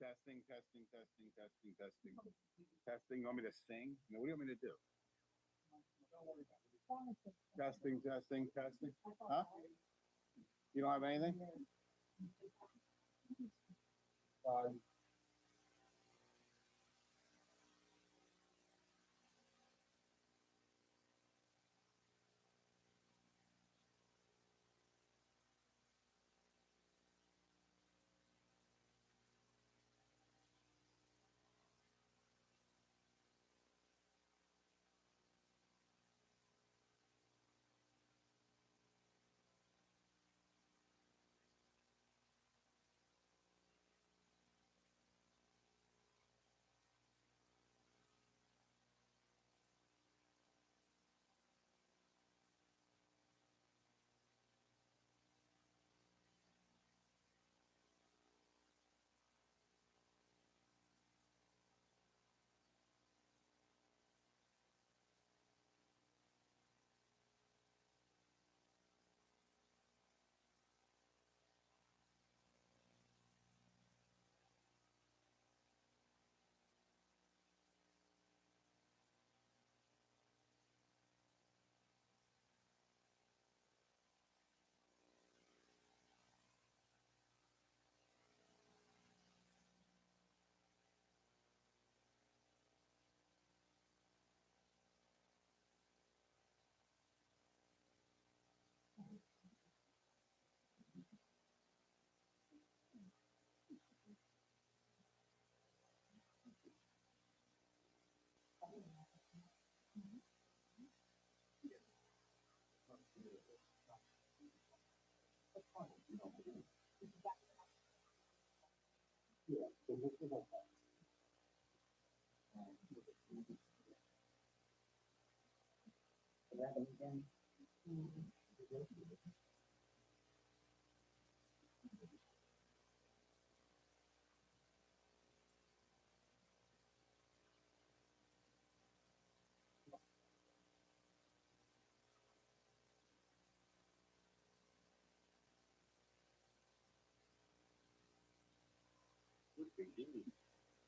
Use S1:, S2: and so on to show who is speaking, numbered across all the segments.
S1: Testing, testing, testing, testing, testing, testing. You want me to sing? No, what do you want me to do? Testing, testing, testing. Huh? You don't have anything?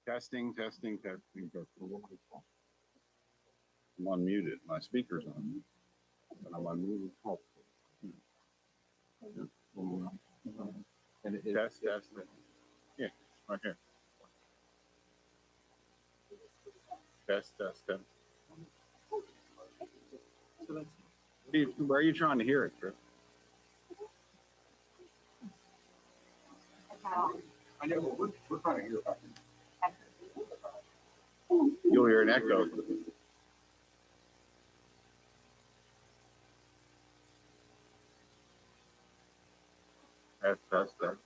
S1: Testing, testing, testing, testing. I'm unmuted. My speaker's on. And I'm unmuted. And test, test. Yeah, right here. Test, test, test. Steve, where are you trying to hear it, Chris? I know, we're trying to hear it. You'll hear an echo. Test, test, test.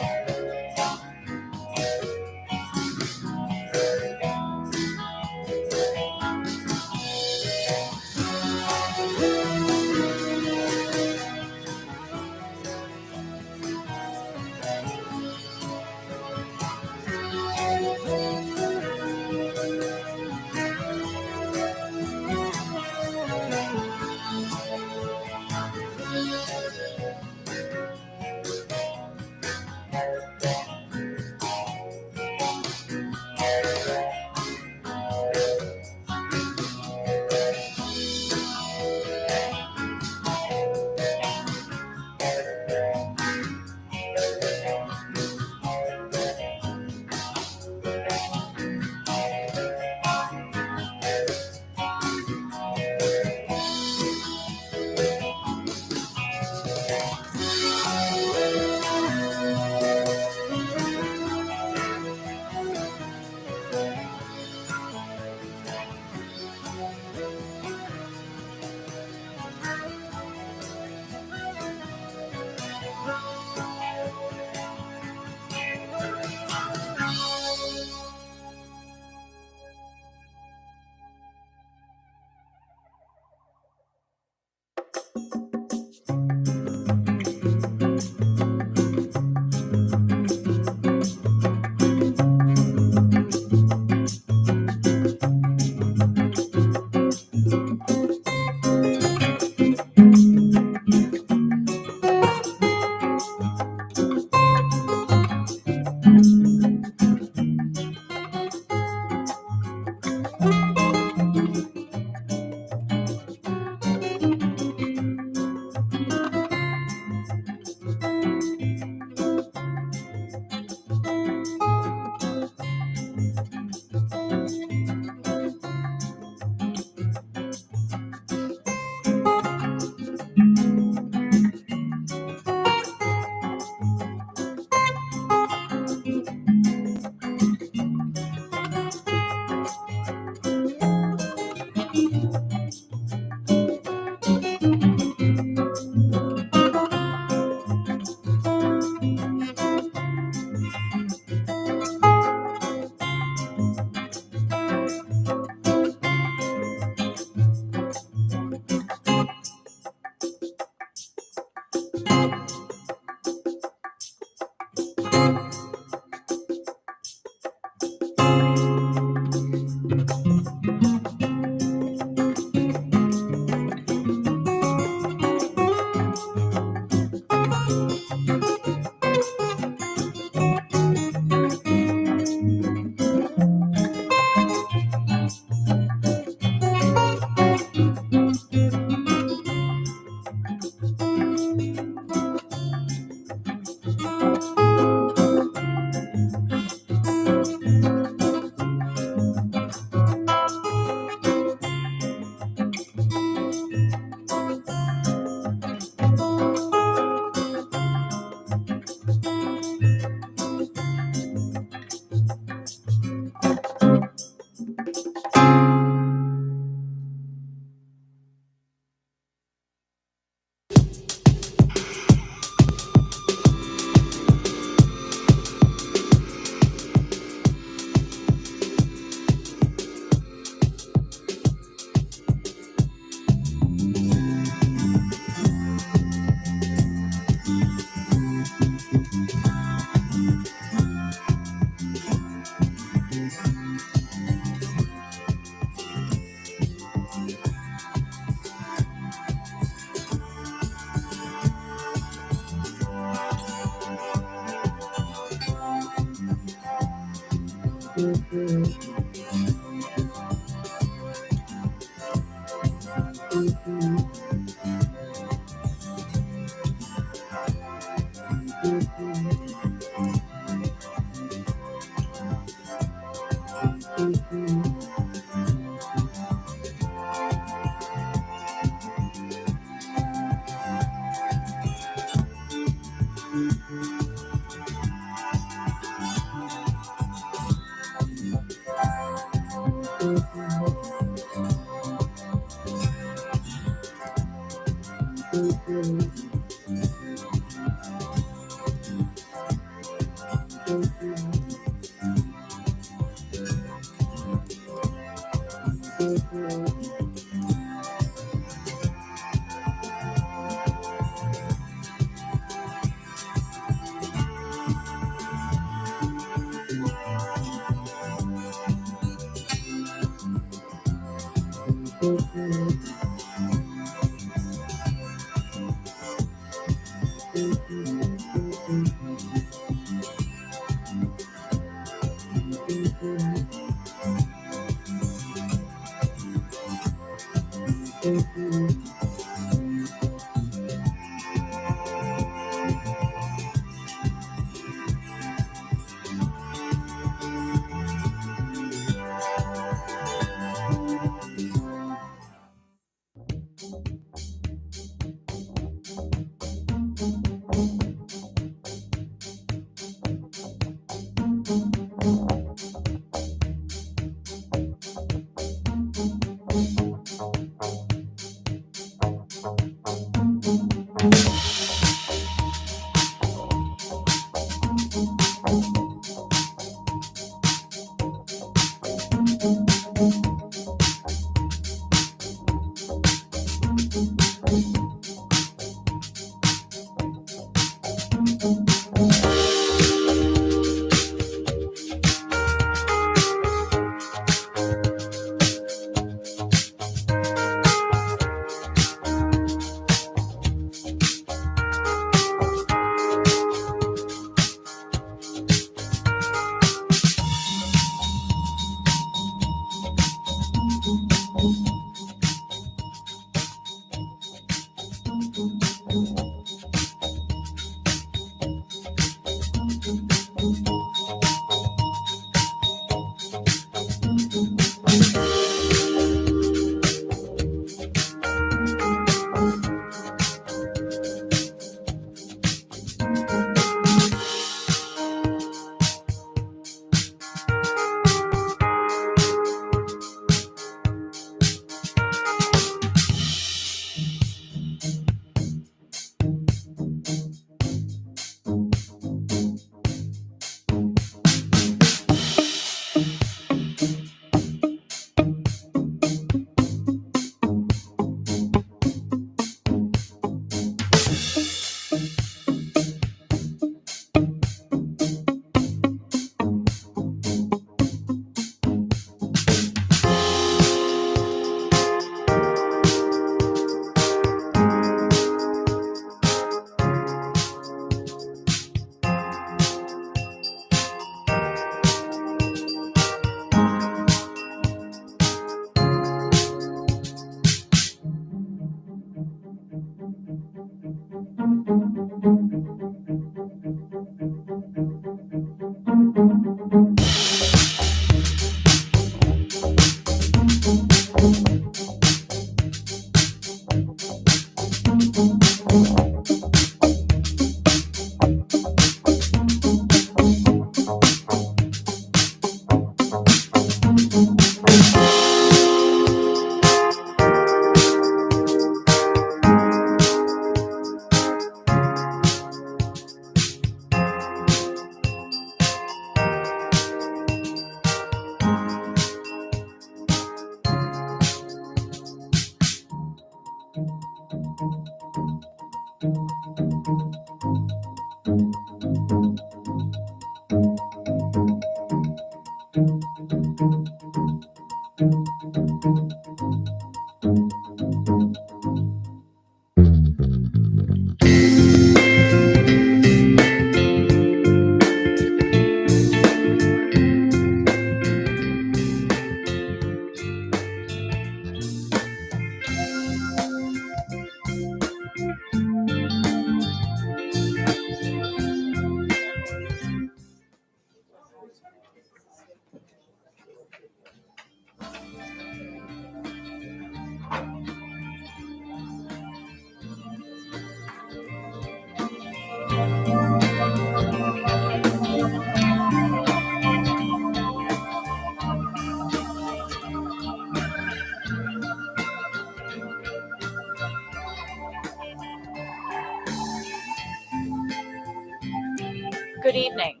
S2: Good evening.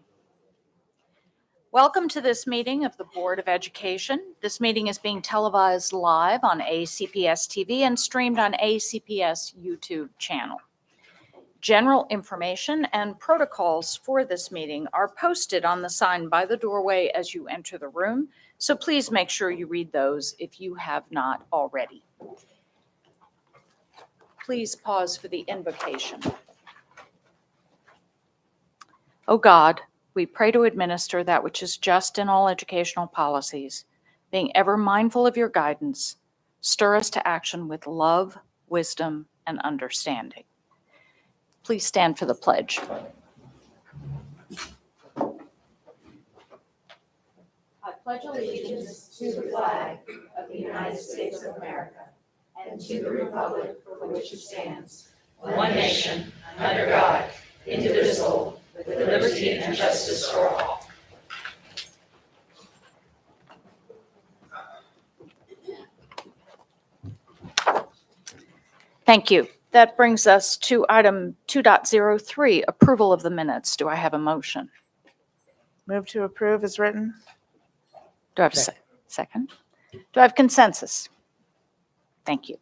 S2: Welcome to this meeting of the Board of Education. This meeting is being televised live on ACPS TV and streamed on ACPS YouTube channel. General information and protocols for this meeting are posted on the sign by the doorway as you enter the room, so please make sure you read those if you have not already. Please pause for the invocation. O God, we pray to administer that which is just in all educational policies, being ever mindful of your guidance. Stir us to action with love, wisdom, and understanding. Please stand for the pledge. I pledge allegiance to the flag of the United States of America and to the republic for which it stands, one nation, under God, indivisible, with liberty and justice for all. Thank you. That brings us to item 2.03, approval of the minutes. Do I have a motion?
S3: Move to approve is written.
S2: Do I have a second? Do I have consensus? Thank you.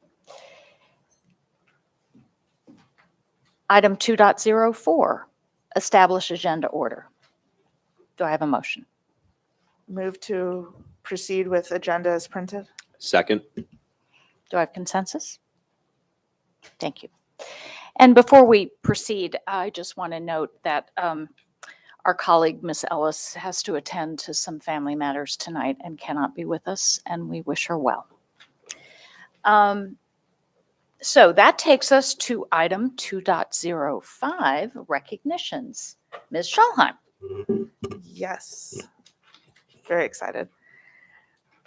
S2: Item 2.04, establish agenda order. Do I have a motion?
S3: Move to proceed with agenda as printed.
S4: Second.
S2: Do I have consensus? Thank you. And before we proceed, I just want to note that our colleague, Ms. Ellis, has to attend to some family matters tonight and cannot be with us, and we wish her well. So that takes us to item 2.05, recognitions. Ms. Schulheim.
S3: Yes. Very excited.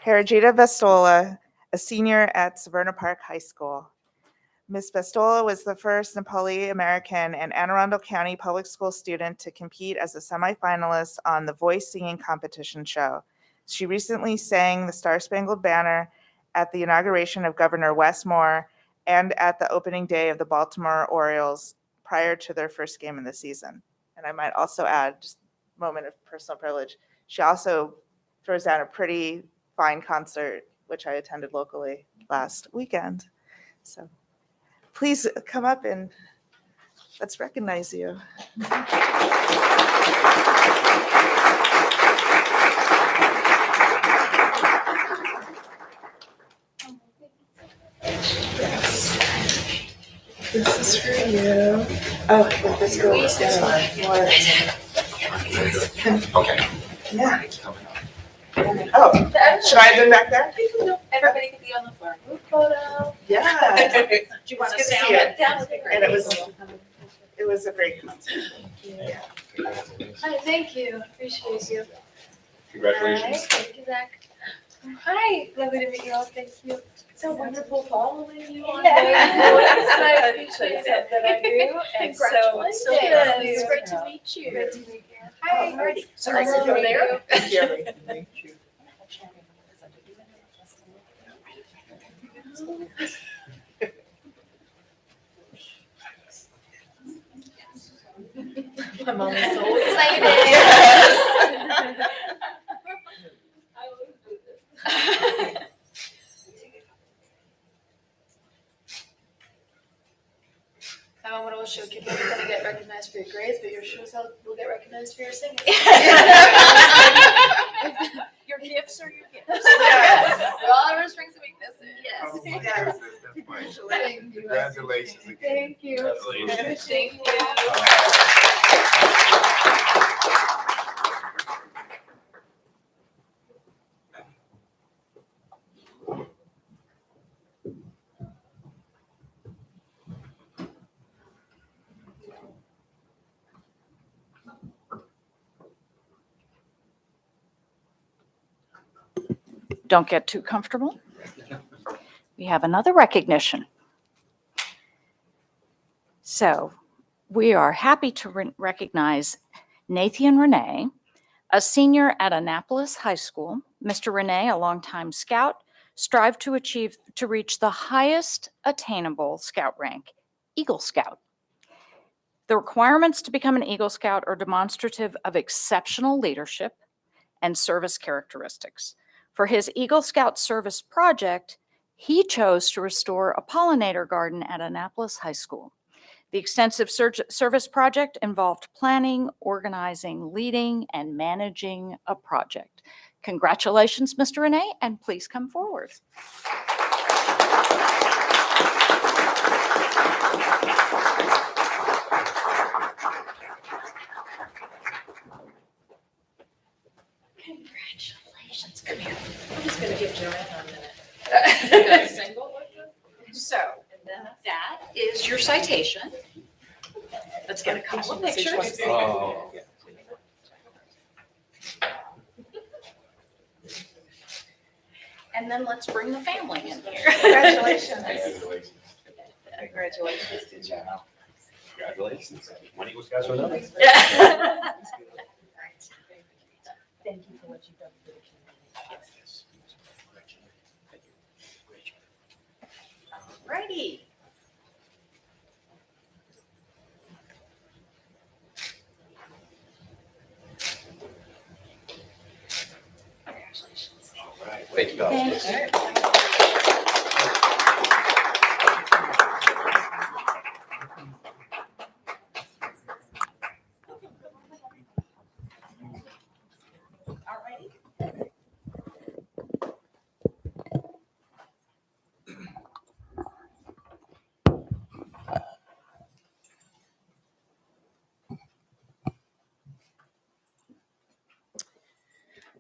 S3: Perigita Vestola, a senior at Severna Park High School. Ms. Vestola was the first Nepali American and Anne Arundel County public school student to compete as a semifinalist on the voice singing competition show. She recently sang the Star Spangled Banner at the inauguration of Governor Wes Moore and at the opening day of the Baltimore Orioles prior to their first game in the season. And I might also add, just a moment of personal privilege, she also throws down a pretty fine concert, which I attended locally last weekend. So please come up and let's recognize you. This is for you. Oh, this goes down.
S5: Okay.
S3: Yeah. Oh, should I have been back there?
S6: Everybody can be on the floor. Group photo.
S3: Yeah.
S6: Do you want
S3: It's
S6: to
S3: good to
S6: sound
S3: see
S6: it?
S3: you.
S6: That would be great.
S3: And it was a great concert. Yeah.
S6: Hi, thank you. Appreciate you.
S5: Congratulations.
S6: Hi, thank you, Zach. Hi, lovely to meet you all. Thank you. So wonderful following you on Facebook. I appreciate it that I do. And so Congratulations. good. It's great to meet you. Great to meet you. Hi.
S3: Alrighty.
S6: So nice to meet you.
S3: Thank you.
S6: I'm always so excited.
S3: Yes.
S6: I always do this. That one will show you you're going to get recognized for your grades, but your show will get recognized for your singing.
S2: Your gifts are your gifts.
S3: Yes.
S6: We're all our strengths and weaknesses.
S3: Yes.
S6: Thank you.
S5: Congratulations again.
S6: Thank you.
S5: Congratulations.
S6: Thank you.
S2: Don't get too comfortable. We have another recognition. So we are happy to recognize Nathan Renee, a senior at Annapolis High School. Mr. Renee, a longtime scout, strived to reach the highest attainable scout rank, Eagle Scout. The requirements to become an Eagle Scout are demonstrative of exceptional leadership and service characteristics. For his Eagle Scout service project, he chose to restore a pollinator garden at Annapolis High School. The extensive service project involved planning, organizing, leading, and managing a project. Congratulations, Mr. Renee, and please come forward. Congratulations. Come here.
S6: I'm just gonna give Joanna a minute.
S2: So, that is your citation. Let's get a couple of pictures.
S5: Oh, okay.
S2: And then let's bring the family in here.
S3: Congratulations.
S5: Congratulations.
S3: Congratulations.
S5: Congratulations. One Eagle Scouts or another?
S6: Thank you for what you've done for the
S2: Righty. Congratulations.
S5: All right. Thank you, guys.
S2: Thank you.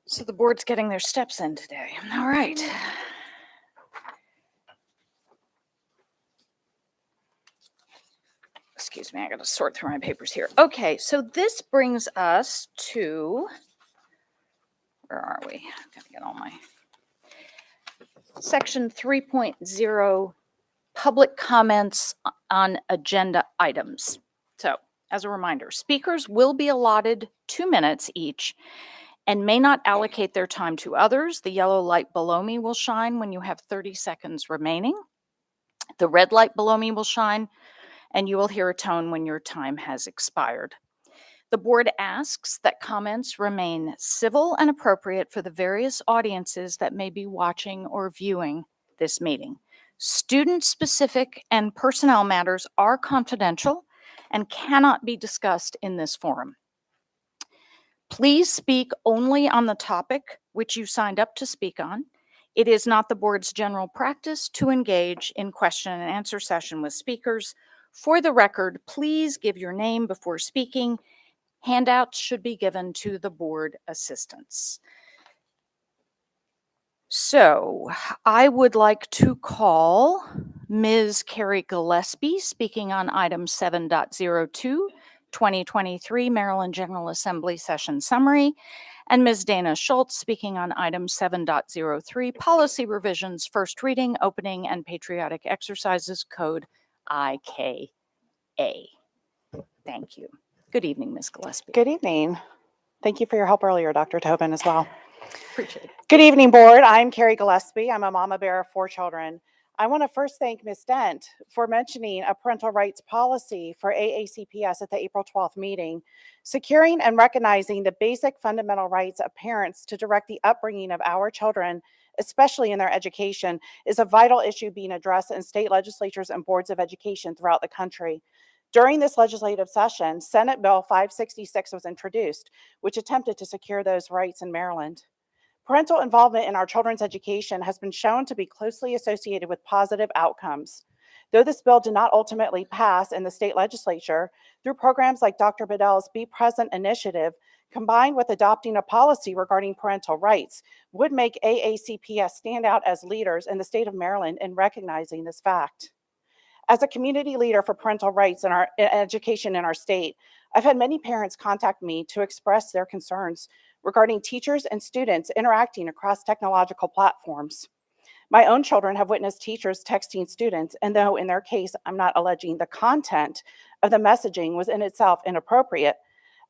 S2: So the board's getting their steps in today. All right. Excuse me, I got to sort through my papers here. Okay, so this brings us to, where are we? I've got to get all my, section 3.0, public comments on agenda items. So, as a reminder, speakers will be allotted 2 minutes each and may not allocate their time to others. The yellow light below me will shine when you have 30 seconds remaining. The red light below me will shine, and you will hear a tone when your time has expired. The board asks that comments remain civil and appropriate for the various audiences that may be watching or viewing this meeting. Student-specific and personnel matters are confidential and cannot be discussed in this forum. Please speak only on the topic which you signed up to speak on. It is not the board's general practice to engage in question and answer session with speakers. For the record, please give your name before speaking. Handouts should be given to the board assistants. So I would like to call Ms. Carrie Gillespie speaking on item 7.02, 2023 Maryland General Assembly Session Summary, and Ms. Dana Schultz speaking on item 7.03, Policy Revisions, First Reading, Opening, and Patriotic Exercises Code IKA. Thank you. Good evening, Ms. Gillespie.
S4: Good evening. Thank you for your help earlier, Dr. Tobin, as well.
S2: Appreciate it.
S4: Good evening, board. I'm Carrie Gillespie. I'm a mama bear of 4 children. I want to first thank Ms. Dent for mentioning a parental rights policy for AACPS at the April 12th meeting. Securing and recognizing the basic fundamental rights of parents to direct the upbringing of our children, especially in their education, is a vital issue being addressed in state legislatures and boards of education throughout the country. During this legislative session, Senate Bill 566 was introduced, which attempted to secure those rights in Maryland. Parental involvement in our children's education has been shown to be closely associated with positive outcomes. Though this bill did not ultimately pass in the state legislature, through programs like Dr. Bedell's Be Present initiative, combined with adopting a policy regarding parental rights, would make AACPS stand out as leaders in the state of Maryland in recognizing this fact. As a community leader for parental rights in our education in our state, I've had many parents contact me to express their concerns regarding teachers and students interacting across technological platforms. My own children have witnessed teachers texting students, and though in their case, I'm not alleging the content of the messaging was in itself inappropriate,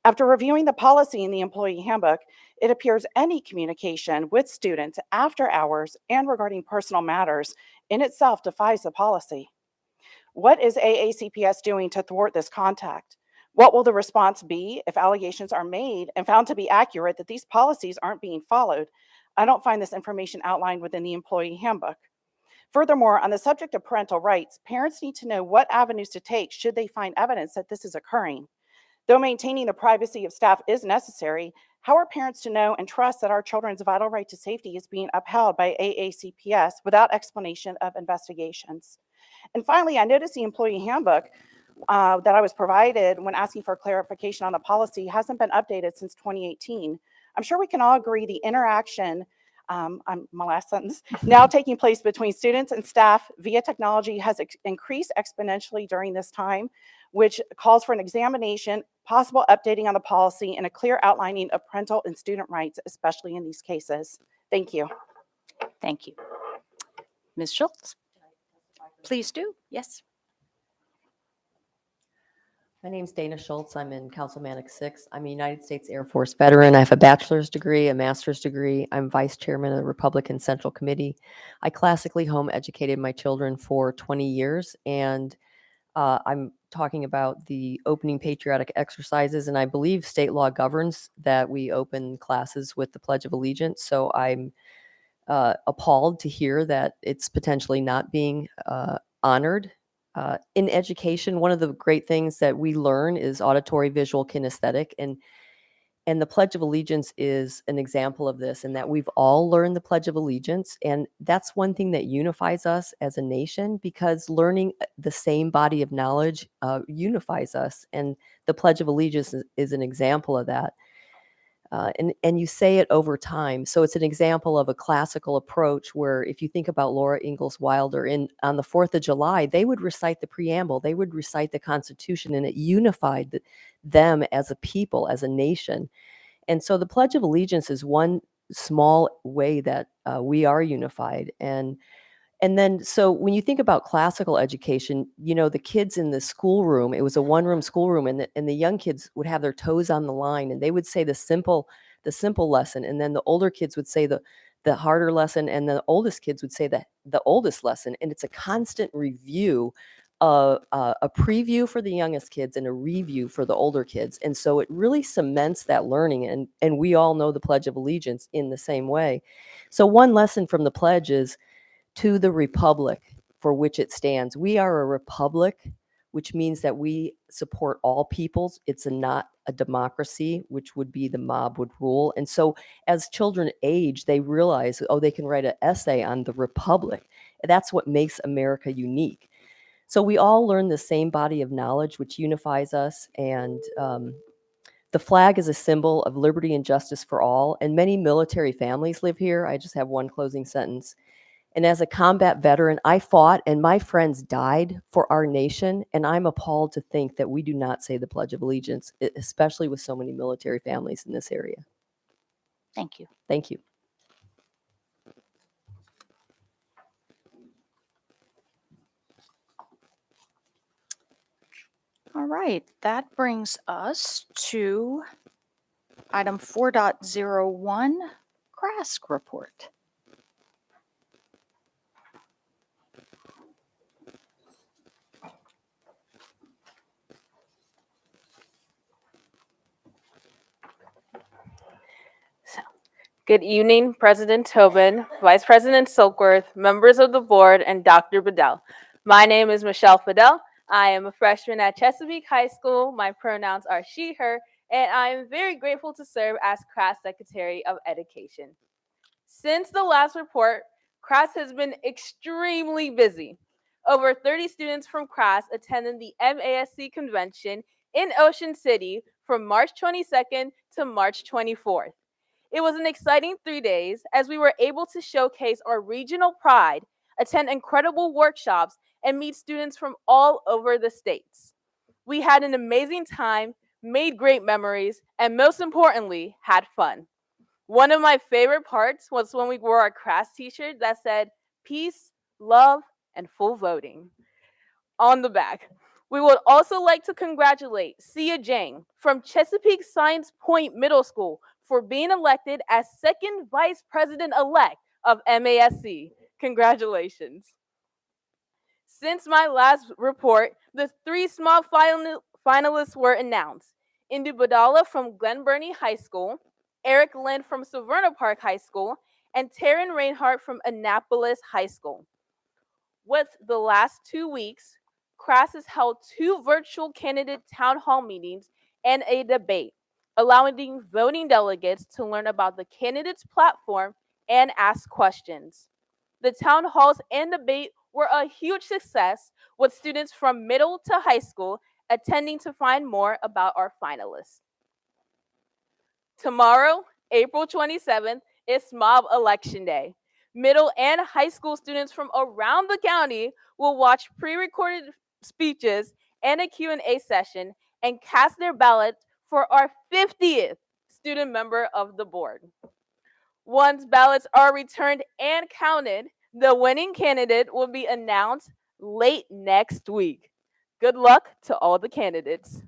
S4: after reviewing the policy in the employee handbook, it appears any communication with students after hours and regarding personal matters in itself defies the policy. What is AACPS doing to thwart this contact? What will the response be if allegations are made and found to be accurate that these policies aren't being followed? I don't find this information outlined within the employee handbook. Furthermore, on the subject of parental rights, parents need to know what avenues to take should they find evidence that this is occurring. Though maintaining the privacy of staff is necessary, how are parents to know and trust that our children's vital right to safety is being upheld by AACPS without explanation of investigations? And finally, I noticed the employee handbook that I was provided when asking for clarification on the policy hasn't been updated since 2018. I'm sure we can all agree the interaction, my last sentence, now taking place between students and staff via technology has increased exponentially during this time, which calls for an examination, possible updating on the policy, and a clear outlining of parental and student rights, especially in these cases. Thank you.
S2: Thank you. Ms. Schultz? Please do. Yes.
S7: My name's Dana Schultz. I'm in Councilmanic 6. I'm a United States Air Force veteran. I have a bachelor's degree, a master's degree. I'm vice chairman of the Republican Central Committee. I classically home educated my children for 20 years, and I'm talking about the opening patriotic exercises, and I believe state law governs that we open classes with the Pledge of Allegiance. So I'm appalled to hear that it's potentially not being honored. In education, one of the great things that we learn is auditory, visual, kinesthetic, and the Pledge of Allegiance is an example of this, and that we've all learned the Pledge of Allegiance, and that's one thing that unifies us as a nation, because learning the same body of knowledge unifies us, and the Pledge of Allegiance is an example of that. And you say it over time. So it's an example of a classical approach where if you think about Laura Ingalls Wilder, on the 4th of July, they would recite the preamble, they would recite the Constitution, and it unified them as a people, as a nation. And so the Pledge of Allegiance is one small way that we are unified. And then, so when you think about classical education, you know, the kids in the schoolroom, it was a one-room schoolroom, and the young kids would have their toes on the line, and they would say the simple lesson, and then the older kids would say the harder lesson, and the oldest kids would say the oldest lesson, and it's a constant review, a preview for the youngest kids and a review for the older kids, and so it really cements that learning, and we all know the Pledge of Allegiance in the same way. So one lesson from the pledge is, to the republic for which it stands. We are a republic, which means that we support all peoples. It's not a democracy, which would be the mob would rule. And so as children age, they realize, oh, they can write an essay on the republic. That's what makes America unique. So we all learn the same body of knowledge, which unifies us. And the flag is a symbol of liberty and justice for all. And many military families live here. I just have one closing sentence. And as a combat veteran, I fought and my friends died for our nation. And I'm appalled to think that we do not say the Pledge of Allegiance, especially with so many military families in this area.
S2: Thank you.
S7: Thank you.
S2: All right, that brings us to item 4.01, CRASC report.
S8: Good evening, President Tobin, Vice President Silkworth, members of the board, and Dr. Bedell. My name is Michelle Fidel. I am a freshman at Chesapeake High School. My pronouns are she, her, and I am very grateful to serve as CRASC Secretary of Education. Since the last report, CRASC has been extremely busy. Over 30 students from CRASC attended the MASC convention in Ocean City from March 22nd to March 24th. It was an exciting 3 days as we were able to showcase our regional pride, attend incredible workshops, and meet students from all over the states. We had an amazing time, made great memories, and most importantly, had fun. One of my favorite parts was when we wore our CRASC t-shirt that said, "Peace, love, and full voting" on the back. We would also like to congratulate Sia Jang from Chesapeake Science Point Middle School for being elected as second vice president-elect of MASC. Congratulations. Since my last report, the 3 small finalists were announced. Indu Badala from Glen Burnie High School, Eric Lynn from Severna Park High School, and Taryn Reinhardt from Annapolis High School. With the last 2 weeks, CRAS has held 2 virtual candidate town hall meetings and a debate, allowing voting delegates to learn about the candidate's platform and ask questions. The town halls and debate were a huge success, with students from middle to high school attending to find more about our finalists. Tomorrow, April 27th, is Mob Election Day. Middle and high school students from around the county will watch pre-recorded speeches and a Q&A session and cast their ballot for our 50th student member of the board. Once ballots are returned and counted, the winning candidate will be announced late next week. Good luck to all the candidates.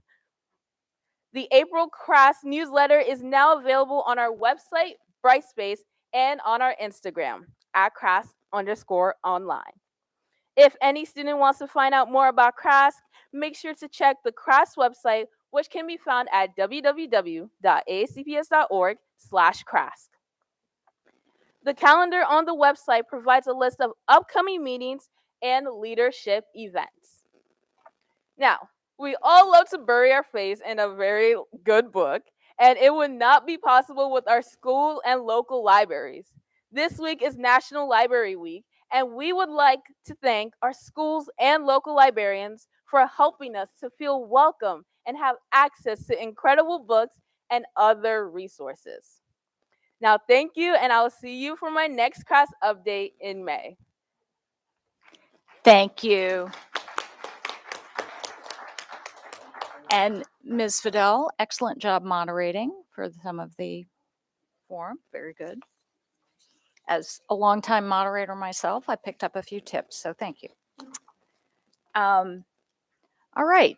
S8: The April CRAS newsletter is now available on our website, Brightspace, and on our Instagram, @CRAS_online. If any student wants to find out more about CRAS, make sure to check the CRAS website, which can be found at www.aacps.org/CRAS. The calendar on the website provides a list of upcoming meetings and leadership events. Now, we all love to bury our face in a very good book, and it would not be possible with our school and local libraries. This week is National Library Week, and we would like to thank our schools and local librarians for helping us to feel welcome and have access to incredible books and other resources. Now, thank you, and I'll see you for my next class update in May.
S2: Thank you. And Ms. Fidel, excellent job moderating for some of the forum. Very good. As a longtime moderator myself, I picked up a few tips, so thank you. All right,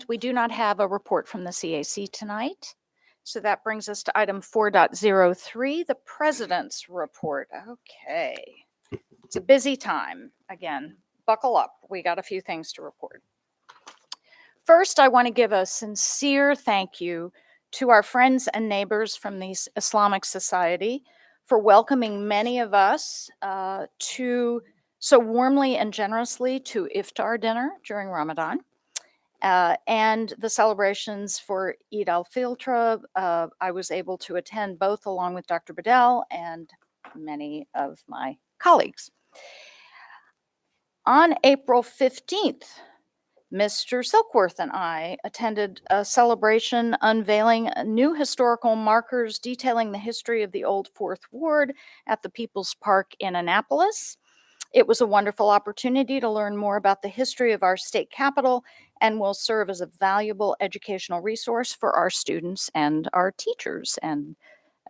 S2: we do not have a report from the CAC tonight. So that brings us to item 4.03, the president's report. Okay, it's a busy time. Again, buckle up. We got a few things to report. First, I want to give a sincere thank you to our friends and neighbors from the Islamic Society for welcoming many of us so warmly and generously to iftar dinner during Ramadan. And the celebrations for Eid al-Fitr, I was able to attend both along with Dr. Bedell and many of my colleagues. On April 15th, Mr. Silkworth and I attended a celebration unveiling new historical markers detailing the history of the old Fourth Ward at the People's Park in Annapolis. It was a wonderful opportunity to learn more about the history of our state capital and will serve as a valuable educational resource for our students and our teachers. And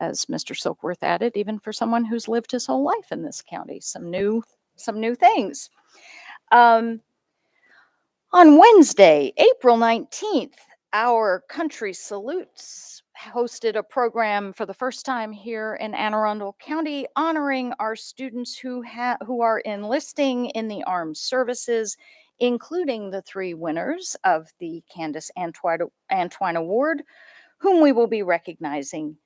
S2: as Mr. Silkworth added, even for someone who's lived his whole life in this county, some new things. On Wednesday, April 19th, our Country Salutes hosted a program for the first time here in Anne Arundel County, honoring our students who are enlisting in the armed services, including the 3 winners of the Candace Antwine Award, whom we will be recognizing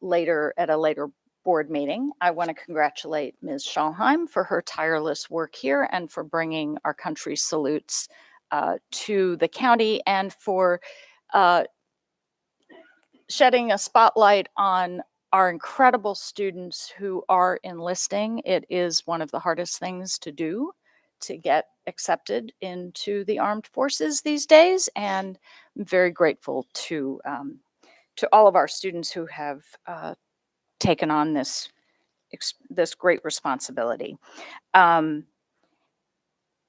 S2: later at a later board meeting. I want to congratulate Ms. Schalheim for her tireless work here and for bringing our Country Salutes to the county and for shedding a spotlight on our incredible students who are enlisting. It is one of the hardest things to do to get accepted into the armed forces these days, and I'm very grateful to all of our students who have taken on this great responsibility.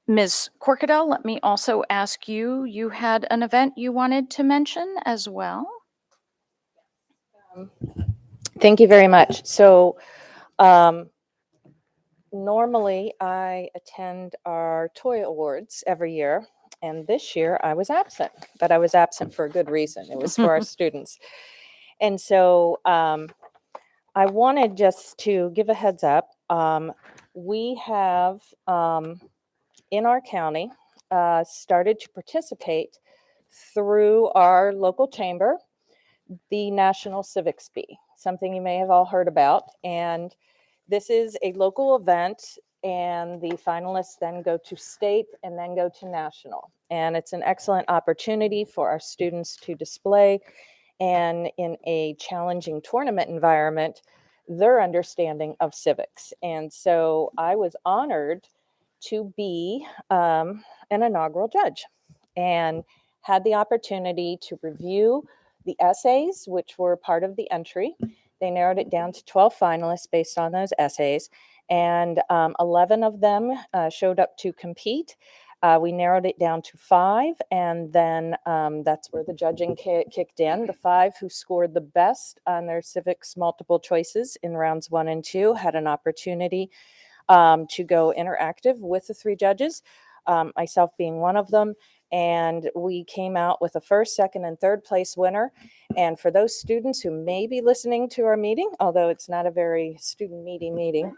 S2: Ms. Corkadell, let me also ask you, you had an event you wanted to mention as well?
S9: Thank you very much. So normally I attend our toy awards every year, and this year I was absent, but I was absent for a good reason. It was for our students. And so I wanted just to give a heads up. We have in our county started to participate through our local chamber, the National Civics Bee, something you may have all heard about. And this is a local event, and the finalists then go to state and then go to national. And it's an excellent opportunity for our students to display, and in a challenging tournament environment, their understanding of civics. And so I was honored to be an inaugural judge and had the opportunity to review the essays, which were part of the entry. They narrowed it down to 12 finalists based on those essays, and 11 of them showed up to compete. We narrowed it down to 5, and then that's where the judging kicked in. The 5 who scored the best on their civics multiple choices in rounds 1 and 2 had an opportunity to go interactive with the 3 judges, myself being one of them. And we came out with a first, second, and third place winner. And for those students who may be listening to our meeting, although it's not a very student meeting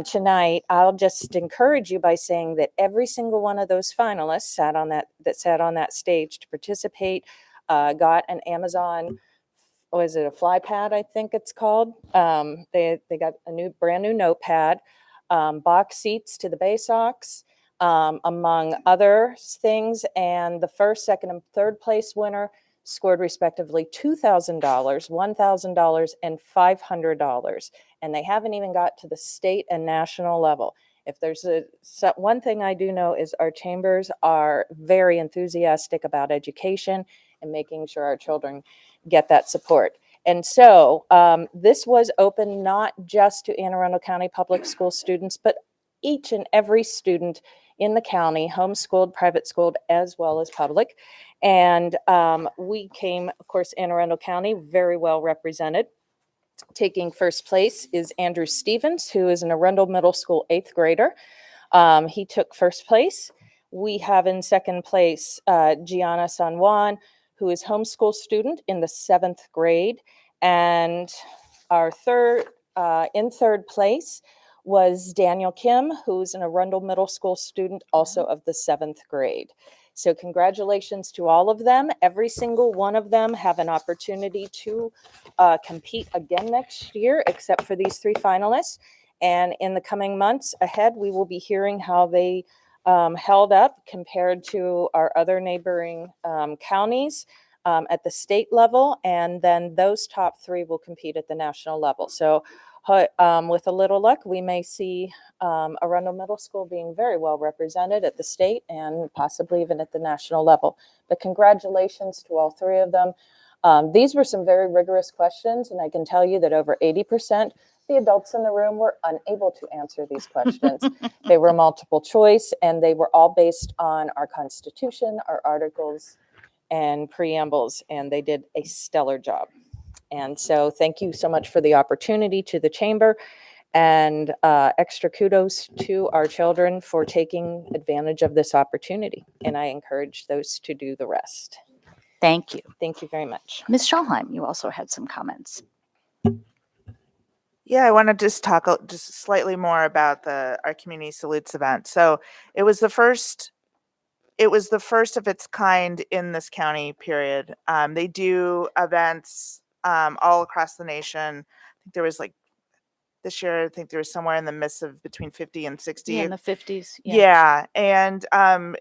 S9: tonight, I'll just encourage you by saying that every single one of those finalists sat on that stage to participate, got an Amazon, was it a fly pad, I think it's called. They got a brand new notepad, box seats to the BASOX, among other things. And the first, second, and third place winner scored respectively $2,000, $1,000, and $500. And they haven't even got to the state and national level. If there's one thing I do know is our chambers are very enthusiastic about education and making sure our children get that support. And so this was open not just to Anne Arundel County Public School students, but each and every student in the county, homeschooled, private schooled, as well as public. And we came, of course, Anne Arundel County, very well represented. Taking first place is Andrew Stevens, who is an Arundel Middle School 8th grader. He took first place. We have in second place Gianna San Juan, who is homeschool student in the 7th grade. And our in third place was Daniel Kim, who's an Arundel Middle School student, also of the 7th grade. So congratulations to all of them. Every single one of them have an opportunity to compete again next year, except for these 3 finalists. And in the coming months ahead, we will be hearing how they held up compared to our other neighboring counties at the state level. And then those top 3 will compete at the national level. So with a little luck, we may see Arundel Middle School being very well represented at the state and possibly even at the national level. But congratulations to all 3 of them. These were some very rigorous questions, and I can tell you that over 80% the adults in the room were unable to answer these questions. They were multiple choice, and they were all based on our Constitution, our articles, and preambles, and they did a stellar job. And so thank you so much for the opportunity to the chamber, and extra kudos to our children for taking advantage of this opportunity. And I encourage those to do the rest.
S2: Thank you.
S9: Thank you very much.
S2: Ms. Schallheim, you also had some comments.
S3: Yeah, I want to just talk just slightly more about our community salutes event. So it was the first of its kind in this county, period. They do events all across the nation. I think there was this year, I think there was somewhere in the midst of between 50 and 60.
S2: Yeah, in the 50s.
S3: Yeah. And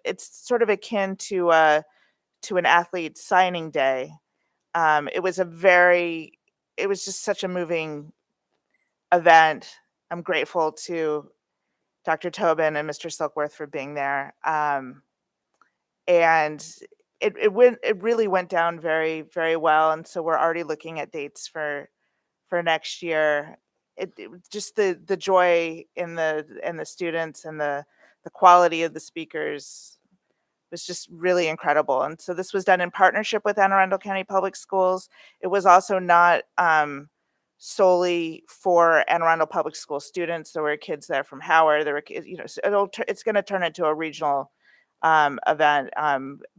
S3: it's sort of akin to an athlete signing day. It was just such a moving event. I'm grateful to Dr. Tobin and Mr. Silkworth for being there. And it really went down very, very well. And so we're already looking at dates for next year. It just the joy in the students and the quality of the speakers was just really incredible. And so this was done in partnership with Anne Arundel County Public Schools. It was also not solely for Anne Arundel Public School students. There were kids there from Howard. There were, so it's going to turn into a regional event.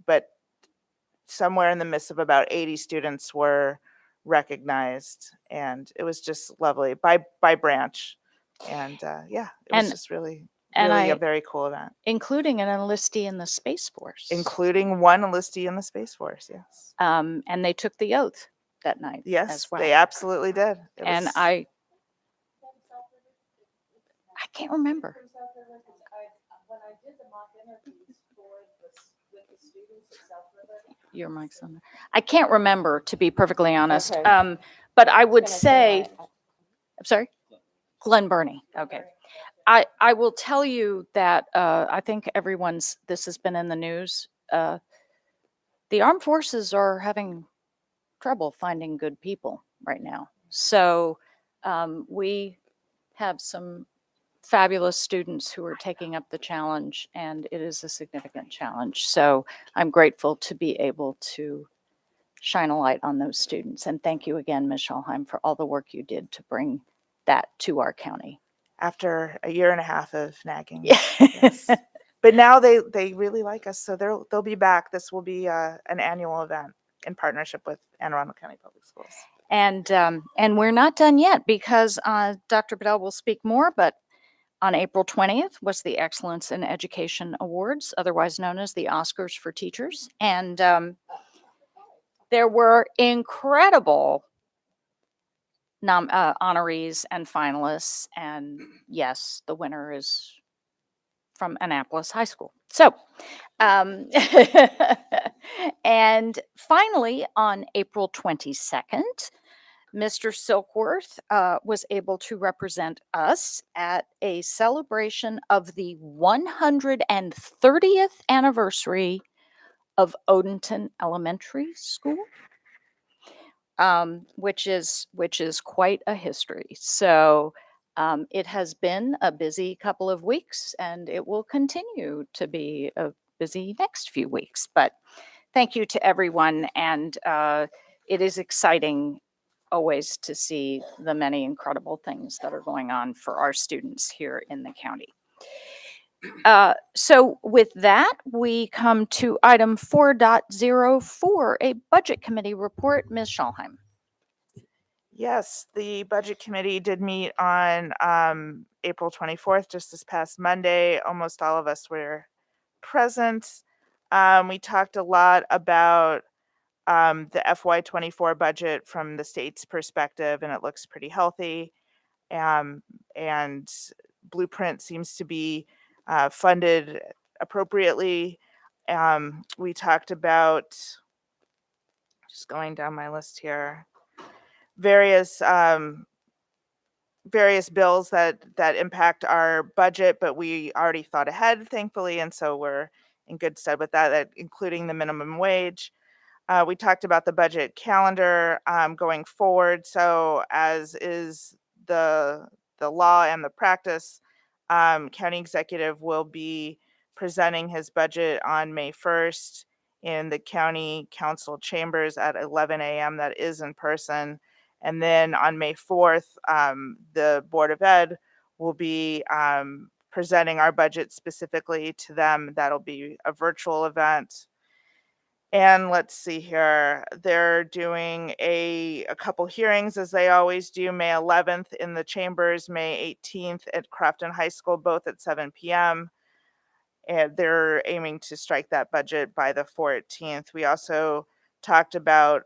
S3: But somewhere in the midst of about 80 students were recognized, and it was just lovely by branch. And it was just really
S2: And
S3: Really a
S2: I,
S3: very cool event,
S2: including an enlistee in the Space Force.
S3: including one enlistee in the Space Force. Yes.
S2: And they took the oath that night as
S3: Yes,
S2: well.
S3: they absolutely did. It
S2: And
S3: was-
S2: I can't remember. Your mic's on there. I can't remember, to be perfectly honest.
S9: Okay.
S2: But I would say, I'm sorry? Glen Burnie, okay. I will tell you that I think this has been in the news. The armed forces are having trouble finding good people right now. So we have some fabulous students who are taking up the challenge, and it is a significant challenge. So I'm grateful to be able to shine a light on those students. And thank you again, Ms. Schalheim, for all the work you did to bring that to our county.
S3: after a year and a half of nagging.
S2: Yeah.
S3: Yes. But now they really like us, so they'll be back. This will be an annual event in partnership with Anne Arundel County Public Schools.
S2: And we're not done yet, because Dr. Bedell will speak more, but on April 20th was the Excellence in Education Awards, otherwise known as the Oscars for Teachers. And there were incredible honorees and finalists. And yes, the winner is from Annapolis High School. So, and finally, on April 22nd, Mr. Silkworth was able to represent us at a celebration of the 130th anniversary of Odenton Elementary School, which is quite a history. So it has been a busy couple of weeks, and it will continue to be a busy next few weeks. But thank you to everyone, and it is exciting always to see the many incredible things that are going on for our students here in the county. So with that, we come to item 4.04, a budget committee report. Ms. Schalheim.
S3: Yes, the budget committee did meet on April 24th, just this past Monday. Almost all of us were present. We talked a lot about the FY24 budget from the state's perspective, and it looks pretty healthy. And Blueprint seems to be funded appropriately. We talked about, just going down my list here, various bills that impact our budget, but we already thought ahead, thankfully, and so we're in good stead with that, including the minimum wage. We talked about the budget calendar going forward. So as is the law and the practice, county executive will be presenting his budget on May 1st in the county council chambers at 11 a.m. That is in person. And then on May 4th, the Board of Ed will be presenting our budget specifically to them. That'll be a virtual event. And let's see here, they're doing a couple hearings, as they always do, May 11th in the chambers, May 18th at Crofton High School, both at 7 p.m. And they're aiming to strike that budget by the 14th. We also talked about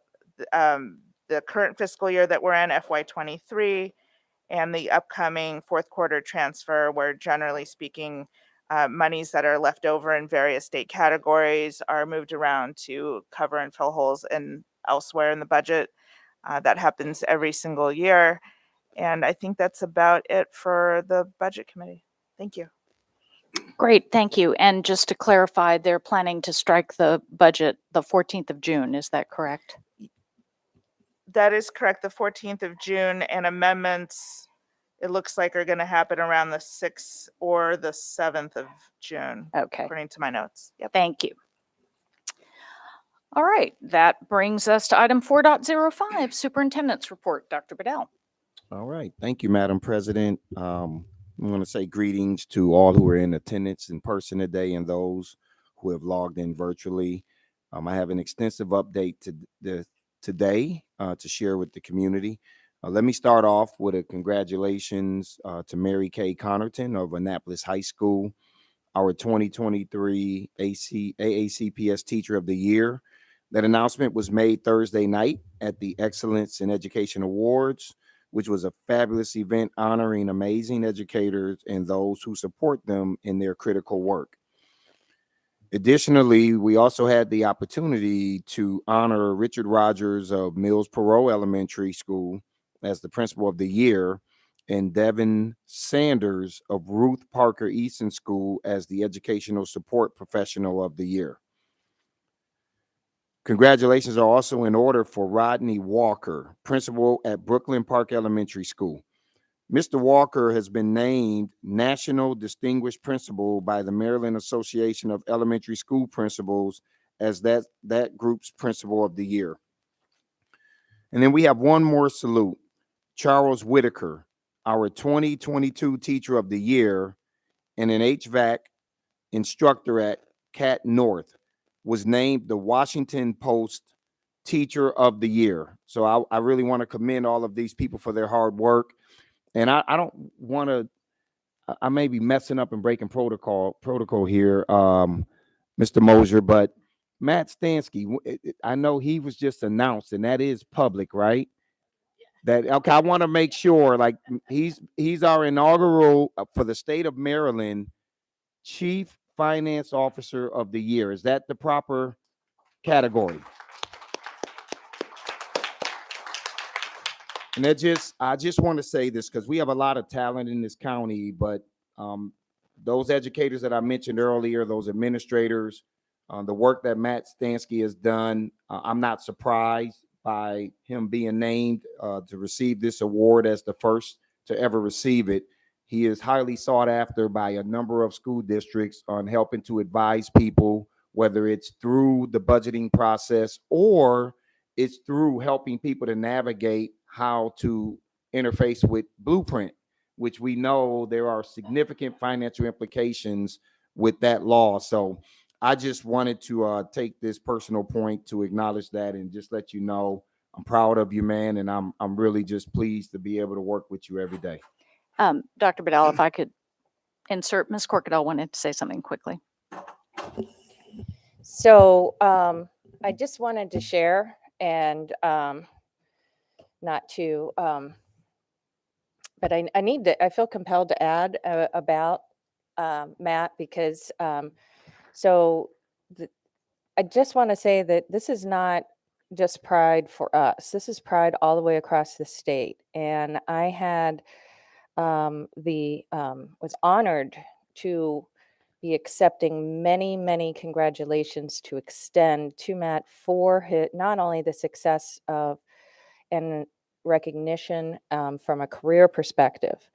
S3: the current fiscal year that we're in, FY23, and the upcoming fourth quarter transfer, where generally speaking, monies that are left over in various state categories are moved around to cover and fill holes elsewhere in the budget. That happens every single year. And I think that's about it for the budget committee. Thank you.
S2: Great, thank you. And just to clarify, they're planning to strike the budget the 14th of June. Is that correct?
S3: That is correct, the 14th of June, and amendments, it looks like, are going to happen around the 6th or the 7th of June,
S2: Okay,
S3: according to my notes. Yep.
S2: thank you. All right, that brings us to item 4.05, Superintendent's Report. Dr. Bedell.
S10: All right. Thank you, Madam President. I'm going to say greetings to all who are in attendance in person today and those who have logged in virtually. I have an extensive update today to share with the community. Let me start off with a congratulations to Mary Kay Connerton of Annapolis High School, our 2023 AACPS Teacher of the Year. That announcement was made Thursday night at the Excellence in Education Awards, which was a fabulous event honoring amazing educators and those who support them in their critical work. Additionally, we also had the opportunity to honor Richard Rogers of Mills Perot Elementary School as the Principal of the Year, and Devin Sanders of Ruth Parker Easton School as the Educational Support Professional of the Year. Congratulations are also in order for Rodney Walker, Principal at Brooklyn Park Elementary School. Mr. Walker has been named National Distinguished Principal by the Maryland Association of Elementary School Principals as that group's Principal of the Year. And then we have one more salute. Charles Whitaker, our 2022 Teacher of the Year and an HVAC instructor at Cat North, was named the Washington Post Teacher of the Year. So I really want to commend all of these people for their hard work. And I don't want to, I may be messing up and breaking protocol here, Mr. Mosier, but Matt Stansky, I know he was just announced, and that is public, right? That okay, I want to make sure, like he's our inaugural for the state of Maryland Chief Finance Officer of the Year. Is that the proper category? And I just want to say this because we have a lot of talent in this county, but those educators that I mentioned earlier, those administrators, the work that Matt Stansky has done, I'm not surprised by him being named to receive this award as the first to ever receive it. He is highly sought after by a number of school districts on helping to advise people, whether it's through the budgeting process or it's through helping people to navigate how to interface with Blueprint, which we know there are significant financial implications with that law. So I just wanted to take this personal point to acknowledge that and just let you know I'm proud of you, man, and I'm really just pleased to be able to work with you every day.
S2: Dr. Bedell, if I could insert, Ms. Corkadell wanted to say something quickly.
S9: So I just wanted to share and not to, but I feel compelled to add about Matt because I just want to say that this is not just pride for us. This is pride all the way across the state. And I had was honored to be accepting many congratulations to extend to Matt for not only the success of and recognition from a career perspective,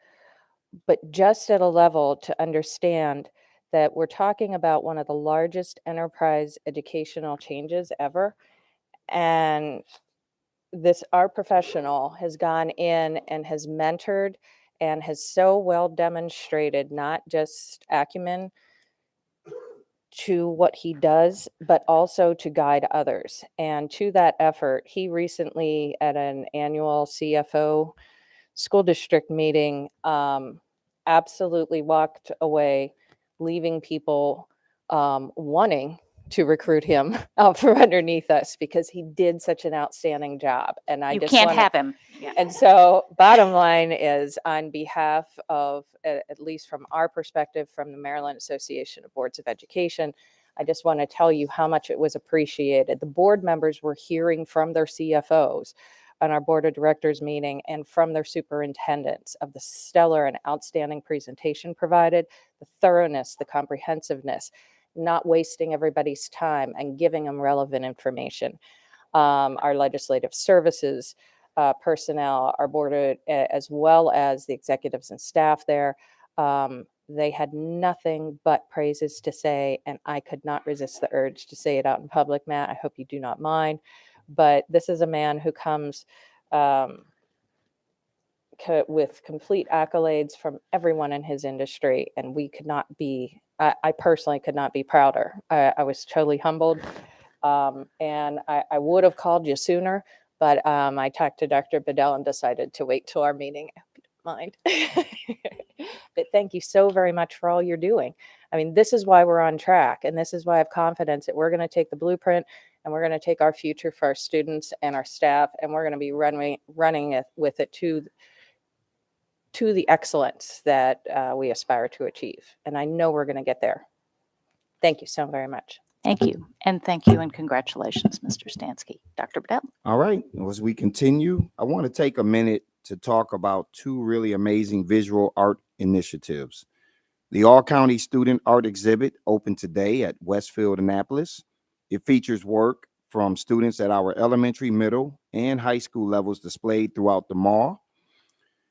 S9: but just at a level to understand that we're talking about one of the largest enterprise educational changes ever. And our professional has gone in and has mentored and has so well demonstrated not just acumen to what he does, but also to guide others. And to that effort, he recently at an annual CFO school district meeting absolutely walked away, leaving people wanting to recruit him out from underneath us because he did such an outstanding job. And I
S2: You
S9: just
S2: can't
S9: wanna-
S2: have him. Yeah.
S9: And so bottom line is on behalf of, at least from our perspective, from the Maryland Association of Boards of Education, I just want to tell you how much it was appreciated. The board members were hearing from their CFOs on our board of directors meeting and from their superintendents of the stellar and outstanding presentation provided, the thoroughness, the comprehensiveness, not wasting everybody's time and giving them relevant information. Our legislative services personnel, our board, as well as the executives and staff there, they had nothing but praises to say, and I could not resist the urge to say it out in public, Matt. I hope you do not mind. But this is a man who comes with complete accolades from everyone in his industry, and we could not be, I personally could not be prouder. I was totally humbled, and I would have called you sooner, But I talked to Dr. Bedell and decided to wait till our meeting. I hope you don't mind. But thank you so very much for all you're doing. I mean, this is why we're on track, and this is why I have confidence that we're going to take the blueprint and we're going to take our future for our students and our staff, and we're going to be running it with it to the excellence that we aspire to achieve. And I know we're going to get there. Thank you so very much.
S2: Thank you. And thank you and congratulations, Mr. Stansky. Dr. Bedell.
S10: All right, as we continue, I want to take a minute to talk about two really amazing visual art initiatives. The All-County Student Art Exhibit opened today at Westfield Annapolis. It features work from students at our elementary, middle, and high school levels displayed throughout the mall.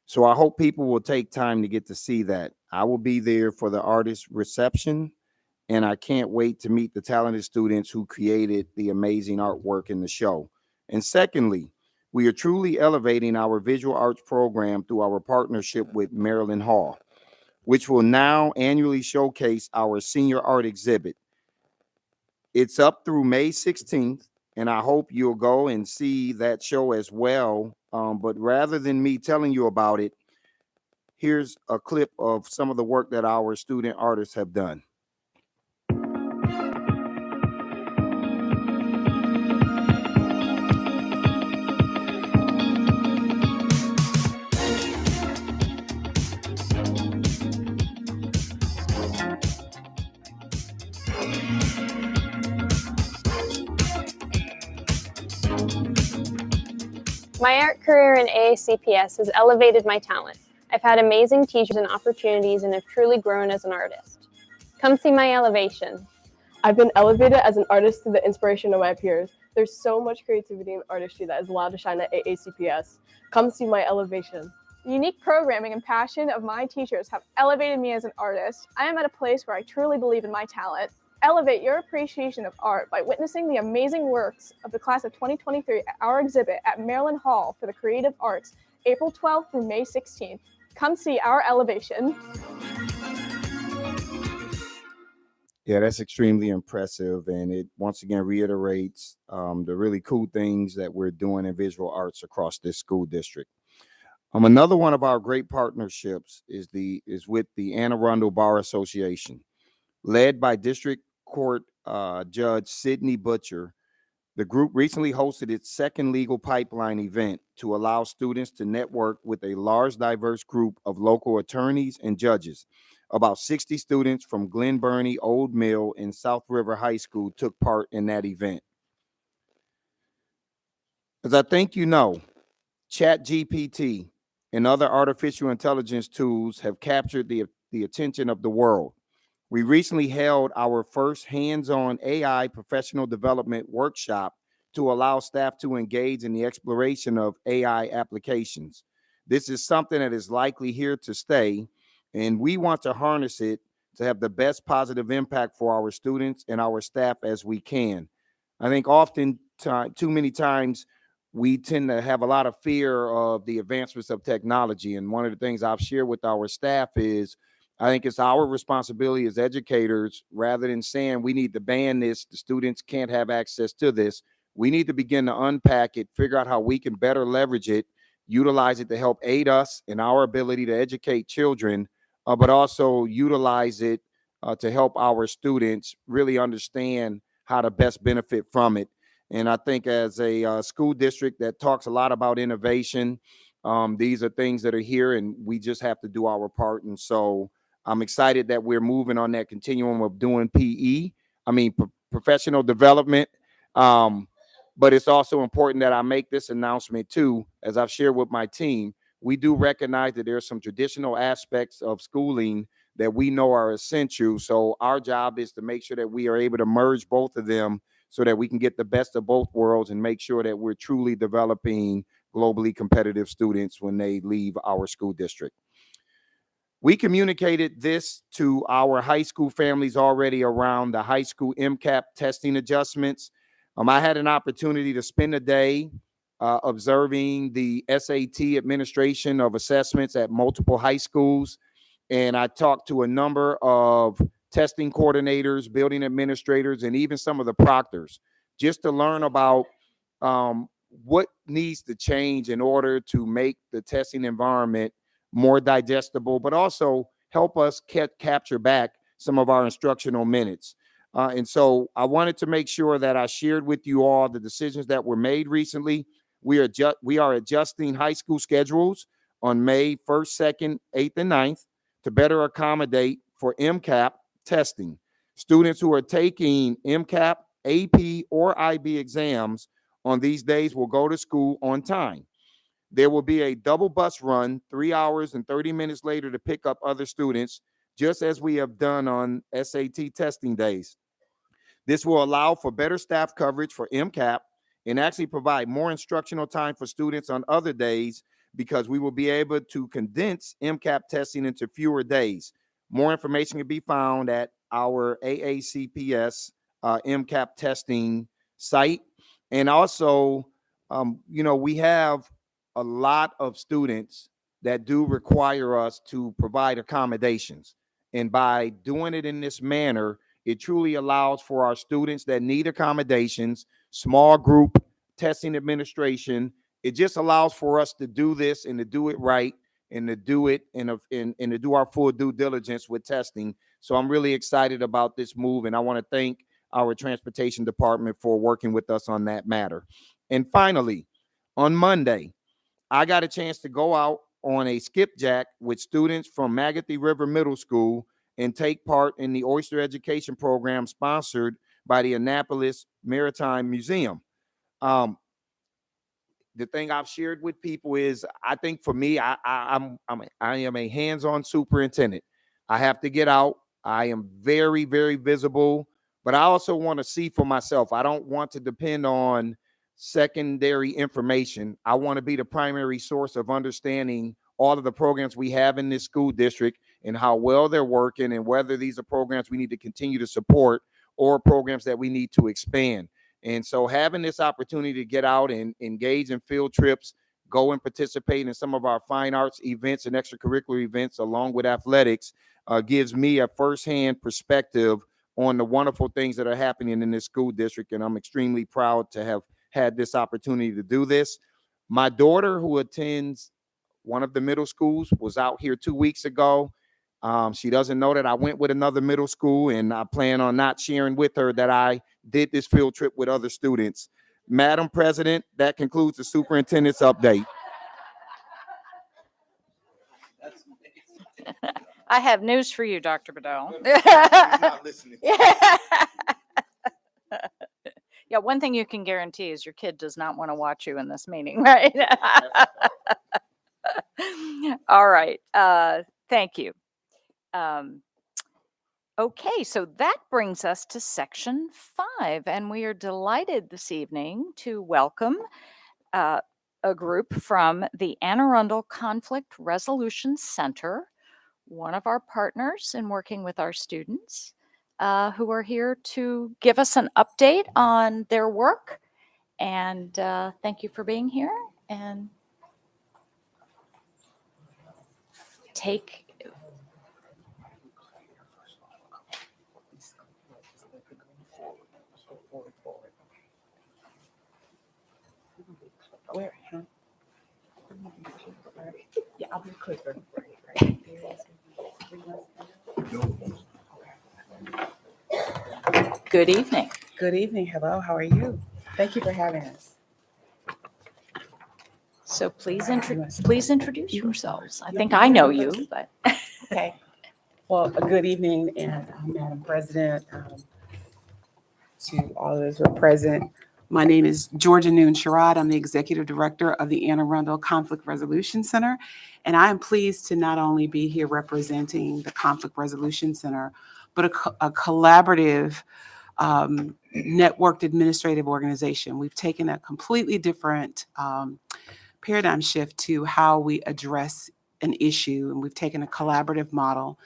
S10: So I hope people will take time to get to see that. I will be there for the artist reception, and I can't wait to meet the talented students who created the amazing artwork in the show. And secondly, we are truly elevating our visual arts program through our partnership with Maryland Hall, which will now annually showcase our senior art exhibit. It's up through May 16th, and I hope you'll go and see that show as well. But rather than me telling you about it, here's a clip of some of the work that our student artists have done.
S11: My art career in AACPS has elevated my talent. I've had amazing teachers and opportunities and have truly grown as an artist. Come see my elevation.
S12: I've been elevated as an artist through the inspiration of my peers. There's so much creativity and artistry that is allowed to shine at AACPS. Come see my elevation.
S13: The unique programming and passion of my teachers have elevated me as an artist. I am at a place where I truly believe in my talent. Elevate your appreciation of art by witnessing the amazing works of the class of 2023 at our exhibit at Maryland Hall for the Creative Arts, April 12th through May 16th. Come see our elevation.
S10: Yeah, that's extremely impressive. And it once again reiterates the really cool things that we're doing in visual arts across this school district. Another one of our great partnerships is with the Anne Arundel Bar Association. Led by District Court Judge Sidney Butcher, the group recently hosted its second legal pipeline event to allow students to network with a large, diverse group of local attorneys and judges. About 60 students from Glen Burnie, Old Mill, and South River High School took part in that event. As I think you know, ChatGPT and other artificial intelligence tools have captured the attention of the world. We recently held our first hands-on AI professional development workshop to allow staff to engage in the exploration of AI applications. This is something that is likely here to stay, and we want to harness it to have the best positive impact for our students and our staff as we can. I think too many times we tend to have a lot of fear of the advancements of technology, and one of the things I've shared with our staff is I think it's our responsibility as educators, rather than saying we need to ban this, the students can't have access to this, we need to begin to unpack it, figure out how we can better leverage it, utilize it to help aid us in our ability to educate children, but also utilize it to help our students really understand how to best benefit from it. And I think as a school district that talks a lot about innovation, these are things that are here and we just have to do our part. And so I'm excited that we're moving on that continuum of doing professional development. But it's also important that I make this announcement too, as I've shared with my team. We do recognize that there's some traditional aspects of schooling that we know are essential. So our job is to make sure that we are able to merge both of them so that we can get the best of both worlds and make sure that we're truly developing globally competitive students when they leave our school district. We communicated this to our high school families already around the high school MCAP testing adjustments. I had an opportunity to spend a day observing the SAT administration of assessments at multiple high schools. And I talked to a number of testing coordinators, building administrators, and even some of the proctors, just to learn about what needs to change in order to make the testing environment more digestible, but also help us capture back some of our instructional minutes. And so I wanted to make sure that I shared with you all the decisions that were made recently. We are adjusting high school schedules on May 1st, 2nd, 8th, and 9th to better accommodate for MCAP testing. Students who are taking MCAP, AP, or IB exams on these days will go to school on time. There will be a double bus run 3 hours and 30 minutes later to pick up other students, just as we have done on SAT testing days. This will allow for better staff coverage for MCAP and actually provide more instructional time for students on other days because we will be able to condense MCAP testing into fewer days. More information can be found at our AACPS MCAP testing site. And also, we have a lot of students that do require us to provide accommodations. And by doing it in this manner, it truly allows for our students that need accommodations, small group testing administration. It just allows for us to do this and to do it right and to do it and to do our full due diligence with testing. So I'm really excited about this move, and I want to thank our transportation department for working with us on that matter. And finally, on Monday, I got a chance to go out on a skipjack with students from Magothy River Middle School and take part in the Oyster Education Program sponsored by the Annapolis Maritime Museum. The thing I've shared with people is, I think for me, I am a hands-on superintendent. I have to get out. I am very, very visible, but I also want to see for myself. I don't want to depend on secondary information. I want to be the primary source of understanding all of the programs we have in this school district and how well they're working and whether these are programs we need to continue to support or programs that we need to expand. And so having this opportunity to get out and engage in field trips, go and participate in some of our fine arts events and extracurricular events along with athletics gives me a firsthand perspective on the wonderful things that are happening in this school district. And I'm extremely proud to have had this opportunity to do this. My daughter, who attends one of the middle schools, was out here 2 weeks ago. She doesn't know that I went with another middle school, and I plan on not sharing with her that I did this field trip with other students. Madam President, that concludes the superintendent's update.
S2: I have news for you, Dr. Bedell. Yeah, one thing you can guarantee is your kid does not want to watch you in this meeting, right? All right. Thank you. Okay, so that brings us to section 5, and we are delighted this evening to welcome a group from the Anne Arundel Conflict Resolution Center, one of our partners in working with our students, who are here to give us an update on their work. And thank you for being here. And take.
S14: Where? Huh? Yeah, I'll be quicker.
S2: Good evening.
S14: Good evening. Hello. How are you? Thank you for having us.
S2: So please introduce yourselves. I think I know you, but.
S14: Okay. Well, a good evening, and Madam President, to all of those who are present. My name is Georgia Noon Sherrod. I'm the Executive Director of the Anne Arundel Conflict Resolution Center, and I am pleased to not only be here representing the Conflict Resolution Center, but a collaborative, networked administrative organization. We've taken a completely different paradigm shift to how we address an issue, and we've taken a collaborative model.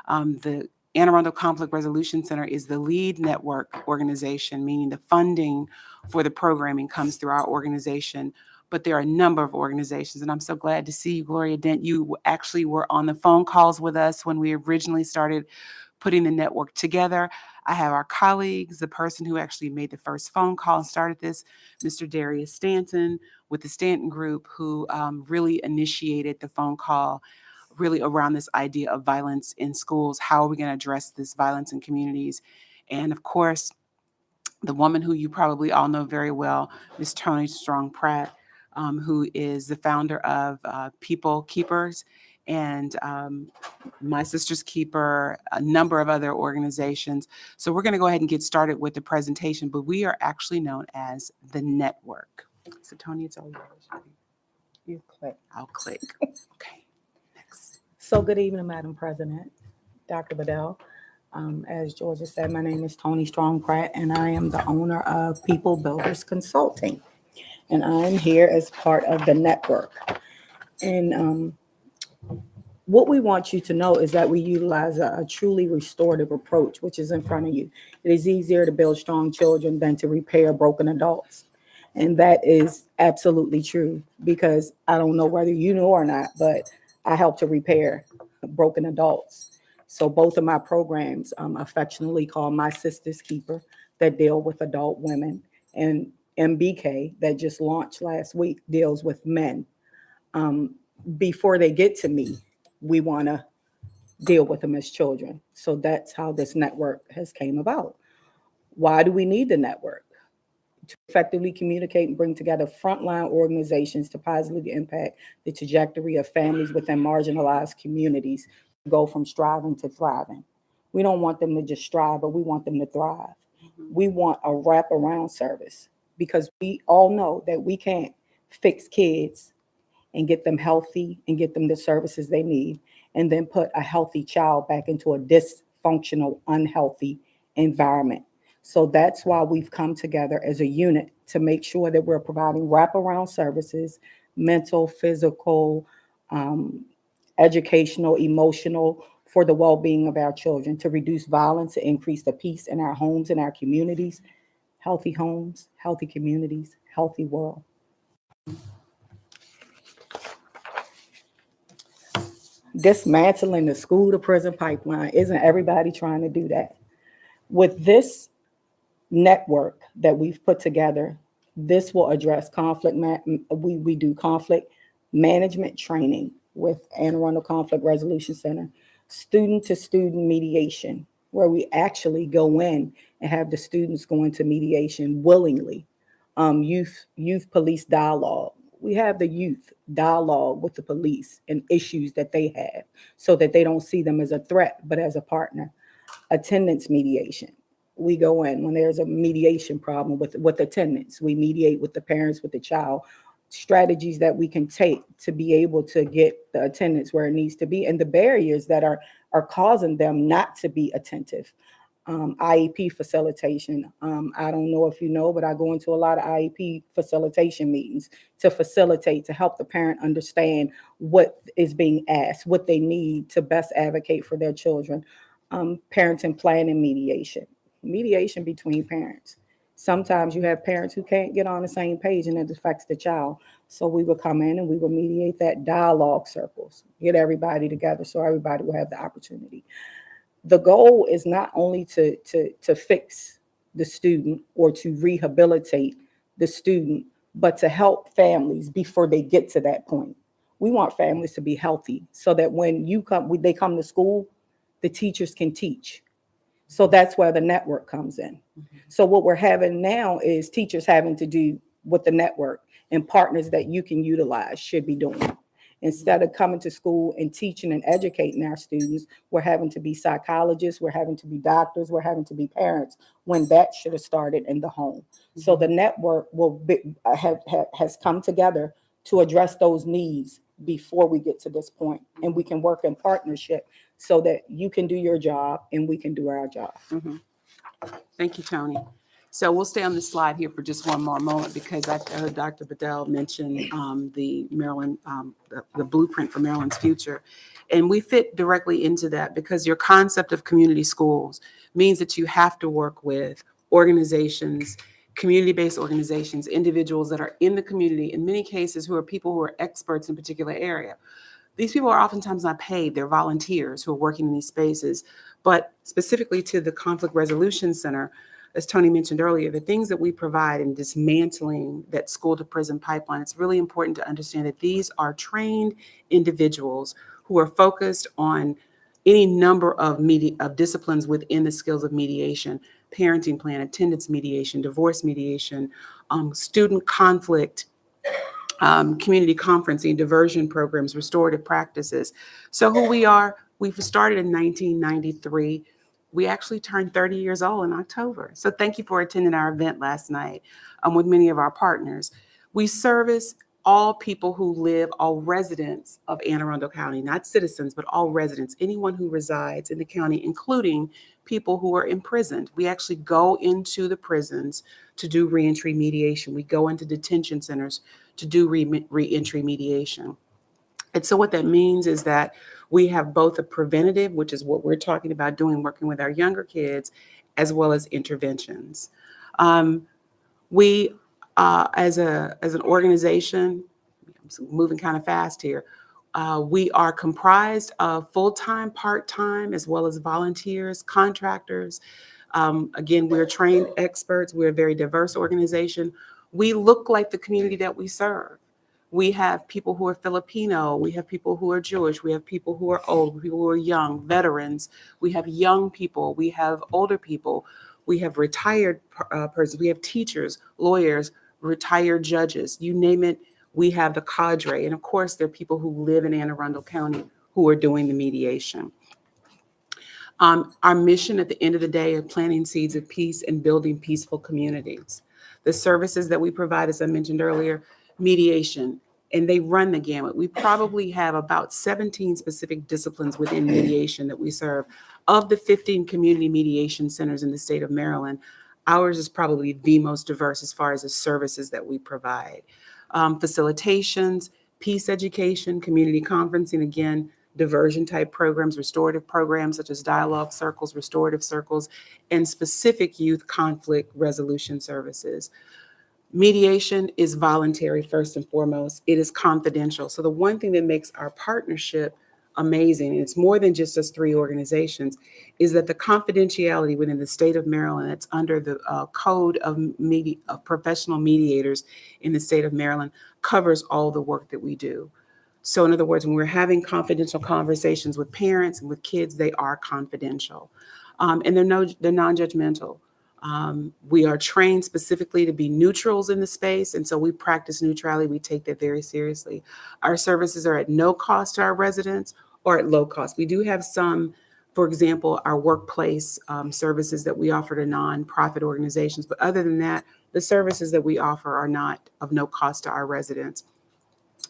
S14: The Anne Arundel Conflict Resolution Center is the lead network organization, meaning the funding for the programming comes through our organization, but there are a number of organizations, and I'm so glad to see you, Gloria Dent. You actually were on the phone calls with us when we originally started putting the network together. I have our colleagues, the person who actually made the first phone call and started this, Mr. Darius Stanton with the Stanton Group, who really initiated the phone call really around this idea of violence in schools. How are we going to address this violence in communities? And of course, the woman who you probably all know very well, Ms. Toni Strong Pratt, who is the founder of People Keepers and My Sister's Keeper, a number of other organizations. So we're going to go ahead and get started with the presentation, but we are actually known as the network. So Toni, it's all yours.
S15: You click.
S14: I'll click. Okay, next.
S15: So good evening, Madam President, Dr. Bedell. As Georgia said, my name is Toni Strong Pratt, and I am the owner of People Builders Consulting. And I'm here as part of the network. And what we want you to know is that we utilize a truly restorative approach, which is in front of you. It is easier to build strong children than to repair broken adults. And that is absolutely true, because I don't know whether you know or not, but I help to repair broken adults. So both of my programs, affectionately called My Sister's Keeper, that deal with adult women, and MBK, that just launched last week, deals with men. Before they get to me, we want to deal with them as children. So that's how this network has came about. Why do we need the network? To effectively communicate and bring together frontline organizations to positively impact the trajectory of families within marginalized communities, go from striving to thriving. We don't want them to just strive, but we want them to thrive. We want a wraparound service, because we all know that we can't fix kids and get them healthy and get them the services they need, and then put a healthy child back into a dysfunctional, unhealthy environment. So that's why we've come together as a unit to make sure that we're providing wraparound services, mental, physical, educational, emotional, for the well-being of our children, to reduce violence, to increase the peace in our homes and our communities. Healthy homes, healthy communities, healthy world. Dismantling the school to prison pipeline. Isn't everybody trying to do that? With this network that we've put together, this will address conflict. We do conflict management training with Anne Arundel Conflict Resolution Center, student-to-student mediation, where we actually go in and have the students go into mediation willingly. Youth police dialogue. We have the youth dialogue with the police and issues that they have, so that they don't see them as a threat, but as a partner. Attendance mediation. We go in when there's a mediation problem with attendance. We mediate with the parents, with the child. Strategies that we can take to be able to get the attendance where it needs to be, and the barriers that are causing them not to be attentive. IEP facilitation. I don't know if you know, but I go into a lot of IEP facilitation meetings to facilitate, to help the parent understand what is being asked, what they need to best advocate for their children. Parenting planning mediation. Mediation between parents. Sometimes you have parents who can't get on the same page, and it affects the child. So we will come in and we will mediate that. Dialogue circles, get everybody together so everybody will have the opportunity. The goal is not only to fix the student or to rehabilitate the student, but to help families before they get to that point. We want families to be healthy, so that when they come to school, the teachers can teach. So that's where the network comes in. So what we're having now is teachers having to do what the network and partners that you can utilize should be doing. Instead of coming to school and teaching and educating our students, we're having to be psychologists, we're having to be doctors, we're having to be parents, when that should have started in the home. So the network has come together to address those needs before we get to this point, and we can work in partnership so that you can do your job and we can do our job.
S14: Thank you, Toni. So we'll stay on this slide here for just one more moment, because I heard Dr. Bedell mention the Maryland, the blueprint for Maryland's future. And we fit directly into that, because your concept of community schools means that you have to work with organizations, community-based organizations, individuals that are in the community, in many cases who are people who are experts in a particular area. These people are oftentimes not paid. They're volunteers who are working in these spaces. But specifically to the Conflict Resolution Center, as Tony mentioned earlier, the things that we provide in dismantling that school to prison pipeline, it's really important to understand that these are trained individuals who are focused on any number of disciplines within the skills of mediation, parenting plan, attendance mediation, divorce mediation, student conflict, community conferencing, diversion programs, restorative practices. So who we are, we've started in 1993. We actually turned 30 years old in October. So thank you for attending our event last night with many of our partners. We service all people who live, all residents of Anne Arundel County, not citizens, but all residents, anyone who resides in the county, including people who are imprisoned. We actually go into the prisons to do reentry mediation. We go into detention centers to do reentry mediation. And so what that means is that we have both a preventative, which is what we're talking about doing, working with our younger kids, as well as interventions. We, as an organization, I'm moving kind of fast here, we are comprised of full-time, part-time, as well as volunteers, contractors. Again, we're trained experts. We're a very diverse organization. We look like the community that we serve. We have people who are Filipino. We have people who are Jewish. We have people who are old, people who are young, veterans. We have young people. We have older people. We have retired persons. We have teachers, lawyers, retired judges. You name it, we have the cadre. And of course, there are people who live in Anne Arundel County who are doing the mediation. Our mission at the end of the day is planting seeds of peace and building peaceful communities. The services that we provide, as I mentioned earlier, mediation, and they run the gamut. We probably have about 17 specific disciplines within mediation that we serve. Of the 15 community mediation centers in the state of Maryland, ours is probably the most diverse as far as the services that we provide. Facilitations, peace education, community conferencing, again, diversion type programs, restorative programs such as dialogue circles, restorative circles, and specific youth conflict resolution services. Mediation is voluntary first and foremost. It is confidential. So the one thing that makes our partnership amazing, and it's more than just us three organizations, is that the confidentiality within the state of Maryland, that's under the code of professional mediators in the state of Maryland, covers all the work that we do. So in other words, when we're having confidential conversations with parents and with kids, they are confidential. And they're non-judgmental. We are trained specifically to be neutrals in the space, and so we practice neutrality. We take that very seriously. Our services are at no cost to our residents or at low cost. We do have some, for example, our workplace services that we offer to nonprofit organizations, but other than that, the services that we offer are not of no cost to our residents.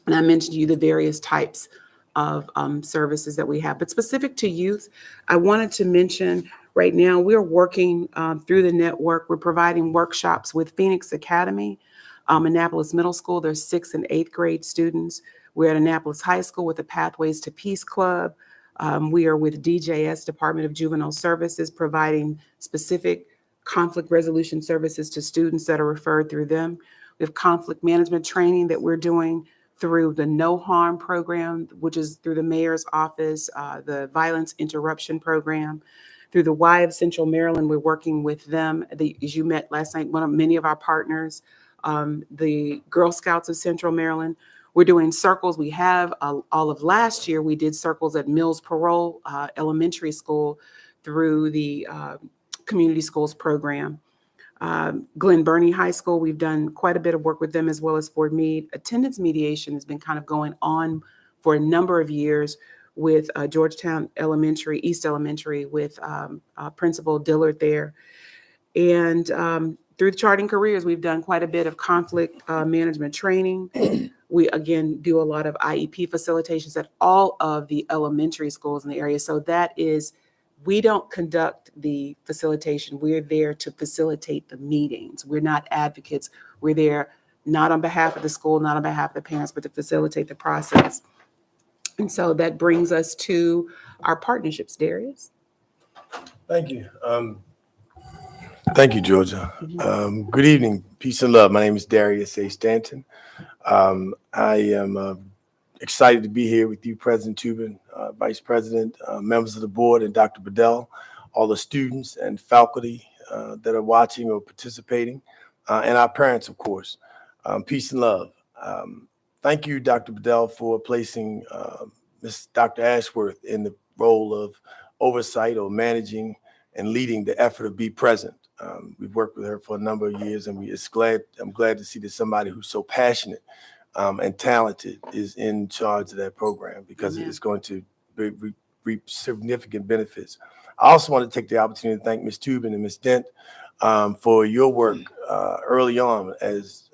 S14: And I mentioned to you the various types of services that we have, but specific to youth, I wanted to mention right now we're working through the network. We're providing workshops with Phoenix Academy, Annapolis Middle School. There's 6th and 8th grade students. We're at Annapolis High School with the Pathways to Peace Club. We are with DJS, Department of Juvenile Services, providing specific conflict resolution services to students that are referred through them. We have conflict management training that we're doing through the No Harm program, which is through the mayor's office, the violence interruption program. Through the Y of Central Maryland, we're working with them. As you met last night, many of our partners, the Girl Scouts of Central Maryland. We're doing circles. We have all of last year, we did circles at Mills Parole Elementary School through the Community Schools program. Glen Burnie High School, we've done quite a bit of work with them, as well as Fort Meade. Attendance mediation has been kind of going on for a number of years with Georgetown Elementary, East Elementary, with Principal Dillard there. And through the Charting Careers, we've done quite a bit of conflict management training. We, again, do a lot of IEP facilitations at all of the elementary schools in the area. So that is, we don't conduct the facilitation. We're there to facilitate the meetings. We're not advocates. We're there not on behalf of the school, not on behalf of the parents, but to facilitate the process. And so that brings us to our partnerships, Darius.
S16: Thank you. Thank you, Georgia. Good evening. Peace and love. My name is Darius A. Stanton. I am excited to be here with you, President Tubin, Vice President, members of the board, and Dr. Bedell, all the students and faculty that are watching or participating, and our parents, of course. Peace and love. Thank you, Dr. Bedell, for placing Ms. Dr. Ashworth in the role of oversight or managing and leading the effort of Be Present. We've worked with her for a number of years, and I'm glad to see that somebody who's so passionate and talented is in charge of that program, because it's going to reap significant benefits. I also want to take the opportunity to thank Ms. Tubin and Ms. Dent for your work early on. As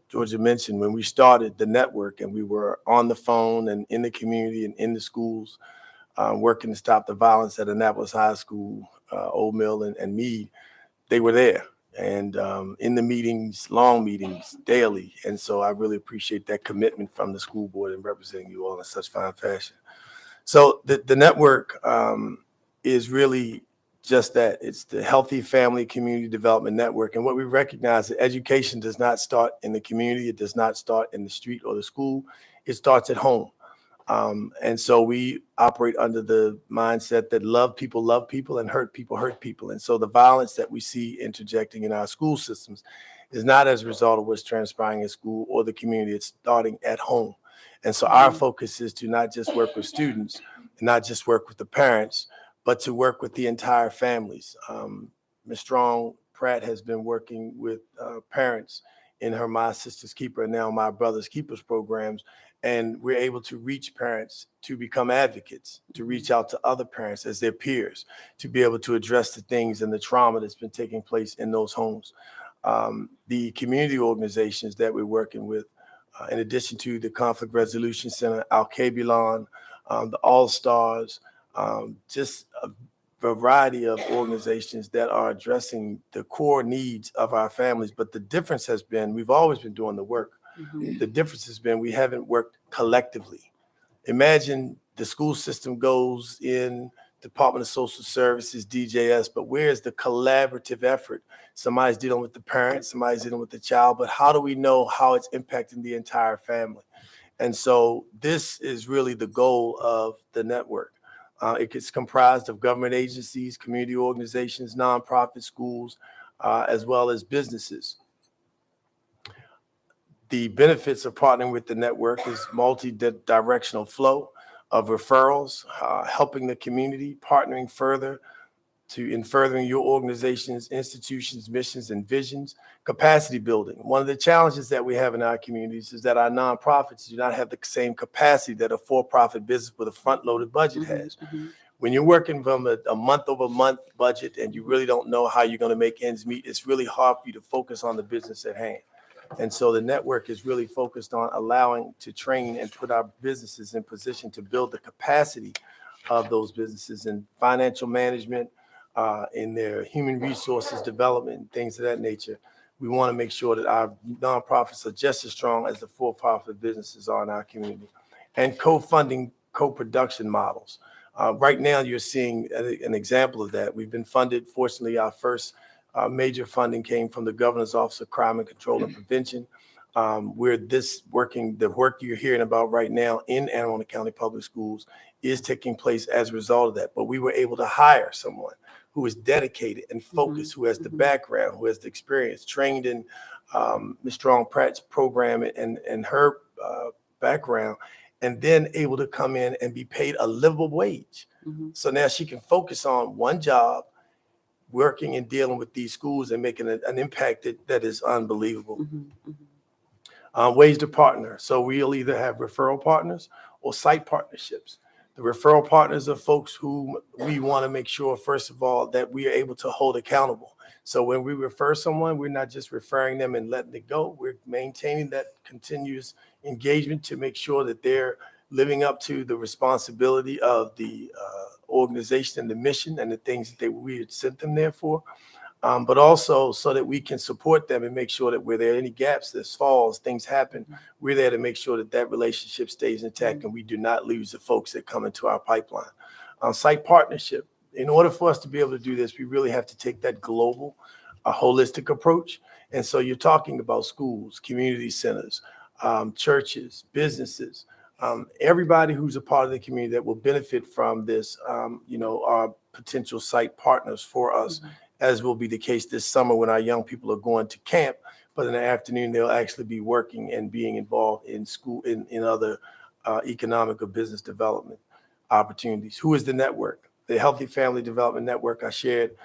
S16: Georgia mentioned, when we started the network and we were on the phone and in the community and in the schools, working to stop the violence at Annapolis High School, Old Mill and Meade, they were there and in the meetings, long meetings, daily. And so I really appreciate that commitment from the school board and representing you all in such fine fashion. So the network is really just that. It's the Healthy Family Community Development Network. And what we recognize is that education does not start in the community. It does not start in the street or the school. It starts at home. And so we operate under the mindset that love people and hurt people. And so the violence that we see interjecting in our school systems is not as a result of what's transpiring in school or the community. It's starting at home. And so our focus is to not just work with students, and not just work with the parents, but to work with the entire families. Ms. Strong Pratt has been working with parents in her My Sister's Keeper and now My Brother's Keepers programs. And we're able to reach parents to become advocates, to reach out to other parents as their peers, to be able to address the things and the trauma that's been taking place in those homes. The community organizations that we're working with, in addition to the Conflict Resolution Center, Al-Kabilon, the All-Stars, just a variety of organizations that are addressing the core needs of our families. But the difference has been, we've always been doing the work. The difference has been we haven't worked collectively. Imagine the school system goes in, Department of Social Services, DJS, but where's the collaborative effort? Somebody's dealing with the parent, somebody's dealing with the child, but how do we know how it's impacting the entire family? And so this is really the goal of the network. It gets comprised of government agencies, community organizations, nonprofit schools, as well as businesses. The benefits of partnering with the network is multi-directional flow of referrals, helping the community, partnering further in furthering your organization's, institutions, missions, and visions, capacity building. One of the challenges that we have in our communities is that our nonprofits do not have the same capacity that a for-profit business with a front-loaded budget has. When you're working from a month-over-month budget and you really don't know how you're going to make ends meet, it's really hard for you to focus on the business at hand. And so the network is really focused on allowing to train and put our businesses in position to build the capacity of those businesses in financial management, in their human resources development, things of that nature. We want to make sure that our nonprofits are just as strong as the for-profit businesses are in our community. And co-funding, co-production models. Right now, you're seeing an example of that. We've been funded, fortunately, our first major funding came from the Governor's Office of Crime and Control and Prevention, where the work you're hearing about right now in Anne Arundel County Public Schools is taking place as a result of that. But we were able to hire someone who is dedicated and focused, who has the background, who has the experience, trained in Ms. Strong Pratt's program and her background, and then able to come in and be paid a livable wage. So now she can focus on one job, working and dealing with these schools and making an impact that is unbelievable. Ways to partner. So we'll either have referral partners or site partnerships. The referral partners are folks who we want to make sure, first of all, that we are able to hold accountable. So when we refer someone, we're not just referring them and letting it go. We're maintaining that continuous engagement to make sure that they're living up to the responsibility of the organization and the mission and the things that we had sent them there for, but also so that we can support them and make sure that where there are any gaps, there's falls, things happen, we're there to make sure that that relationship stays intact and we do not lose the folks that come into our pipeline. Site partnership. In order for us to be able to do this, we really have to take that global, holistic approach. And so you're talking about schools, community centers, churches, businesses, Everybody who's a part of the community that will benefit from this, are potential site partners for us, as will be the case this summer when our young people are going to camp, but in the afternoon, they'll actually be working and being involved in school, in other economic or business development opportunities. Who is the network? The Healthy Family Development Network I shared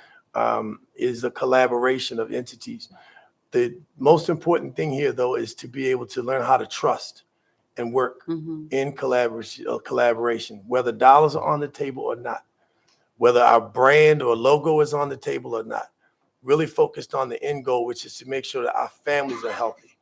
S16: is a collaboration of entities. The most important thing here, though, is to be able to learn how to trust and work in collaboration, whether dollars are on the table or not, whether our brand or logo is on the table or not. Really focused on the end goal, which is to make sure that our families are healthy.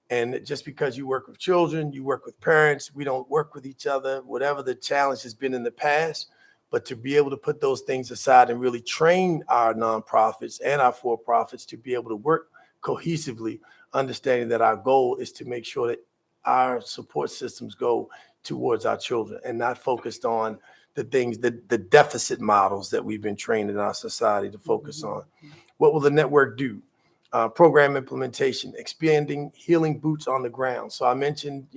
S16: And just because you work with children, you work with parents, we don't work with each other, whatever the challenge has been in the past, but to be able to put those things aside and really train our nonprofits and our for-profits to be able to work cohesively, understanding that our goal is to make sure that our support systems go towards our children and not focused on the things, the deficit models that we've been trained in our society to focus on. What will the network do? Program implementation, expanding healing boots on the ground. So I mentioned,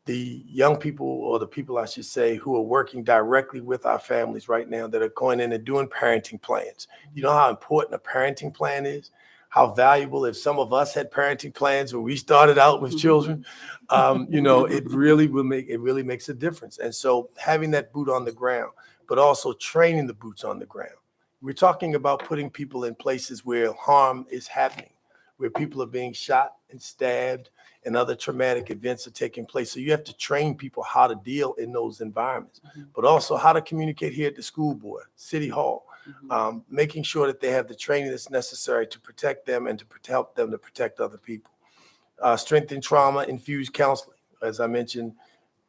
S16: the young people, or the people I should say, who are working directly with our families right now that are going in and doing parenting plans. You know how important a parenting plan is? How valuable, if some of us had parenting plans when we started out with children, it really makes a difference. And so having that boot on the ground, but also training the boots on the ground. We're talking about putting people in places where harm is happening, where people are being shot and stabbed and other traumatic events are taking place. So you have to train people how to deal in those environments, but also how to communicate here at the school board, city hall, making sure that they have the training that's necessary to protect them and to help them to protect other people. Strengthen trauma-infused counseling. As I mentioned,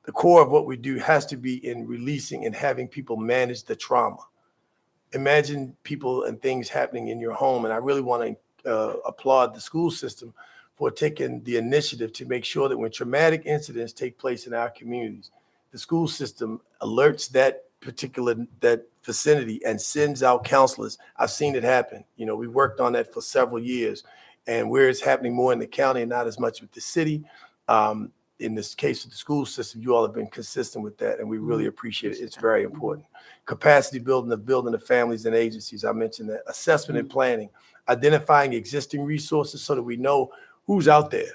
S16: the core of what we do has to be in releasing and having people manage the trauma. Imagine people and things happening in your home, and I really want to applaud the school system for taking the initiative to make sure that when traumatic incidents take place in our communities, the school system alerts that vicinity and sends out counselors. I've seen it happen. We worked on that for several years, and where it's happening more in the county and not as much with the city. In this case of the school system, you all have been consistent with that, and we really appreciate it. It's very important. Capacity building of families and agencies. I mentioned that. Assessment and planning, identifying existing resources so that we know who's out there,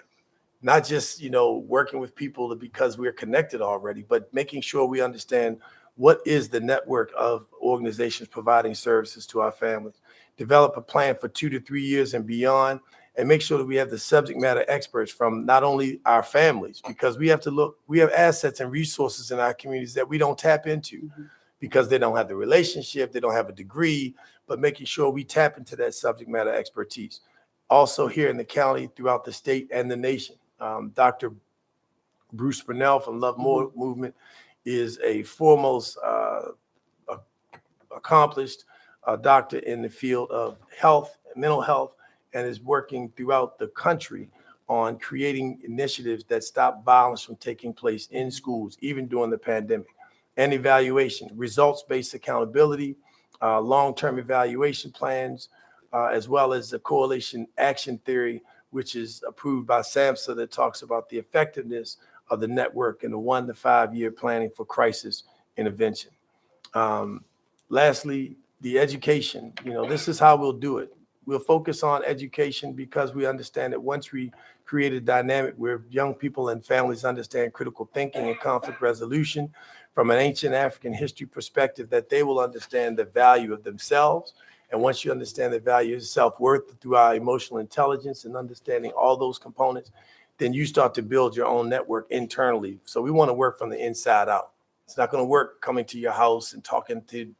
S16: not just, working with people because we're connected already, but making sure we understand what is the network of organizations providing services to our families. Develop a plan for 2 to 3 years and beyond, and make sure that we have the subject matter experts from not only our families, because we have assets and resources in our communities that we don't tap into because they don't have the relationship, they don't have a degree, but making sure we tap into that subject matter expertise. Also here in the county, throughout the state and the nation, Dr. Bruce Purnell from Love More Movement is a foremost accomplished doctor in the field of health, mental health, and is working throughout the country on creating initiatives that stop violence from taking place in schools, even during the pandemic. And evaluation, results-based accountability, long-term evaluation plans, as well as the correlation action theory, which is approved by SAMHSA, that talks about the effectiveness of the network in the 1 to 5 year planning for crisis intervention. Lastly, the education. This is how we'll do it. We'll focus on education because we understand that once we create a dynamic where young people and families understand critical thinking and conflict resolution from an ancient African history perspective, that they will understand the value of themselves. And once you understand the value of self-worth through our emotional intelligence and understanding all those components, then you start to build your own network internally. So we want to work from the inside out. It's not going to work coming to your house and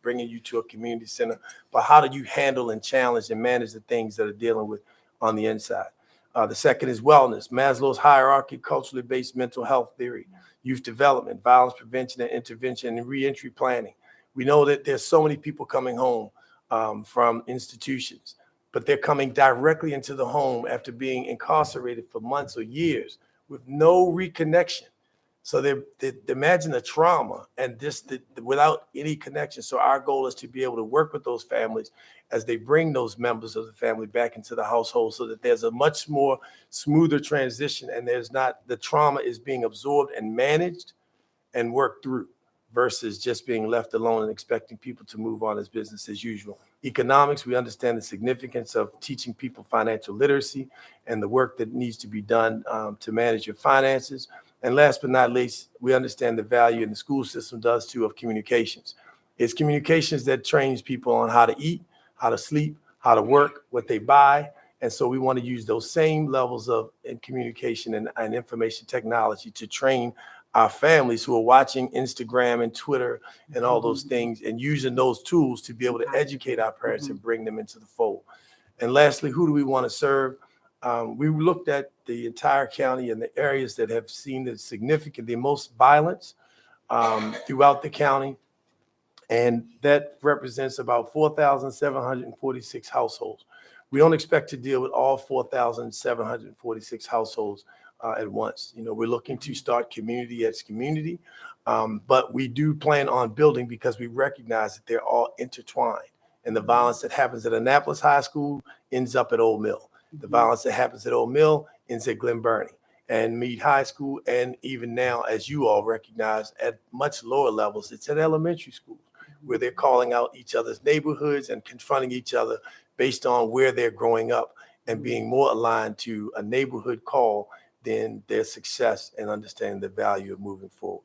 S16: bringing you to a community center, but how do you handle and challenge and manage the things that are dealing with on the inside? The second is wellness, Maslow's hierarchy, culturally based mental health theory, youth development, violence prevention and intervention, and reentry planning. We know that there's so many people coming home from institutions, but they're coming directly into the home after being incarcerated for months or years with no reconnection. So they imagine the trauma and just without any connection. So our goal is to be able to work with those families as they bring those members of the family back into the household, so that there's a much more smoother transition, and the trauma is being absorbed and managed and worked through, versus just being left alone and expecting people to move on as business as usual. Economics, we understand the significance of teaching people financial literacy and the work that needs to be done to manage your finances. And last but not least, we understand the value, and the school system does too, of communications. It's communications that trains people on how to eat, how to sleep, how to work, what they buy. And so we want to use those same levels of communication and information technology to train our families who are watching Instagram and Twitter and all those things, and using those tools to be able to educate our parents and bring them into the fold. And lastly, who do we want to serve? We looked at the entire county and the areas that have seen the most violence throughout the county. And that represents about 4,746 households. We don't expect to deal with all 4,746 households at once. We're looking to start community as community, but we do plan on building, because we recognize that they're all intertwined. And the violence that happens at Annapolis High School ends up at Old Mill. The violence that happens at Old Mill ends at Glen Burnie and Meade High School. And even now, as you all recognize, at much lower levels, it's at elementary schools, where they're calling out each other's neighborhoods and confronting each other based on where they're growing up, and being more aligned to a neighborhood call than their success and understanding the value of moving forward.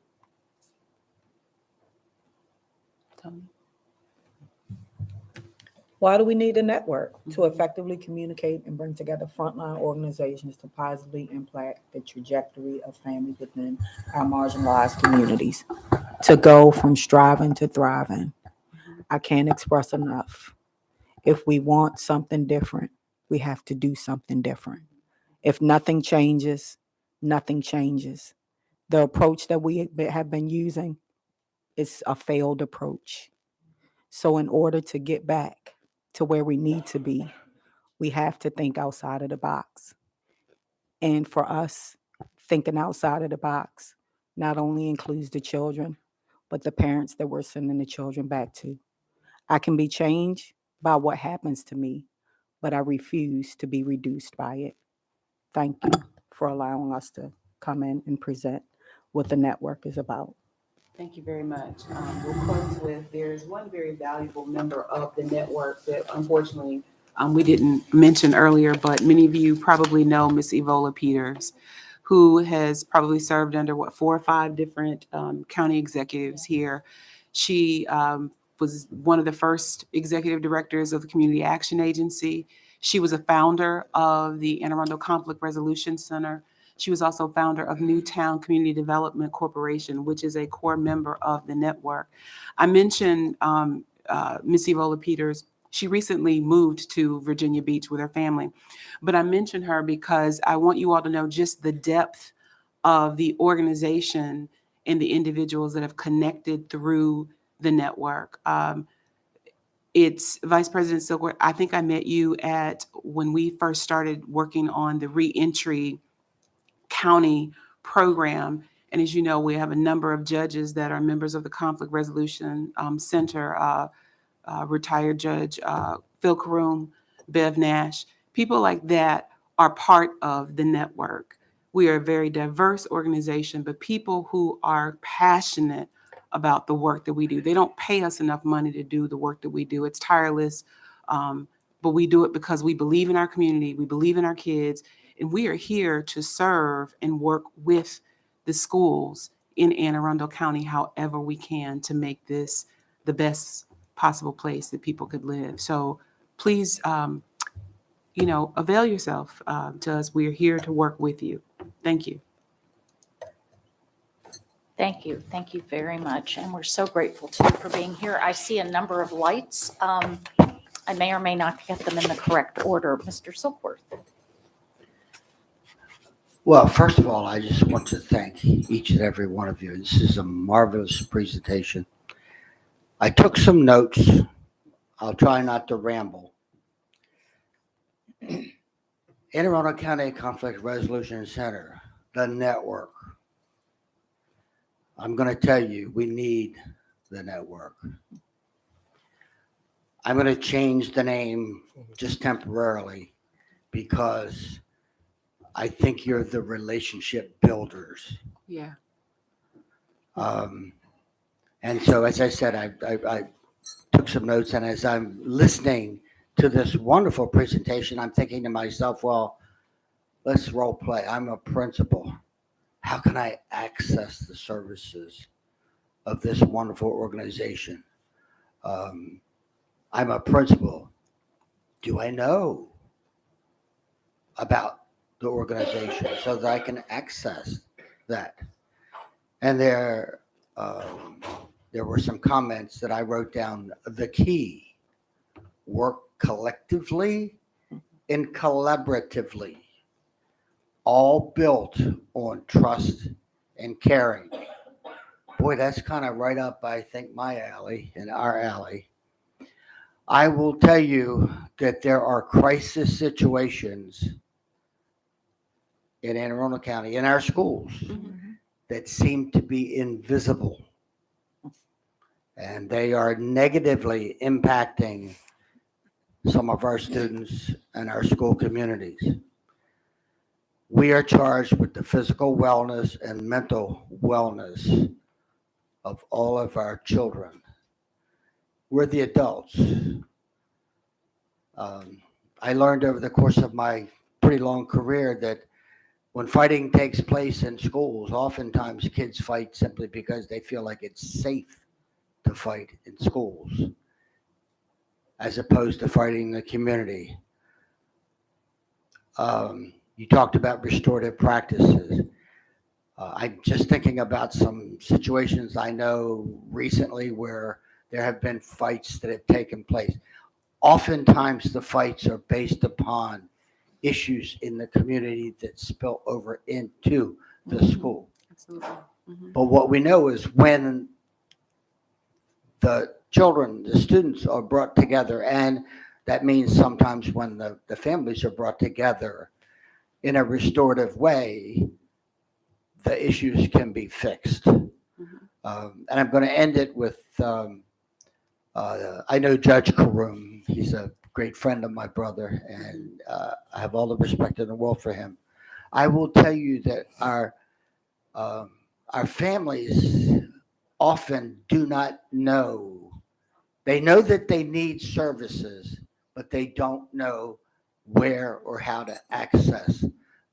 S15: Why do we need a network? To effectively communicate and bring together frontline organizations to positively impact the trajectory of families within our marginalized communities. To go from striving to thriving. I can't express enough. If we want something different, we have to do something different. If nothing changes, nothing changes. The approach that we have been using is a failed approach. So in order to get back to where we need to be, we have to think outside of the box. And for us, thinking outside of the box not only includes the children, but the parents that we're sending the children back to. I can be changed by what happens to me, but I refuse to be reduced by it. Thank you for allowing us to come in and present what the network is about.
S14: Thank you very much. We'll close with, there's one very valuable member of the network that unfortunately we didn't mention earlier, but many of you probably know Miss Evola Peters, who has probably served under 4 or 5 different county executives here. She was one of the first executive directors of the Community Action Agency. She was a founder of the Anne Arundel Conflict Resolution Center. She was also founder of Newtown Community Development Corporation, which is a core member of the network. I mentioned Miss Evola Peters. She recently moved to Virginia Beach with her family, but I mentioned her because I want you all to know just the depth of the organization and the individuals that have connected through the network. It's Vice President Silkworth. I think I met you when we first started working on the reentry county program. And as you know, we have a number of judges that are members of the Conflict Resolution Center, retired Judge Phil Karoom, Bev Nash. People like that are part of the network. We are a very diverse organization, but people who are passionate about the work that we do. They don't pay us enough money to do the work that we do. It's tireless, but we do it because we believe in our community, we believe in our kids, and we are here to serve and work with the schools in Anne Arundel County however we can to make this the best possible place that people could live. So please, avail yourself to us. We are here to work with you. Thank you.
S2: Thank you. Thank you very much. And we're so grateful to you for being here. I see a number of lights. I may or may not get them in the correct order. Mr. Silkworth.
S17: Well, first of all, I just want to thank each and every one of you. This is a marvelous presentation. I took some notes. I'll try not to ramble. Anne Arundel County Conflict Resolution Center, the network. I'm going to tell you, we need the network. I'm going to change the name just temporarily because I think you're the relationship builders.
S14: Yeah.
S17: And so, as I said, I took some notes, and as I'm listening to this wonderful presentation, I'm thinking to myself, well, let's role play. I'm a principal. How can I access the services of this wonderful organization? I'm a principal. Do I know about the organization so that I can access that? And there were some comments that I wrote down. The key: work collectively and collaboratively, all built on trust and caring. Boy, that's kind of right up, I think, my alley and our alley. I will tell you that there are crisis situations in Anne Arundel County, in our schools, that seem to be invisible. And they are negatively impacting some of our students and our school communities. We are charged with the physical wellness and mental wellness of all of our children. We're the adults. I learned over the course of my pretty long career that when fighting takes place in schools, oftentimes kids fight simply because they feel like it's safe to fight in schools, as opposed to fighting in the community. You talked about restorative practices. I'm just thinking about some situations I know recently where there have been fights that have taken place. Oftentimes the fights are based upon issues in the community that spill over into the school.
S14: Absolutely.
S17: But what we know is when the children, the students are brought together, and that means sometimes when the families are brought together in a restorative way, the issues can be fixed. And I'm going to end it with, I know Judge Karoom. He's a great friend of my brother, and I have all the respect in the world for him. I will tell you that our families often do not know. They know that they need services, but they don't know where or how to access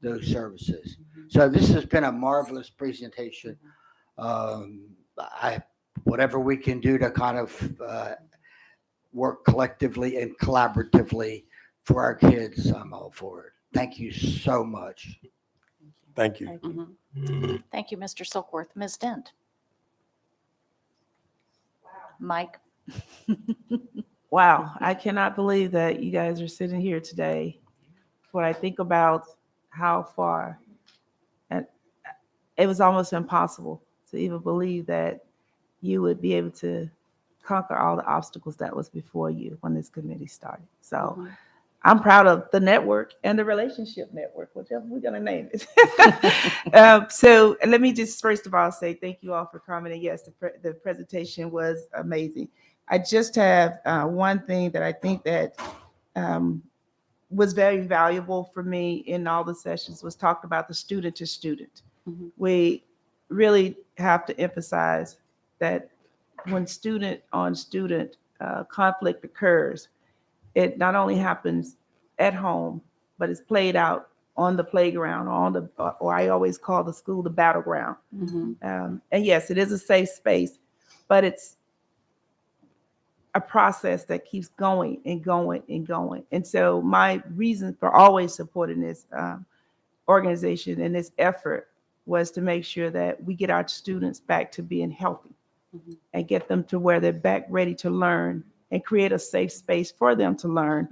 S17: those services. So this has been a marvelous presentation. Whatever we can do to kind of work collectively and collaboratively for our kids, I'm all for it. Thank you so much.
S16: Thank you.
S2: Thank you, Mr. Silkworth. Ms. Dent. Mike.
S18: Wow, I cannot believe that you guys are sitting here today. When I think about how far, and it was almost impossible to even believe that you would be able to conquer all the obstacles that was before you when this committee started. So I'm proud of the network and the relationship network, whichever we're going to name it. So let me just first of all say thank you all for coming. And yes, the presentation was amazing. I just have one thing that I think that was very valuable for me in all the sessions was talked about the student to student. We really have to emphasize that when student on student conflict occurs, it not only happens at home, but it's played out on the playground, or I always call the school the battleground. And yes, it is a safe space, but it's a process that keeps going and going and going. And so my reason for always supporting this organization and this effort was to make sure that we get our students back to being healthy and get them to where they're back ready to learn and create a safe space for them to learn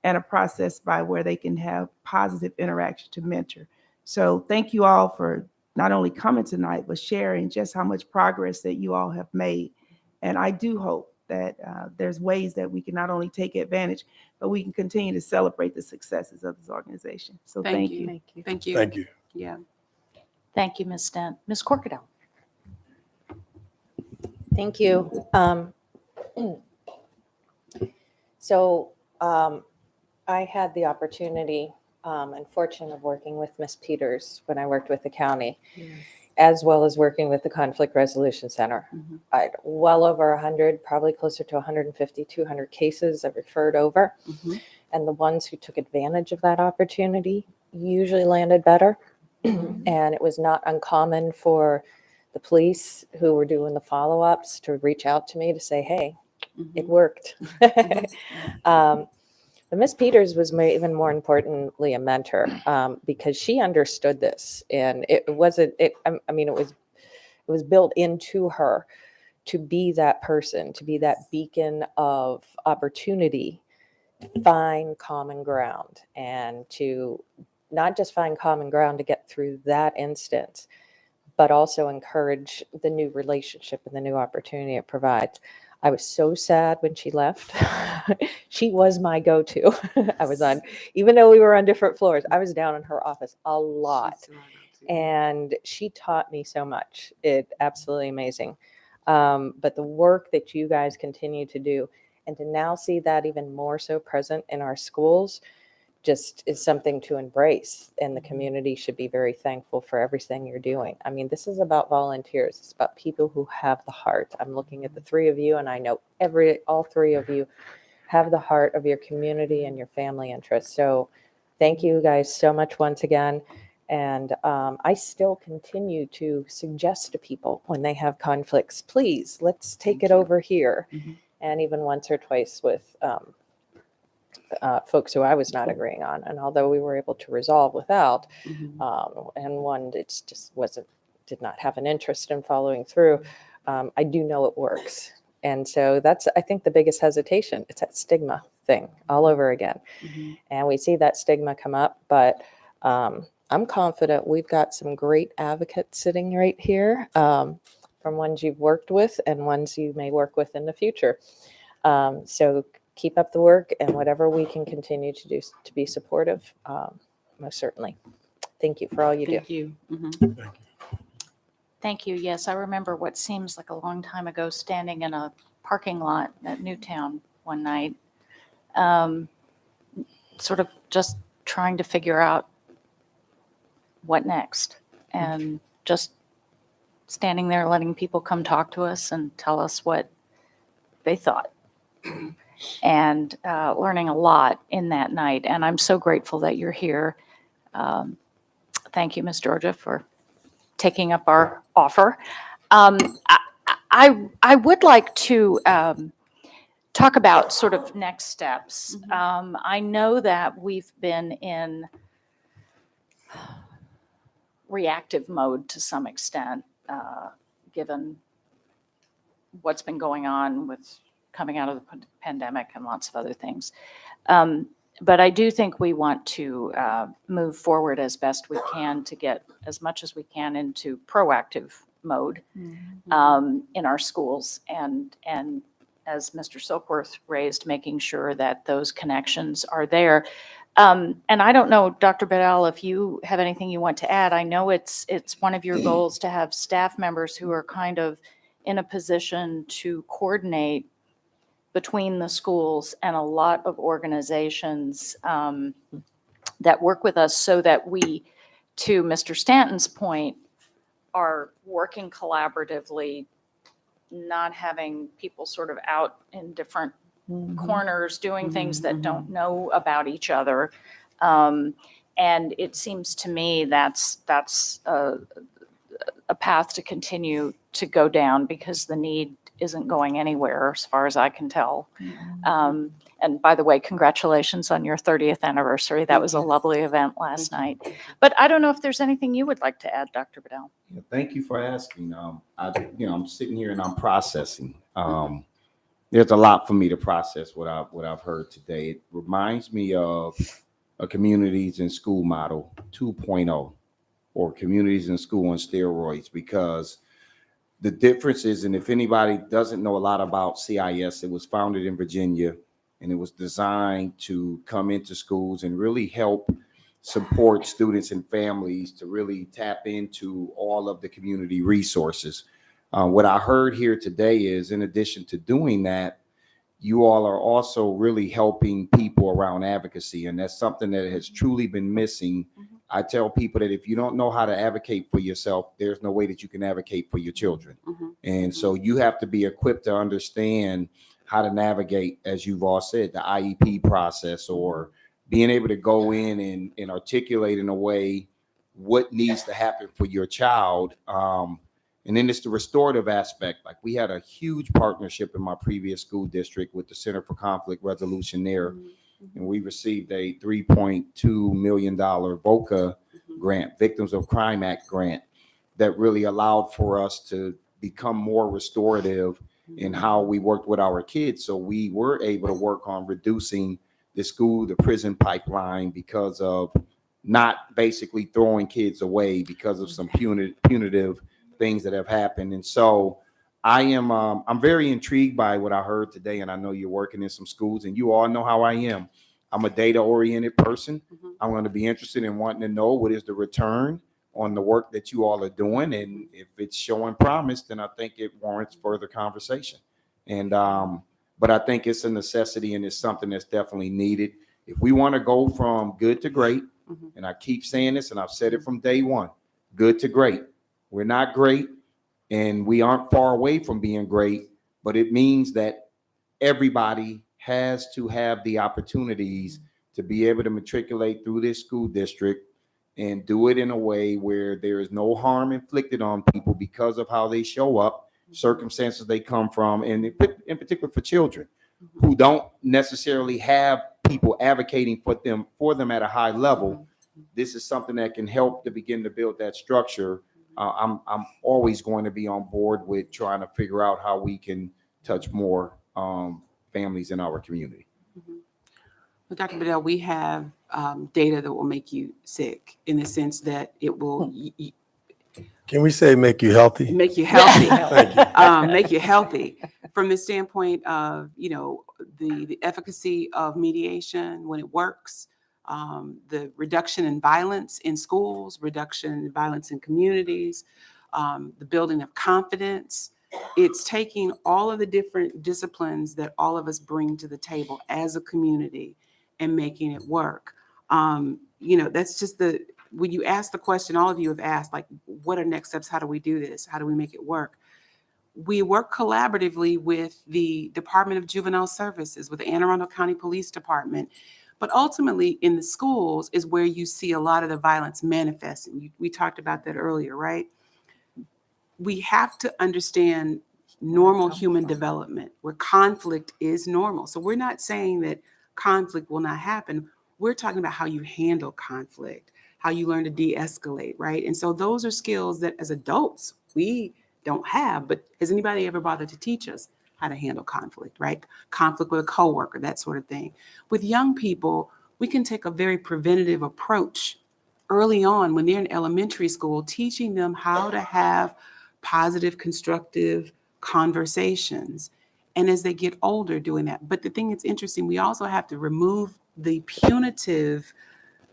S18: and a process by where they can have positive interaction to mentor. So thank you all for not only coming tonight, but sharing just how much progress that you all have made. And I do hope that there's ways that we can not only take advantage, but we can continue to celebrate the successes of this organization. So thank you.
S14: Thank you.
S16: Thank you.
S14: Yeah.
S2: Thank you, Ms. Dent. Ms. Corkadell.
S9: Thank you. So I had the opportunity and fortune of working with Miss Peters when I worked with the county, as well as working with the Conflict Resolution Center. I had well over 100, probably closer to 150, 200 cases I referred over. And the ones who took advantage of that opportunity usually landed better. And it was not uncommon for the police who were doing the follow-ups to reach out to me to say, hey, it worked. But Miss Peters was even more importantly a mentor, because she understood this, and it wasn't. I mean, it was built into her to be that person, to be that beacon of opportunity, find common ground, and to not just find common ground to get through that instance, but also encourage the new relationship and the new opportunity it provides. I was so sad when she left. She was my go-to. I was on, even though we were on different floors, I was down in her office a lot. And she taught me so much. It absolutely amazing. But the work that you guys continue to do, and to now see that even more so present in our schools, just is something to embrace, and the community should be very thankful for everything you're doing. I mean, this is about volunteers. It's about people who have the heart. I'm looking at the three of you, and I know all three of you have the heart of your community and your family interests. So thank you guys so much once again. And I still continue to suggest to people when they have conflicts, please, let's take it over here. And even once or twice with folks who I was not agreeing on. And although we were able to resolve without, and one that just did not have an interest in following through, I do know it works. And so that's, I think, the biggest hesitation. It's that stigma thing all over again. And we see that stigma come up, but I'm confident we've got some great advocates sitting right here, from ones you've worked with and ones you may work with in the future. So keep up the work, and whatever we can continue to do to be supportive, most certainly. Thank you for all you do.
S14: Thank you.
S2: Thank you. Yes, I remember what seems like a long time ago standing in a parking lot at Newtown one night, sort of just trying to figure out what next, and just standing there letting people come talk to us and tell us what they thought. And learning a lot in that night. And I'm so grateful that you're here. Thank you, Ms. Georgia, for taking up our offer. I would like to talk about sort of next steps. I know that we've been in reactive mode to some extent, given what's been going on with coming out of the pandemic and lots of other things. But I do think we want to move forward as best we can to get as much as we can into proactive mode in our schools. And as Mr. Silkworth raised, making sure that those connections are there. And I don't know, Dr. Bedell, if you have anything you want to add. I know it's one of your goals to have staff members who are kind of in a position to coordinate between the schools and a lot of organizations that work with us, so that we, to Mr. Stanton's point, are working collaboratively, not having people sort of out in different corners doing things that don't know about each other. And it seems to me that's a path to continue to go down, because the need isn't going anywhere as far as I can tell. And by the way, congratulations on your 30th anniversary. That was a lovely event last night. But I don't know if there's anything you would like to add, Dr. Bedell.
S10: Yeah, thank you for asking. I'm sitting here and I'm processing. There's a lot for me to process what I've heard today. It reminds me of a communities in school model 2.0, or communities in school on steroids, because the difference is, and if anybody doesn't know a lot about CIS, it was founded in Virginia, and it was designed to come into schools and really help support students and families to really tap into all of the community resources. What I heard here today is, in addition to doing that, you all are also really helping people around advocacy, and that's something that has truly been missing. I tell people that if you don't know how to advocate for yourself, there's no way that you can advocate for your children. And so you have to be equipped to understand how to navigate, as you've all said, the IEP process, or being able to go in and articulate in a way what needs to happen for your child. And then it's the restorative aspect. Like, we had a huge partnership in my previous school district with the Center for Conflict Resolution there. And we received a $3.2 million VOCA grant, Victims of Crime Act grant, that really allowed for us to become more restorative in how we worked with our kids. So we were able to work on reducing the school to prison pipeline because of not basically throwing kids away because of some punitive things that have happened. And so I'm very intrigued by what I heard today, and I know you're working in some schools, and you all know how I am. I'm a data-oriented person. I'm going to be interested in wanting to know what is the return on the work that you all are doing, and if it's showing promise, then I think it warrants further conversation. And but I think it's a necessity, and it's something that's definitely needed. If we want to go from good to great, and I keep saying this, and I've said it from day one, good to great. We're not great, and we aren't far away from being great, but it means that everybody has to have the opportunities to be able to matriculate through this school district and do it in a way where there is no harm inflicted on people because of how they show up, circumstances they come from, and in particular for children who don't necessarily have people advocating for them at a high level. This is something that can help to begin to build that structure. I'm always going to be on board with trying to figure out how we can touch more families in our community.
S14: Well, Dr. Bedell, we have data that will make you sick, in the sense that it will
S16: Can we say make you healthy?
S14: make you healthy.
S16: Thank you.
S14: Make you healthy from the standpoint of, the efficacy of mediation when it works, the reduction in violence in schools, reduction in violence in communities, the building of confidence. It's taking all of the different disciplines that all of us bring to the table as a community and making it work. That's just when you ask the question, all of you have asked, like, what are next steps? How do we do this? How do we make it work? We work collaboratively with the Department of Juvenile Services, with the Anne Arundel County Police Department. But ultimately, in the schools is where you see a lot of the violence manifesting. We talked about that earlier, right? We have to understand normal human development, where conflict is normal. So we're not saying that conflict will not happen. We're talking about how you handle conflict, how you learn to de-escalate, right? And so those are skills that as adults, we don't have, but has anybody ever bothered to teach us how to handle conflict, right? Conflict with a coworker, that sort of thing. With young people, we can take a very preventative approach early on when they're in elementary school, teaching them how to have positive, constructive conversations. And as they get older, doing that. But the thing that's interesting, we also have to remove the punitive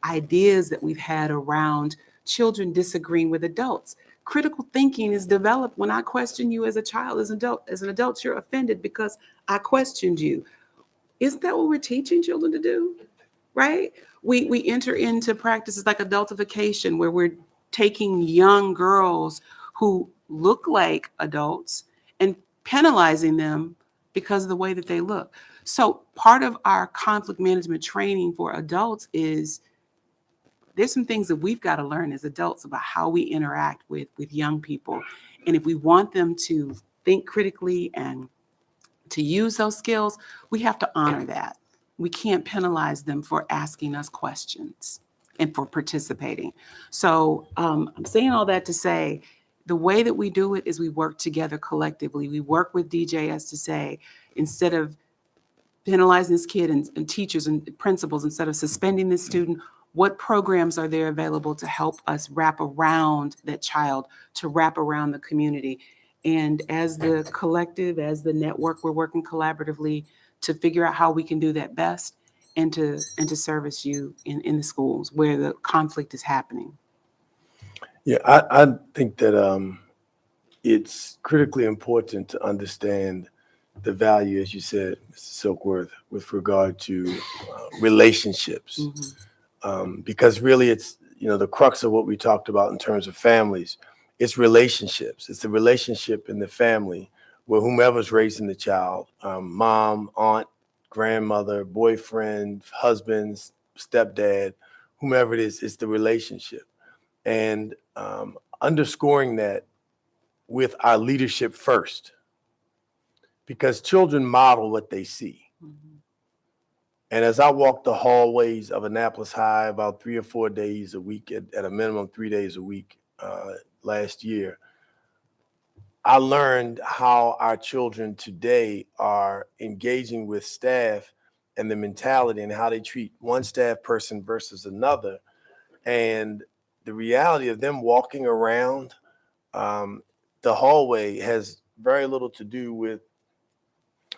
S14: ideas that we've had around children disagreeing with adults. Critical thinking is developed when I question you as a child. As an adult, you're offended because I questioned you. Isn't that what we're teaching children to do? Right? We enter into practices like adultification, where we're taking young girls who look like adults and penalizing them because of the way that they look. So part of our conflict management training for adults is there's some things that we've got to learn as adults about how we interact with young people. And if we want them to think critically and to use those skills, we have to honor that. We can't penalize them for asking us questions and for participating. So I'm saying all that to say, the way that we do it is we work together collectively. We work with DJS to say, instead of penalizing this kid and teachers and principals, instead of suspending this student, what programs are there available to help us wrap around that child, to wrap around the community? And as the collective, as the network, we're working collaboratively to figure out how we can do that best and to service you in the schools where the conflict is happening.
S16: Yeah, I think that it's critically important to understand the value, as you said, Mr. Silkworth, with regard to relationships. Because really it's, the crux of what we talked about in terms of families, it's relationships. It's the relationship in the family where whomever's raising the child, mom, aunt, grandmother, boyfriend, husband, stepdad, whomever it is, it's the relationship. And underscoring that with our leadership first, because children model what they see. And as I walk the hallways of Annapolis High about 3 or 4 days a week, at a minimum 3 days a week last year, I learned how our children today are engaging with staff and the mentality and how they treat one staff person versus another. And the reality of them walking around the hallway has very little to do with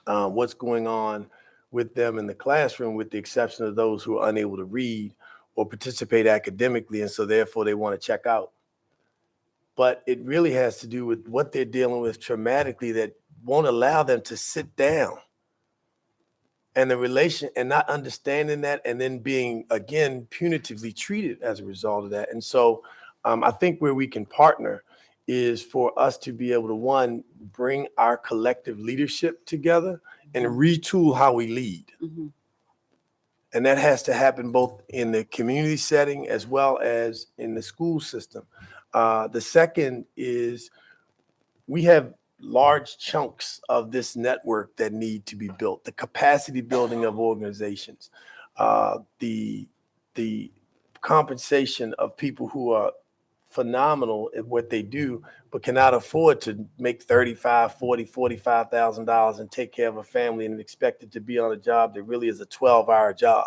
S16: what's going on with them in the classroom, with the exception of those who are unable to read or participate academically, and so therefore they want to check out. But it really has to do with what they're dealing with traumatically that won't allow them to sit down. And the relation, and not understanding that, and then being, again, punitively treated as a result of that. And so I think where we can partner is for us to be able to, one, bring our collective leadership together and retool how we lead. And that has to happen both in the community setting as well as in the school system. The second is we have large chunks of this network that need to be built, the capacity building of organizations, the compensation of people who are phenomenal at what they do, but cannot afford to make $35,000, $40,000, $45,000 and take care of a family and expect it to be on a job that really is a 12-hour job.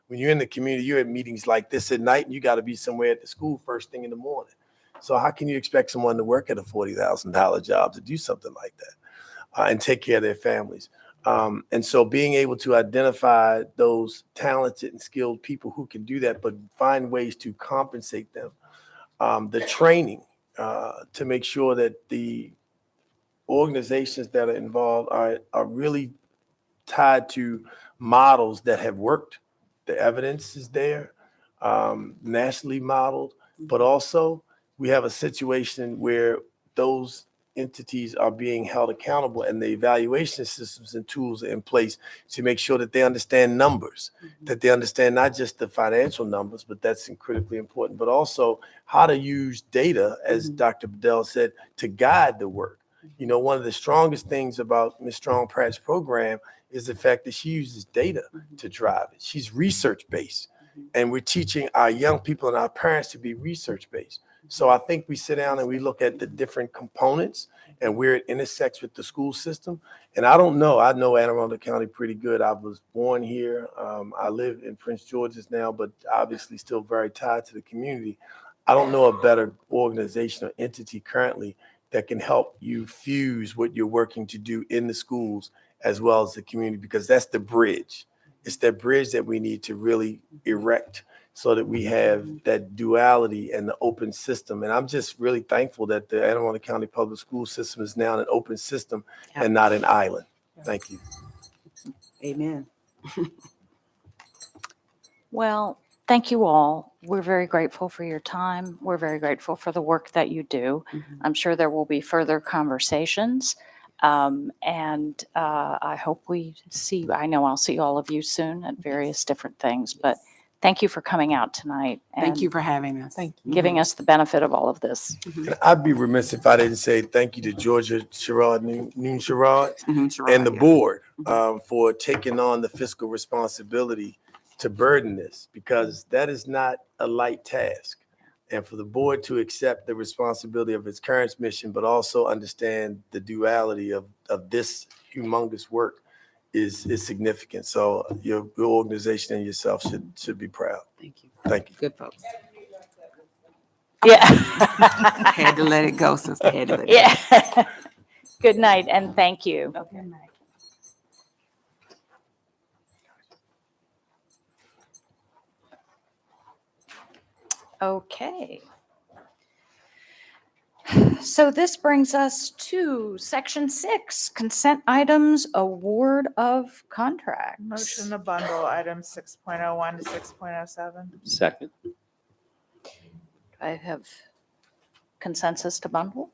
S16: When you're in the community, you're at meetings like this at night, and you got to be somewhere at the school first thing in the morning. So how can you expect someone to work at a $40,000 job to do something like that and take care of their families? And so being able to identify those talented and skilled people who can do that, but find ways to compensate them. The training to make sure that the organizations that are involved are really tied to models that have worked. The evidence is there, nationally modeled, but also we have a situation where those entities are being held accountable and the evaluation systems and tools are in place to make sure that they understand numbers, that they understand not just the financial numbers, but that's critically important, but also how to use data, as Dr. Bedell said, to guide the work. One of the strongest things about Ms. Strong-Pratt's program is the fact that she uses data to drive it. She's research-based, and we're teaching our young people and our parents to be research-based. So I think we sit down and we look at the different components and where it intersects with the school system. And I know Anne Arundel County pretty good. I was born here. I live in Prince George's now, but obviously still very tied to the community. I don't know a better organization or entity currently that can help you fuse what you're working to do in the schools as well as the community, because that's the bridge. It's that bridge that we need to really erect so that we have that duality and the open system. And I'm just really thankful that the Anne Arundel County Public School System is now an open system and not an island. Thank you.
S19: Amen.
S2: Well, thank you all. We're very grateful for your time. We're very grateful for the work that you do. I'm sure there will be further conversations. And I hope I know I'll see all of you soon at various different things, but thank you for coming out tonight.
S14: Thank you
S2: and
S14: for having us.
S2: Thank you. Giving us the benefit of all of this.
S16: And I'd be remiss if I didn't say thank you to Georgia Noon Sherrod and the board for taking on the fiscal responsibility to burden this, because that is not a light task. And for the board to accept the responsibility of its current mission, but also understand the duality of this humongous work is significant. So your organization and yourself should be proud.
S19: Thank you.
S16: Thank you.
S19: Good folks.
S2: Yeah.
S14: Had to let it go, sister. Had to let it go.
S2: Yeah. Good night and thank you.
S19: Okay.
S2: Okay. So this brings us to section 6, consent items, award of contracts.
S3: Motion to bundle items 6.01 to 6.07.
S5: Second.
S2: I have consensus to bundle.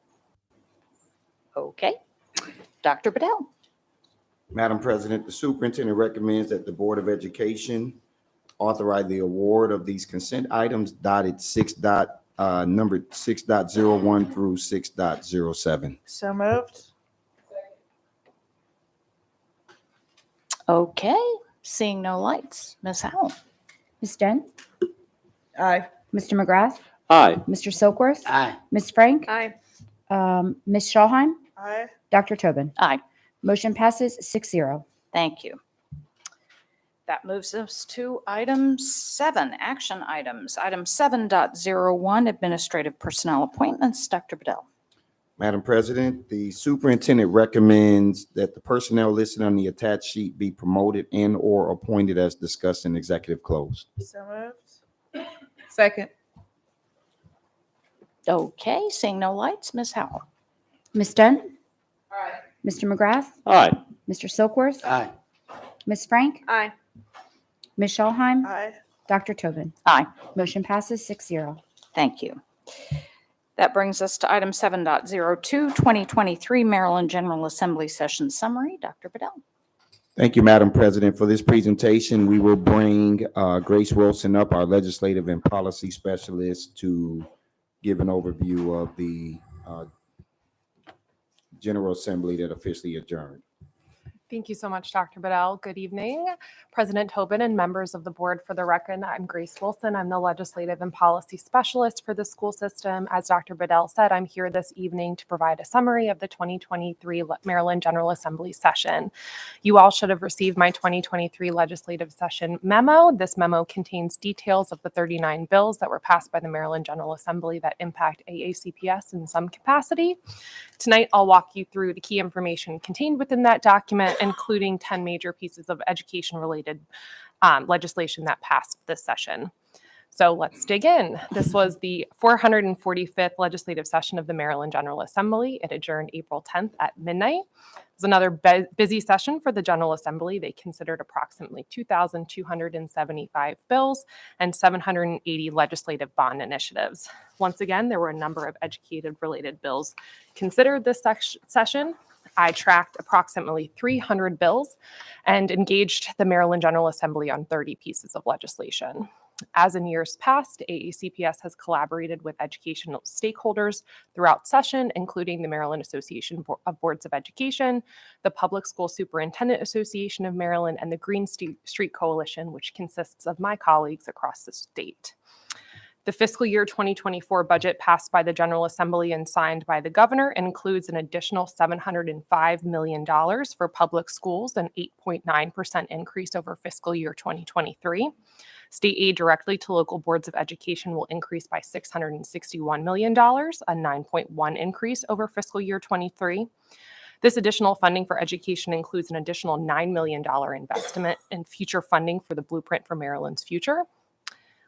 S2: Okay. Dr. Bedell.
S10: Madam President, the superintendent recommends that the Board of Education authorize the award of these consent items dotted numbered 6.01 through 6.07.
S3: So moved.
S2: Okay, seeing no lights. Ms. Howell.
S20: Ms. Dent?
S3: Aye.
S20: Mr. McGrath?
S5: Aye.
S20: Mr. Silkworth?
S17: Aye.
S20: Ms. Frank?
S8: Aye.
S20: Ms. Schallheim?
S3: Aye.
S20: Dr. Tobin?
S2: Aye.
S20: Motion passes 6-0.
S2: Thank you. That moves us to item 7, action items. Item 7.01, administrative personnel appointments. Dr. Bedell.
S10: Madam President, the superintendent recommends that the personnel listed on the attached sheet be promoted and/or appointed as discussed in executive close.
S3: So moved. Second.
S2: Okay, seeing no lights. Ms. Howell.
S20: Ms. Dent?
S3: Aye.
S20: Mr. McGrath?
S5: Aye.
S20: Mr. Silkworth?
S17: Aye.
S20: Ms. Frank?
S8: Aye.
S20: Ms. Schallheim?
S3: Aye.
S20: Dr. Tobin?
S2: Aye.
S20: Motion passes 6-0.
S2: Thank you. That brings us to item 7.02, 2023 Maryland General Assembly Session Summary. Dr. Bedell.
S10: Thank you, Madam President. For this presentation, we will bring Grace Wilson up, our legislative and policy specialist, to give an overview of the General Assembly that officially adjourned.
S21: Thank you so much, Dr. Bedell. Good evening, President Tobin and members of the board. For the record, I'm Grace Wilson. I'm the legislative and policy specialist for the school system. As Dr. Bedell said, I'm here this evening to provide a summary of the 2023 Maryland General Assembly session. You all should have received my 2023 legislative session memo. This memo contains details of the 39 bills that were passed by the Maryland General Assembly that impact AACPS in some capacity. Tonight, I'll walk you through the key information contained within that document, including 10 major pieces of education-related legislation that passed this session. So let's dig in. This was the 445th legislative session of the Maryland General Assembly. It adjourned April 10th at midnight. It was another busy session for the General Assembly. They considered approximately 2,275 bills and 780 legislative bond initiatives. Once again, there were a number of educated-related bills considered this session. I tracked approximately 300 bills and engaged the Maryland General Assembly on 30 pieces of legislation. As in years past, AACPS has collaborated with educational stakeholders throughout session, including the Maryland Association of Boards of Education, the Public School Superintendent Association of Maryland, and the Green Street Coalition, which consists of my colleagues across the state. The fiscal year 2024 budget passed by the General Assembly and signed by the governor includes an additional $705 million for public schools, an 8.9% increase over fiscal year 2023. State aid directly to local boards of education will increase by $661 million, a 9.1% increase over fiscal year 23. This additional funding for education includes an additional $9 million investment in future funding for the Blueprint for Maryland's Future.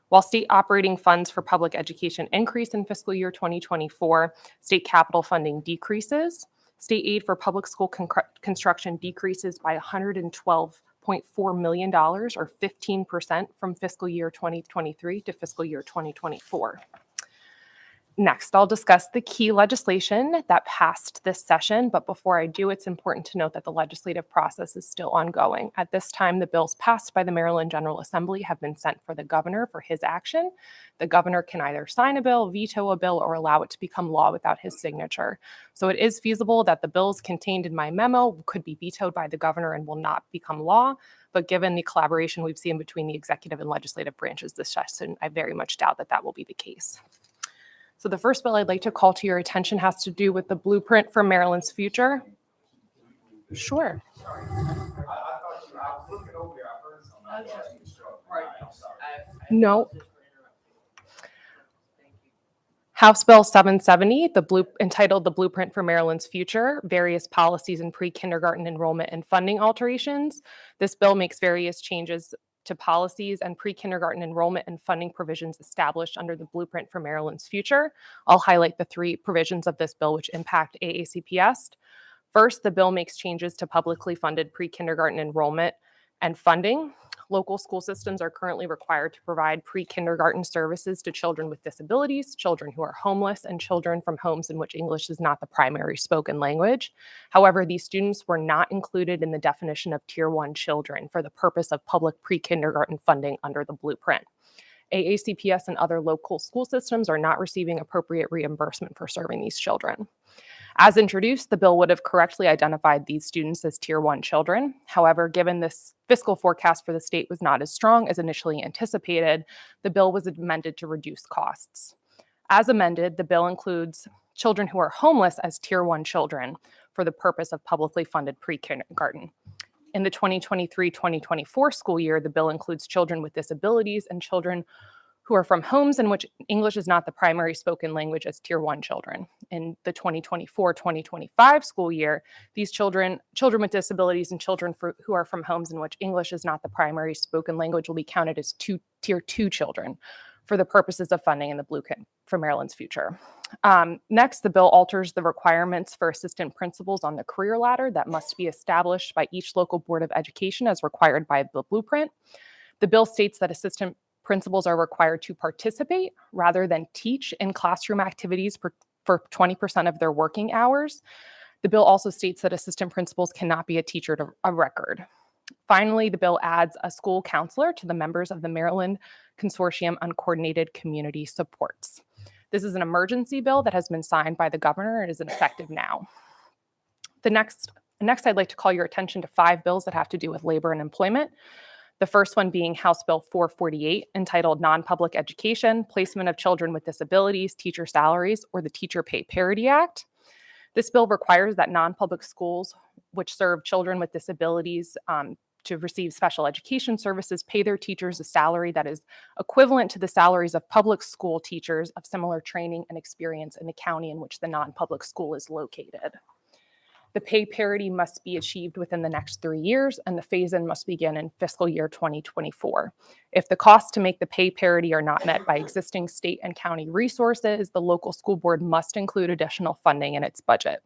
S21: While state operating funds for public education increase in fiscal year 2024, state capital funding decreases. State aid for public school construction decreases by $112.4 million, or 15% from fiscal year 2023 to fiscal year 2024. Next, I'll discuss the key legislation that passed this session, but before I do, it's important to note that the legislative process is still ongoing. At this time, the bills passed by the Maryland General Assembly have been sent for the governor for his action. The governor can either sign a bill, veto a bill, or allow it to become law without his signature. So it is feasible that the bills contained in my memo could be vetoed by the governor and will not become law. But given the collaboration we've seen between the executive and legislative branches this session, I very much doubt that that will be the case. So the first bill I'd like to call to your attention has to do with the Blueprint for Maryland's Future. Sure. No. House Bill 770, entitled The Blueprint for Maryland's Future, Various Policies in Pre-Kindergarten Enrollment and Funding Alterations. This bill makes various changes to policies and pre-kindergarten enrollment and funding provisions established under the Blueprint for Maryland's Future. I'll highlight the 3 provisions of this bill which impact AACPS. First, the bill makes changes to publicly funded pre-kindergarten enrollment and funding. Local school systems are currently required to provide pre-kindergarten services to children with disabilities, children who are homeless, and children from homes in which English is not the primary spoken language. However, these students were not included in the definition of Tier 1 children for the purpose of public pre-kindergarten funding under the Blueprint. AACPS and other local school systems are not receiving appropriate reimbursement for serving these children. As introduced, the bill would have correctly identified these students as Tier 1 children. However, given this fiscal forecast for the state was not as strong as initially anticipated, the bill was amended to reduce costs. As amended, the bill includes children who are homeless as Tier 1 children for the purpose of publicly funded pre-kindergarten. In the 2023-2024 school year, the bill includes children with disabilities and children who are from homes in which English is not the primary spoken language as Tier 1 children. In the 2024-2025 school year, these children with disabilities and children who are from homes in which English is not the primary spoken language will be counted as Tier 2 children for the purposes of funding in the Blueprint for Maryland's Future. Next, the bill alters the requirements for assistant principals on the career ladder that must be established by each local board of education as required by the Blueprint. The bill states that assistant principals are required to participate rather than teach in classroom activities for 20% of their working hours. The bill also states that assistant principals cannot be a teacher of record. Finally, the bill adds a school counselor to the members of the Maryland Consortium on Coordinated Community Supports. This is an emergency bill that has been signed by the governor and is effective now. Next, I'd like to call your attention to 5 bills that have to do with labor and employment. The first one being House Bill 448, entitled Non-Public Education, Placement of Children with Disabilities, Teacher Salaries, or the Teacher Pay Parity Act. This bill requires that non-public schools which serve children with disabilities to receive special education services pay their teachers a salary that is equivalent to the salaries of public school teachers of similar training and experience in the county in which the non-public school is located. The pay parity must be achieved within the next 3 years, and the phase-in must begin in fiscal year 2024. If the costs to make the pay parity are not met by existing state and county resources, the local school board must include additional funding in its budget.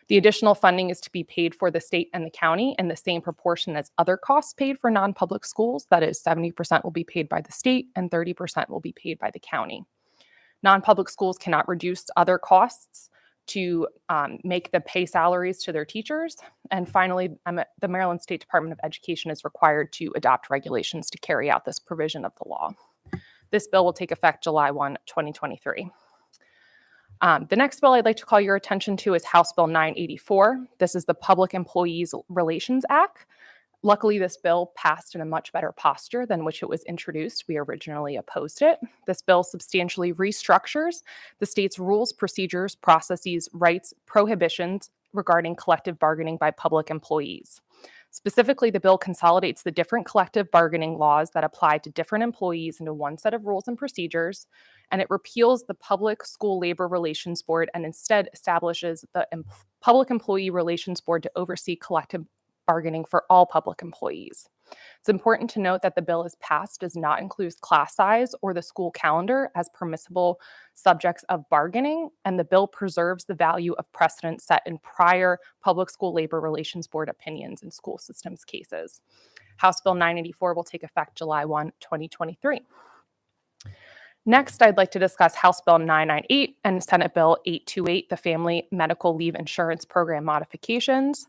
S21: The additional funding is to be paid for the state and the county in the same proportion as other costs paid for non-public schools. That is, 70% will be paid by the state and 30% will be paid by the county. Non-public schools cannot reduce other costs to make the pay salaries to their teachers. And finally, the Maryland State Department of Education is required to adopt regulations to carry out this provision of the law. This bill will take effect July 1, 2023. The next bill I'd like to call your attention to is House Bill 984. This is the Public Employees Relations Act. Luckily, this bill passed in a much better posture than which it was introduced. We originally opposed it. This bill substantially restructures the state's rules, procedures, processes, rights, prohibitions regarding collective bargaining by public employees. Specifically, the bill consolidates the different collective bargaining laws that apply to different employees into one set of rules and procedures, and it repeals the Public School Labor Relations Board and instead establishes the Public Employee Relations Board to oversee collective bargaining for all public employees. It's important to note that the bill as passed does not include class size or the school calendar as permissible subjects of bargaining, and the bill preserves the value of precedent set in prior Public School Labor Relations Board opinions in school systems cases. House Bill 984 will take effect July 1, 2023. Next, I'd like to discuss House Bill 998 and Senate Bill 828, the Family Medical Leave Insurance Program modifications.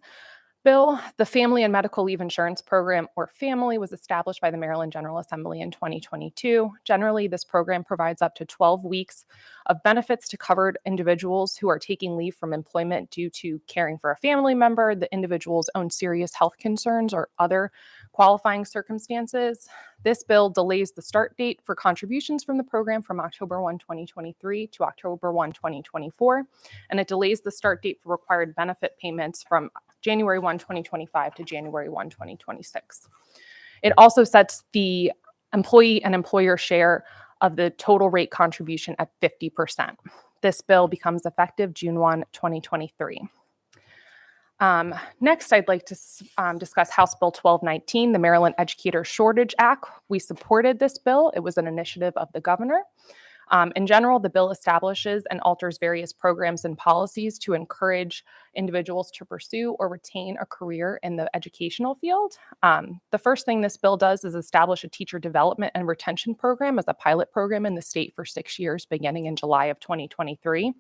S21: Bill, the Family and Medical Leave Insurance Program, or FAMILY, was established by the Maryland General Assembly in 2022. Generally, this program provides up to 12 weeks of benefits to covered individuals who are taking leave from employment due to caring for a family member, the individual's own serious health concerns, or other qualifying circumstances. This bill delays the start date for contributions from the program from October 1, 2023 to October 1, 2024, and it delays the start date for required benefit payments from January 1, 2025 to January 1, 2026. It also sets the employee and employer share of the total rate contribution at 50%. This bill becomes effective June 1, 2023. Next, I'd like to discuss House Bill 1219, the Maryland Educator Shortage Act. We supported this bill. It was an initiative of the governor. In general, the bill establishes and alters various programs and policies to encourage individuals to pursue or retain a career in the educational field. The first thing this bill does is establish a teacher development and retention program as a pilot program in the state for 6 years, beginning in July of 2023.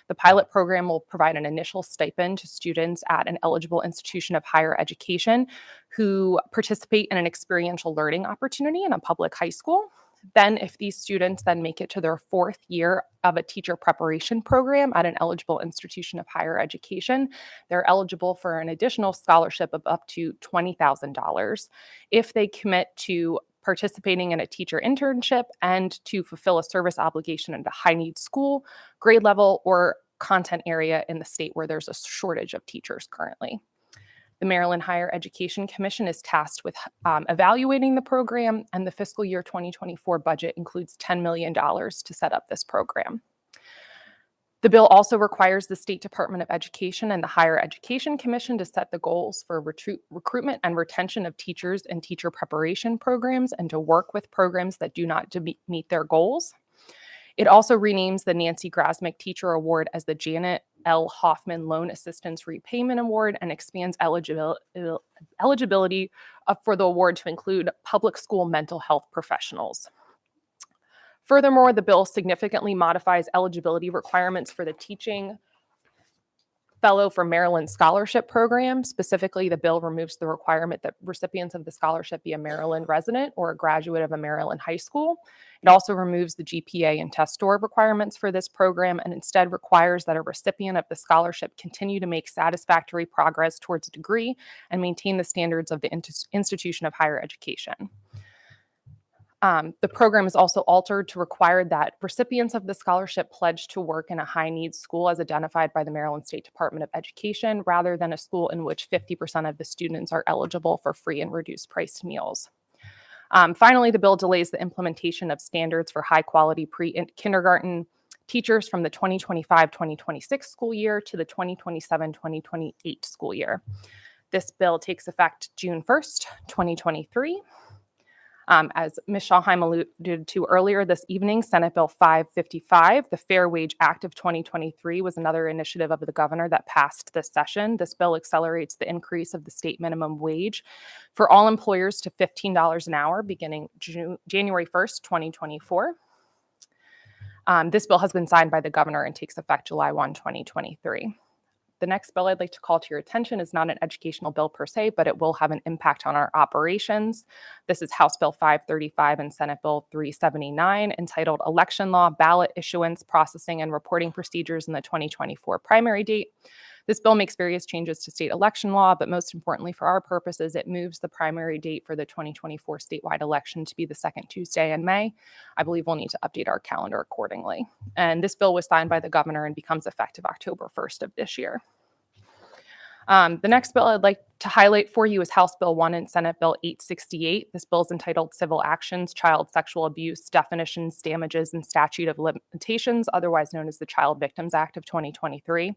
S21: The pilot program will provide an initial stipend to students at an eligible institution of higher education who participate in an experiential learning opportunity in a public high school. Then, if these students then make it to their 4th year of a teacher preparation program at an eligible institution of higher education, they're eligible for an additional scholarship of up to $20,000 if they commit to participating in a teacher internship and to fulfill a service obligation at a high-need school, grade level, or content area in the state where there's a shortage of teachers currently. The Maryland Higher Education Commission is tasked with evaluating the program, and the fiscal year 2024 budget includes $10 million to set up this program. The bill also requires the State Department of Education and the Higher Education Commission to set the goals for recruitment and retention of teachers and teacher preparation programs and to work with programs that do not meet their goals. It also renames the Nancy Grasmick Teacher Award as the Janet L. Hoffman Loan Assistance Repayment Award and expands eligibility for the award to include public school mental health professionals. Furthermore, the bill significantly modifies eligibility requirements for the teaching fellow for Maryland Scholarship Program. Specifically, the bill removes the requirement that recipients of the scholarship be a Maryland resident or a graduate of a Maryland high school. It also removes the GPA and test score requirements for this program and instead requires that a recipient of the scholarship continue to make satisfactory progress towards a degree and maintain the standards of the institution of higher education. The program is also altered to require that recipients of the scholarship pledge to work in a high-needs school as identified by the Maryland State Department of Education, rather than a school in which 50% of the students are eligible for free and reduced-priced meals. Finally, the bill delays the implementation of standards for high-quality pre-kindergarten teachers from the 2025-2026 school year to the 2027-2028 school year. This bill takes effect June 1st, 2023. As Ms. Schallheim alluded to earlier this evening, Senate Bill 555, the Fair Wage Act of 2023, was another initiative of the governor that passed this session. This bill accelerates the increase of the state minimum wage for all employers to $15 an hour beginning January 1st, 2024. This bill has been signed by the governor and takes effect July 1, 2023. The next bill I'd like to call to your attention is not an educational bill per se, but it will have an impact on our operations. This is House Bill 535 and Senate Bill 379, entitled Election Law, Ballot Issuance, Processing, and Reporting Procedures in the 2024 Primary Date. This bill makes various changes to state election law, but most importantly for our purposes, it moves the primary date for the 2024 statewide election to be the second Tuesday in May. I believe we'll need to update our calendar accordingly. And this bill was signed by the governor and becomes effective October 1st of this year. The next bill I'd like to highlight for you is House Bill 1 and Senate Bill 868. This bill is entitled Civil Actions, Child Sexual Abuse, Definitions, Damages, and Statute of Limitations, otherwise known as the Child Victims Act of 2023.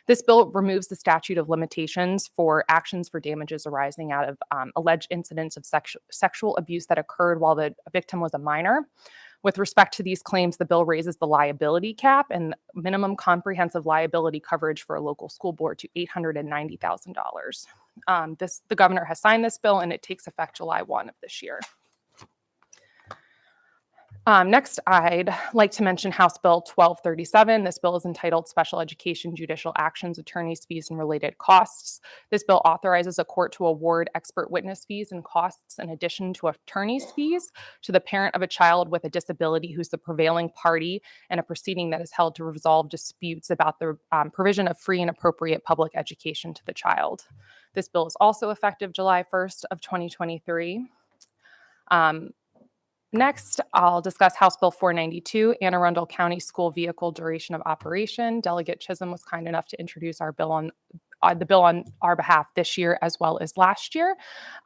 S21: This bill removes the statute of limitations for actions for damages arising out of alleged incidents of sexual abuse that occurred while the victim was a minor. With respect to these claims, the bill raises the liability cap and minimum comprehensive liability coverage for a local school board to $890,000. The governor has signed this bill and it takes effect July 1 of this year. Next, I'd like to mention House Bill 1237. This bill is entitled Special Education Judicial Actions, Attorneys' Fees, and Related Costs. This bill authorizes a court to award expert witness fees and costs in addition to attorney's fees to the parent of a child with a disability who's the prevailing party in a proceeding that is held to resolve disputes about the provision of free and appropriate public education to the child. This bill is also effective July 1st of 2023. Next, I'll discuss House Bill 492, Anne Arundel County School Vehicle Duration of Operation. Delegate Chisholm was kind enough to introduce our bill on the bill on our behalf this year as well as last year.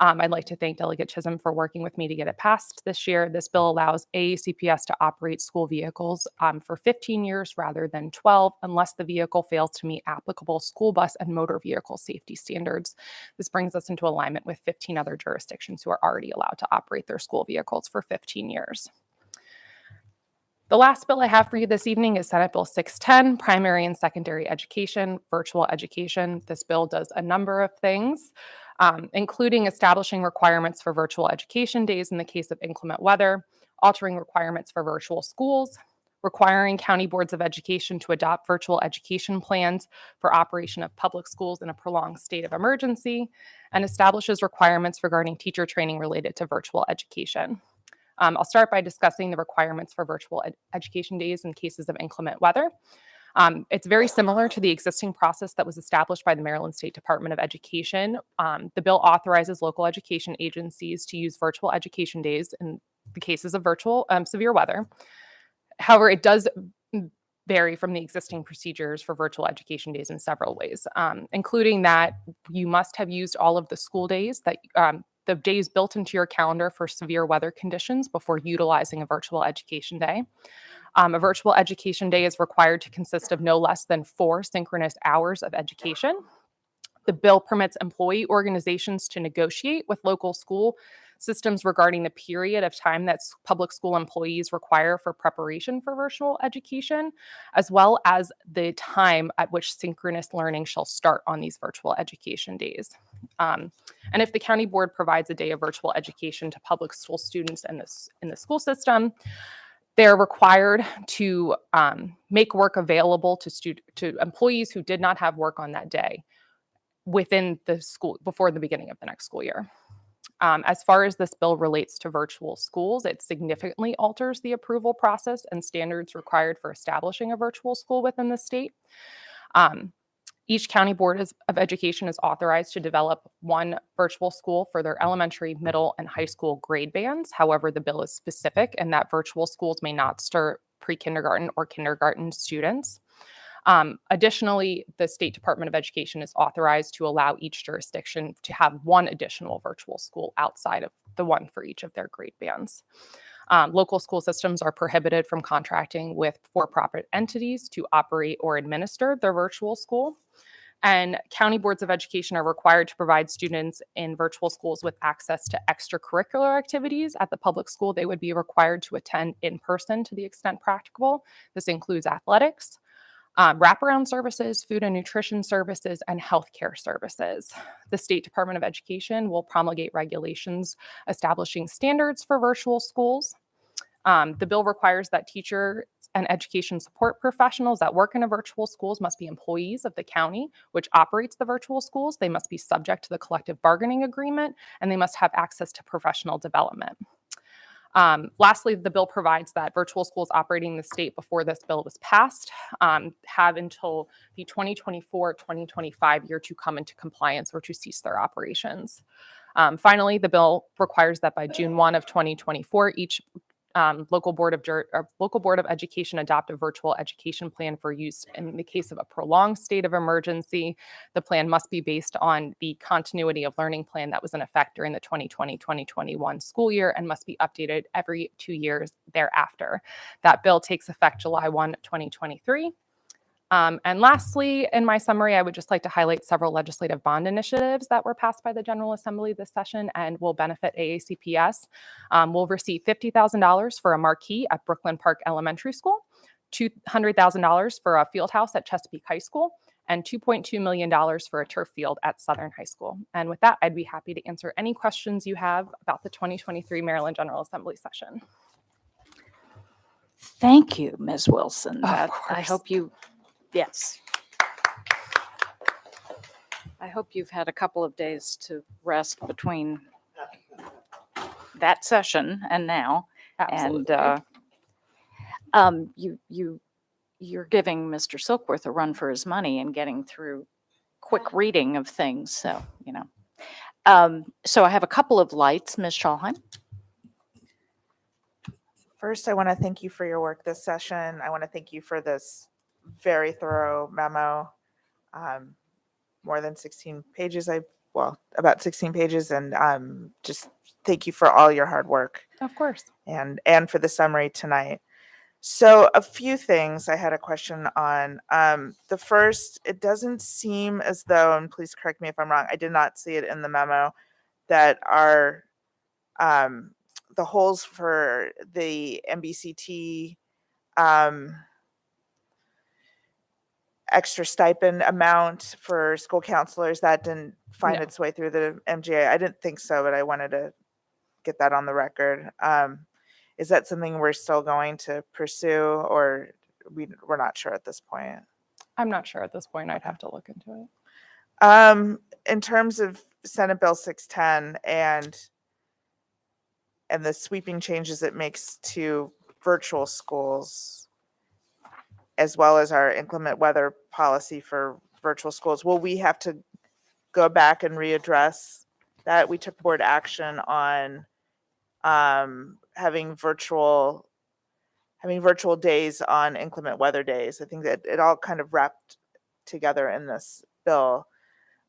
S21: I'd like to thank Delegate Chisholm for working with me to get it passed this year. This bill allows AACPS to operate school vehicles for 15 years rather than 12 unless the vehicle fails to meet applicable school bus and motor vehicle safety standards. This brings us into alignment with 15 other jurisdictions who are already allowed to operate their school vehicles for 15 years. The last bill I have for you this evening is Senate Bill 610, Primary and Secondary Education, Virtual Education. This bill does a number of things, including establishing requirements for virtual education days in the case of inclement weather, altering requirements for virtual schools, requiring county boards of education to adopt virtual education plans for operation of public schools in a prolonged state of emergency, and establishes requirements regarding teacher training related to virtual education. I'll start by discussing the requirements for virtual education days in cases of inclement weather. It's very similar to the existing process that was established by the Maryland State Department of Education. The bill authorizes local education agencies to use virtual education days in the cases of virtual severe weather. However, it does vary from the existing procedures for virtual education days in several ways, including that you must have used all of the school days that the days built into your calendar for severe weather conditions before utilizing a virtual education day. A virtual education day is required to consist of no less than 4 synchronous hours of education. The bill permits employee organizations to negotiate with local school systems regarding the period of time that public school employees require for preparation for virtual education, as well as the time at which synchronous learning shall start on these virtual education days. And if the county board provides a day of virtual education to public school students in the school system, they're required to make work available to employees who did not have work on that day within the school before the beginning of the next school year. As far as this bill relates to virtual schools, it significantly alters the approval process and standards required for establishing a virtual school within the state. Each county board of education is authorized to develop one virtual school for their elementary, middle, and high school grade bands. However, the bill is specific in that virtual schools may not start pre-kindergarten or kindergarten students. Additionally, the State Department of Education is authorized to allow each jurisdiction to have one additional virtual school outside of the one for each of their grade bands. Local school systems are prohibited from contracting with for-profit entities to operate or administer their virtual school. And county boards of education are required to provide students in virtual schools with access to extracurricular activities at the public school they would be required to attend in person to the extent practicable. This includes athletics, wraparound services, food and nutrition services, and healthcare services. The State Department of Education will promulgate regulations establishing standards for virtual schools. The bill requires that teachers and education support professionals that work in a virtual schools must be employees of the county which operates the virtual schools. They must be subject to the collective bargaining agreement, and they must have access to professional development. Lastly, the bill provides that virtual schools operating in the state before this bill was passed have until the 2024-2025 year to come into compliance or to cease their operations. Finally, the bill requires that by June 1 of 2024, each local board of education adopt a virtual education plan for use in the case of a prolonged state of emergency. The plan must be based on the continuity of learning plan that was in effect during the 2020-2021 school year and must be updated every 2 years thereafter. That bill takes effect July 1, 2023. And lastly, in my summary, I would just like to highlight several legislative bond initiatives that were passed by the General Assembly this session and will benefit AACPS. We'll receive $50,000 for a marquee at Brooklyn Park Elementary School, $200,000 for a field house at Chesapeake High School, and $2.2 million for a turf field at Southern High School. And with that, I'd be happy to answer any questions you have about the 2023 Maryland General Assembly session.
S2: Thank you, Ms. Wilson.
S21: Of
S2: I
S21: course.
S2: hope you, yes. I hope you've had a couple of days to rest between that session and now.
S21: Absolutely.
S2: And you're giving Mr. Silkworth a run for his money and getting through quick reading of things. So, you know. So I have a couple of lights, Ms. Schalheim.
S3: First, I want to thank you for your work this session. I want to thank you for this very thorough memo. more than 16 pages. About 16 pages, and just thank you for all your hard work
S21: Of course.
S3: and for the summary tonight. So a few things I had a question on. The first, it doesn't seem as though, and please correct me if I'm wrong, I did not see it in the memo, that our the holes for the MBCT extra stipend amount for school counselors, that didn't find
S21: No.
S3: its way through the MGA. I didn't think so, but I wanted to get that on the record. Is that something we're still going to pursue, or we're not sure at this point?
S21: I'm not sure at this point. I'd have to look into it.
S3: In terms of Senate Bill 610 and the sweeping changes it makes to virtual schools, as well as our inclement weather policy for virtual schools, will we have to go back and readdress that? We took board action on having virtual days on inclement weather days. I think that it all kind of wrapped together in this bill.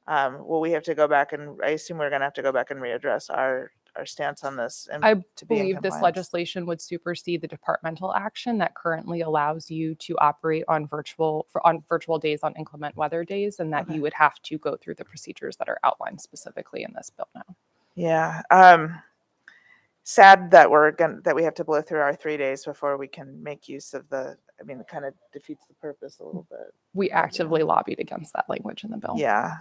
S3: Will we have to go back, and I assume we're going to have to go back and readdress our stance on this? And
S21: I
S3: to be in
S21: believe this
S3: compliance?
S21: legislation would supersede the departmental action that currently allows you to operate on virtual days on inclement weather days, and that you would have to go through the procedures that are outlined specifically in this bill now.
S3: Yeah. Sad that we have to blow through our 3 days before we can make use of the. I mean, it kind of defeats the purpose a little bit.
S21: We actively lobbied against that language in the bill.
S3: Yeah,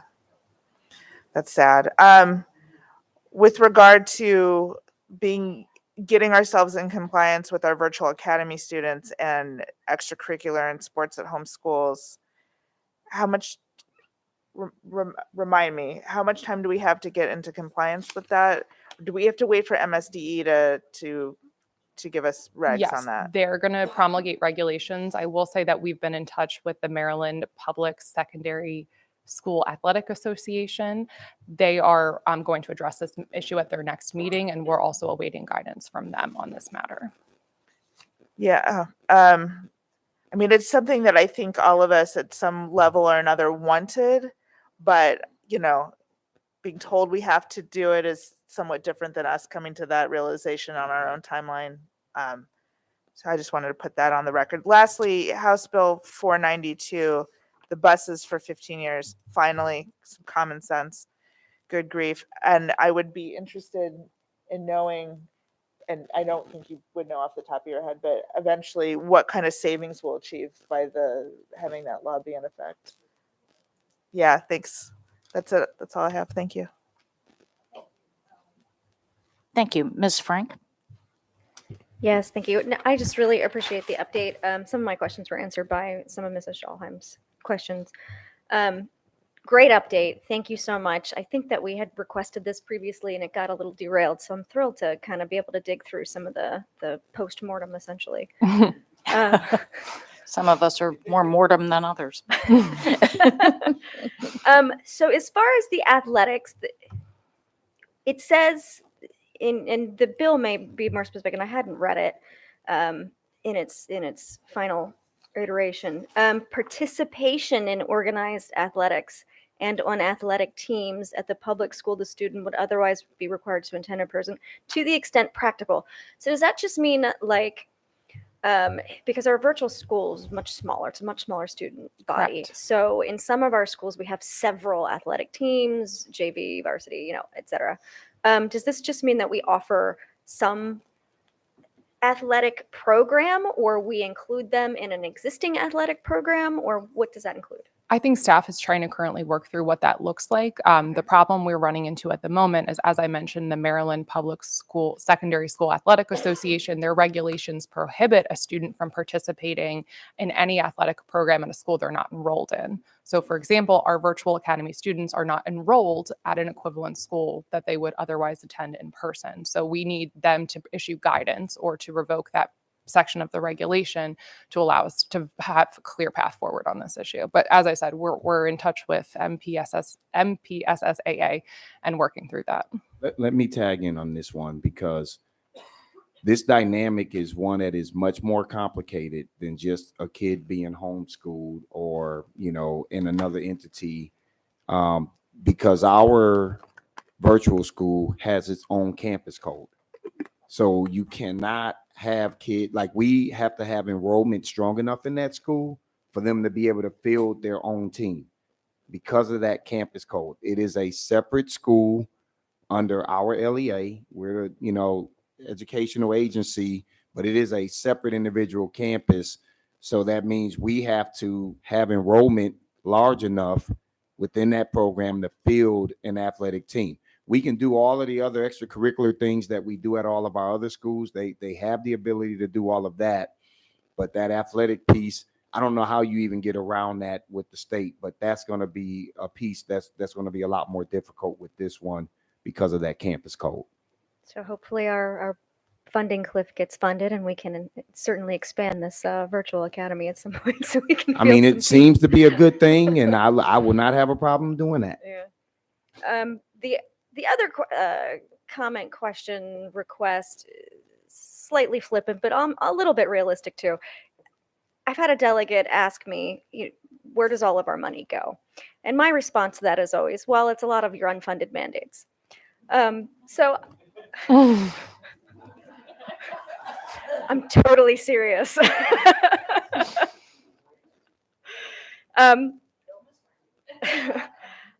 S3: that's sad. With regard to getting ourselves in compliance with our virtual academy students and extracurricular and sports at home schools, how much? Remind me, how much time do we have to get into compliance with that? Do we have to wait for MSDE to give us regs on that?
S21: They're going to promulgate regulations. I will say that we've been in touch with the Maryland Public Secondary School Athletic Association. They are going to address this issue at their next meeting, and we're also awaiting guidance from them on this matter.
S3: Yeah. I mean, it's something that I think all of us at some level or another wanted, but, being told we have to do it is somewhat different than us coming to that realization on our own timeline. So I just wanted to put that on the record. Lastly, House Bill 492, the buses for 15 years, finally, some common sense, good grief. And I would be interested in knowing, and I don't think you would know off the top of your head, but eventually what kind of savings we'll achieve by having that law be in effect. Yeah, thanks. That's it. That's all I have. Thank you.
S2: Thank you. Ms. Frank?
S1: Yes, thank you. No, I just really appreciate the update. Some of my questions were answered by some of Mrs. Schallheim's questions. Great update. Thank you so much. I think that we had requested this previously and it got a little derailed. So I'm thrilled to kind of be able to dig through some of the post-mortem essentially.
S2: Some of us are more mortem than others.
S1: So as far as the athletics, it says in the bill may be more specific, and I hadn't read it in its final iteration. Participation in organized athletics and on athletic teams at the public school, the student would otherwise be required to attend in person to the extent practical. So does that just mean like, because our virtual school is much smaller, it's a much smaller student body.
S21: Correct.
S1: So in some of our schools, we have several athletic teams, JV, varsity, et cetera. Does this just mean that we offer some athletic program, or we include them in an existing athletic program, or what does that include?
S21: I think staff is trying to currently work through what that looks like. The problem we're running into at the moment is, as I mentioned, the Maryland Public School Secondary School Athletic Association, their regulations prohibit a student from participating in any athletic program at a school they're not enrolled in. So, for example, our virtual academy students are not enrolled at an equivalent school that they would otherwise attend in person. So we need them to issue guidance or to revoke that section of the regulation to allow us to have a clear path forward on this issue. But as I said, we're in touch with MPSSAA and working through that.
S10: Let me tag in on this one, because this dynamic is one that is much more complicated than just a kid being homeschooled or, in another entity because our virtual school has its own campus code. So you cannot have kids, like we have to have enrollment strong enough in that school for them to be able to field their own team because of that campus code. It is a separate school under our LEA. We're, educational agency, but it is a separate individual campus. So that means we have to have enrollment large enough within that program to field an athletic team. We can do all of the other extracurricular things that we do at all of our other schools. They have the ability to do all of that, but that athletic piece, I don't know how you even get around that with the state, but that's going to be a piece that's going to be a lot more difficult with this one because of that campus code.
S1: So hopefully our funding cliff gets funded and we can certainly expand this virtual academy at some point so we can.
S10: I mean,
S1: field
S10: it
S1: some
S10: seems to be a good thing, and I will not have a problem doing that.
S1: Yeah. The other comment, question, request, slightly flippant, but a little bit realistic too. I've had a delegate ask me, where does all of our money go? And my response to that is always, well, it's a lot of your unfunded mandates. So I'm totally serious.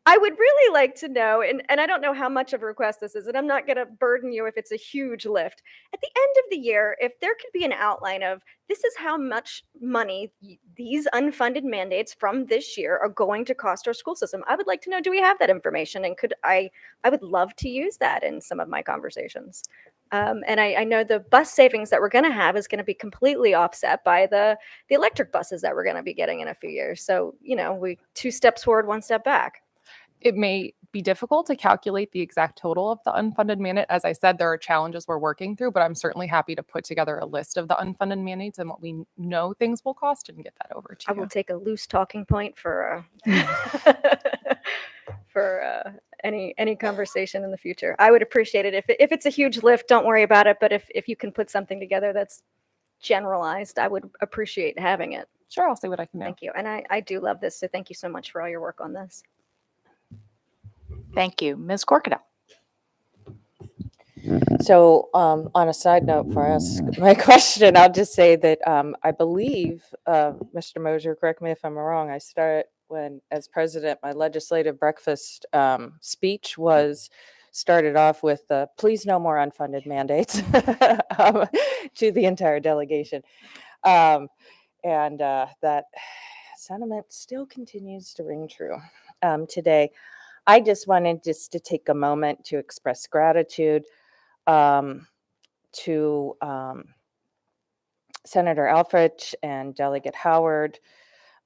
S1: I would really like to know, and I don't know how much of a request this is, and I'm not going to burden you if it's a huge lift. At the end of the year, if there could be an outline of this is how much money these unfunded mandates from this year are going to cost our school system, I would like to know, do we have that information? And I would love to use that in some of my conversations. And I know the bus savings that we're going to have is going to be completely offset by the electric buses that we're going to be getting in a few years. So, we 2 steps forward, 1 step back.
S21: It may be difficult to calculate the exact total of the unfunded mandate. As I said, there are challenges we're working through, but I'm certainly happy to put together a list of the unfunded mandates and what we know things will cost and get that over to
S1: I
S21: you.
S1: will take a loose talking point for for any conversation in the future. I would appreciate it. If it's a huge lift, don't worry about it. But if you can put something together that's generalized, I would appreciate having it.
S21: Sure, I'll see what I can do.
S1: Thank you. And I do love this. So thank you so much for all your work on this.
S2: Thank you. Ms. Corkadell.
S9: So on a side note, for ask my question, I'll just say that I believe, Mr. Mosier, correct me if I'm wrong, I started when, as president, my legislative breakfast speech started off with please no more unfunded mandates to the entire delegation. And that sentiment still continues to ring true today. I just wanted to take a moment to express gratitude to Senator Alfrich and Delegate Howard,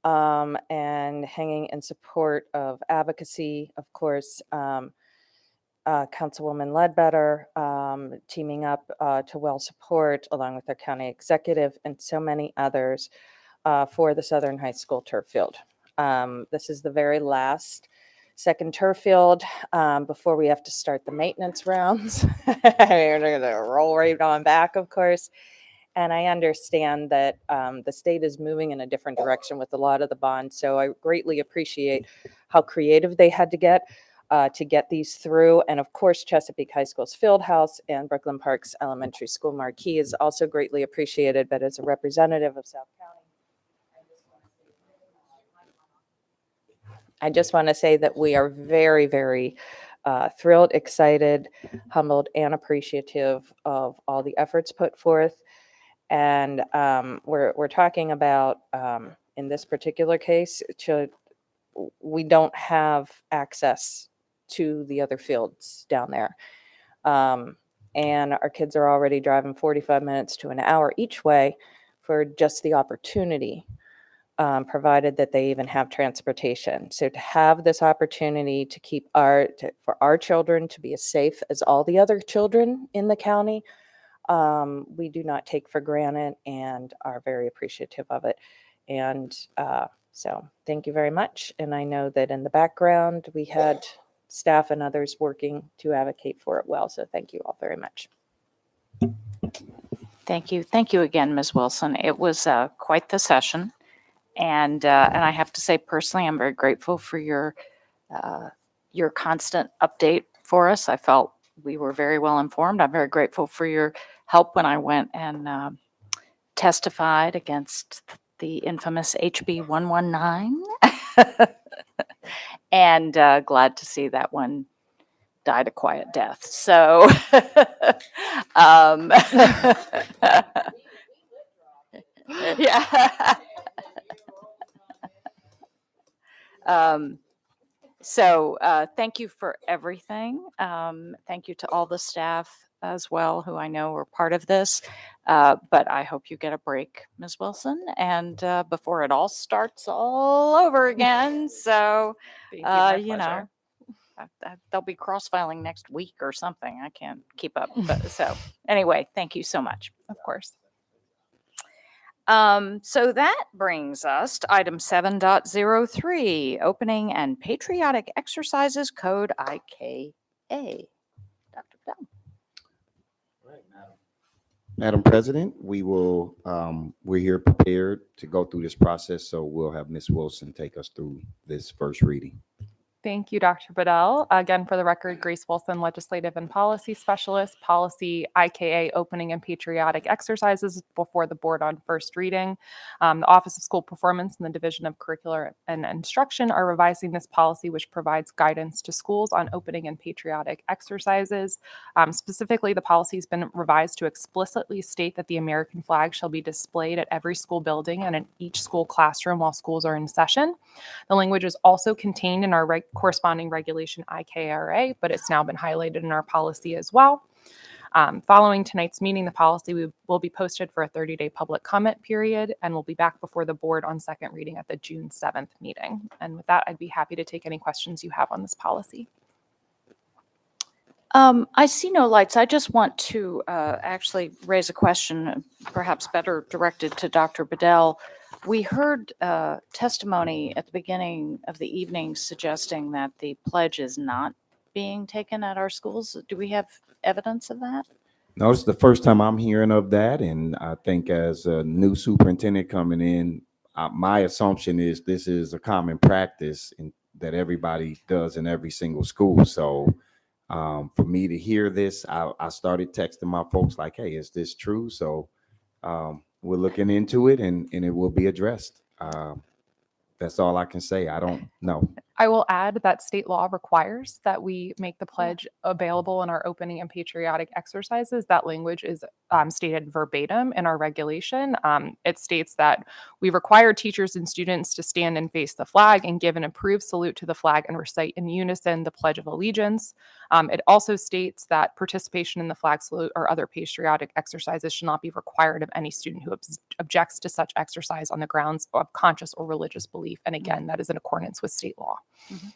S9: and hanging in support of advocacy, of course, Councilwoman Ledbetter, teaming up to well support along with our county executive and so many others for the Southern High School turf field. This is the very last second turf field before we have to start the maintenance rounds. We're going to roll right on back, of course. And I understand that the state is moving in a different direction with a lot of the bonds. So I greatly appreciate how creative they had to get these through. And of course, Chesapeake High School's field house and Brooklyn Park's elementary school marquee is also greatly appreciated. But as a representative of South County, I just want to say that we are very, very thrilled, excited, humbled, and appreciative of all the efforts put forth. And we're talking about, in this particular case, we don't have access to the other fields down there. And our kids are already driving 45 minutes to an hour each way for just the opportunity, provided that they even have transportation. So to have this opportunity to keep for our children to be as safe as all the other children in the county, we do not take for granted and are very appreciative of it. And so thank you very much. And I know that in the background, we had staff and others working to advocate for it well. So thank you all very much.
S2: Thank you. Thank you again, Ms. Wilson. It was quite the session. And I have to say, personally, I'm very grateful for your your constant update for us. I felt we were very well informed. I'm very grateful for your help when I went and testified against the infamous HB 119. And glad to see that one died a quiet death. So, yeah. Thank you for everything. Thank you to all the staff as well, who I know were part of this. But I hope you get a break, Ms. Wilson, and before it all starts all over again. So,
S21: Thank you, my
S2: you know,
S21: pleasure.
S2: they'll be cross-filing next week or something. I can't keep up. But so anyway, thank you so much.
S21: Of course.
S2: So that brings us to item 7.03, opening and patriotic exercises code IKA. Dr. Bell.
S10: Madam President, we're here prepared to go through this process, so we'll have Ms. Wilson take us through this first reading.
S21: Thank you, Dr. Bedell. Again, for the record, Grace Wilson, Legislative and Policy Specialist, Policy IKA Opening and Patriotic Exercises before the board on first reading. The Office of School Performance and the Division of Curricular and Instruction are revising this policy, which provides guidance to schools on opening and patriotic exercises. Specifically, the policy has been revised to explicitly state that the American flag shall be displayed at every school building and in each school classroom while schools are in session. The language is also contained in our corresponding regulation IKRA, but it's now been highlighted in our policy as well. Following tonight's meeting, the policy will be posted for a 30-day public comment period and will be back before the board on second reading at the June 7th meeting. And with that, I'd be happy to take any questions you have on this policy.
S2: I see no lights. I just want to actually raise a question, perhaps better directed to Dr. Bedell. We heard testimony at the beginning of the evening suggesting that the pledge is not being taken at our schools. Do we have evidence of that?
S10: No, it's the first time I'm hearing of that, and I think as a new superintendent coming in, my assumption is this is a common practice that everybody does in every single school. So for me to hear this, I started texting my folks like, hey, is this true? So we're looking into it, and it will be addressed. That's all I can say. I don't know.
S21: I will add that state law requires that we make the pledge available in our opening and patriotic exercises. That language is stated verbatim in our regulation. It states that we require teachers and students to stand and face the flag and give an approved salute to the flag and recite in unison the Pledge of Allegiance. It also states that participation in the flag salute or other patriotic exercises should not be required of any student who objects to such exercise on the grounds of conscious or religious belief. And again, that is in accordance with state law.
S2: Mm-hmm.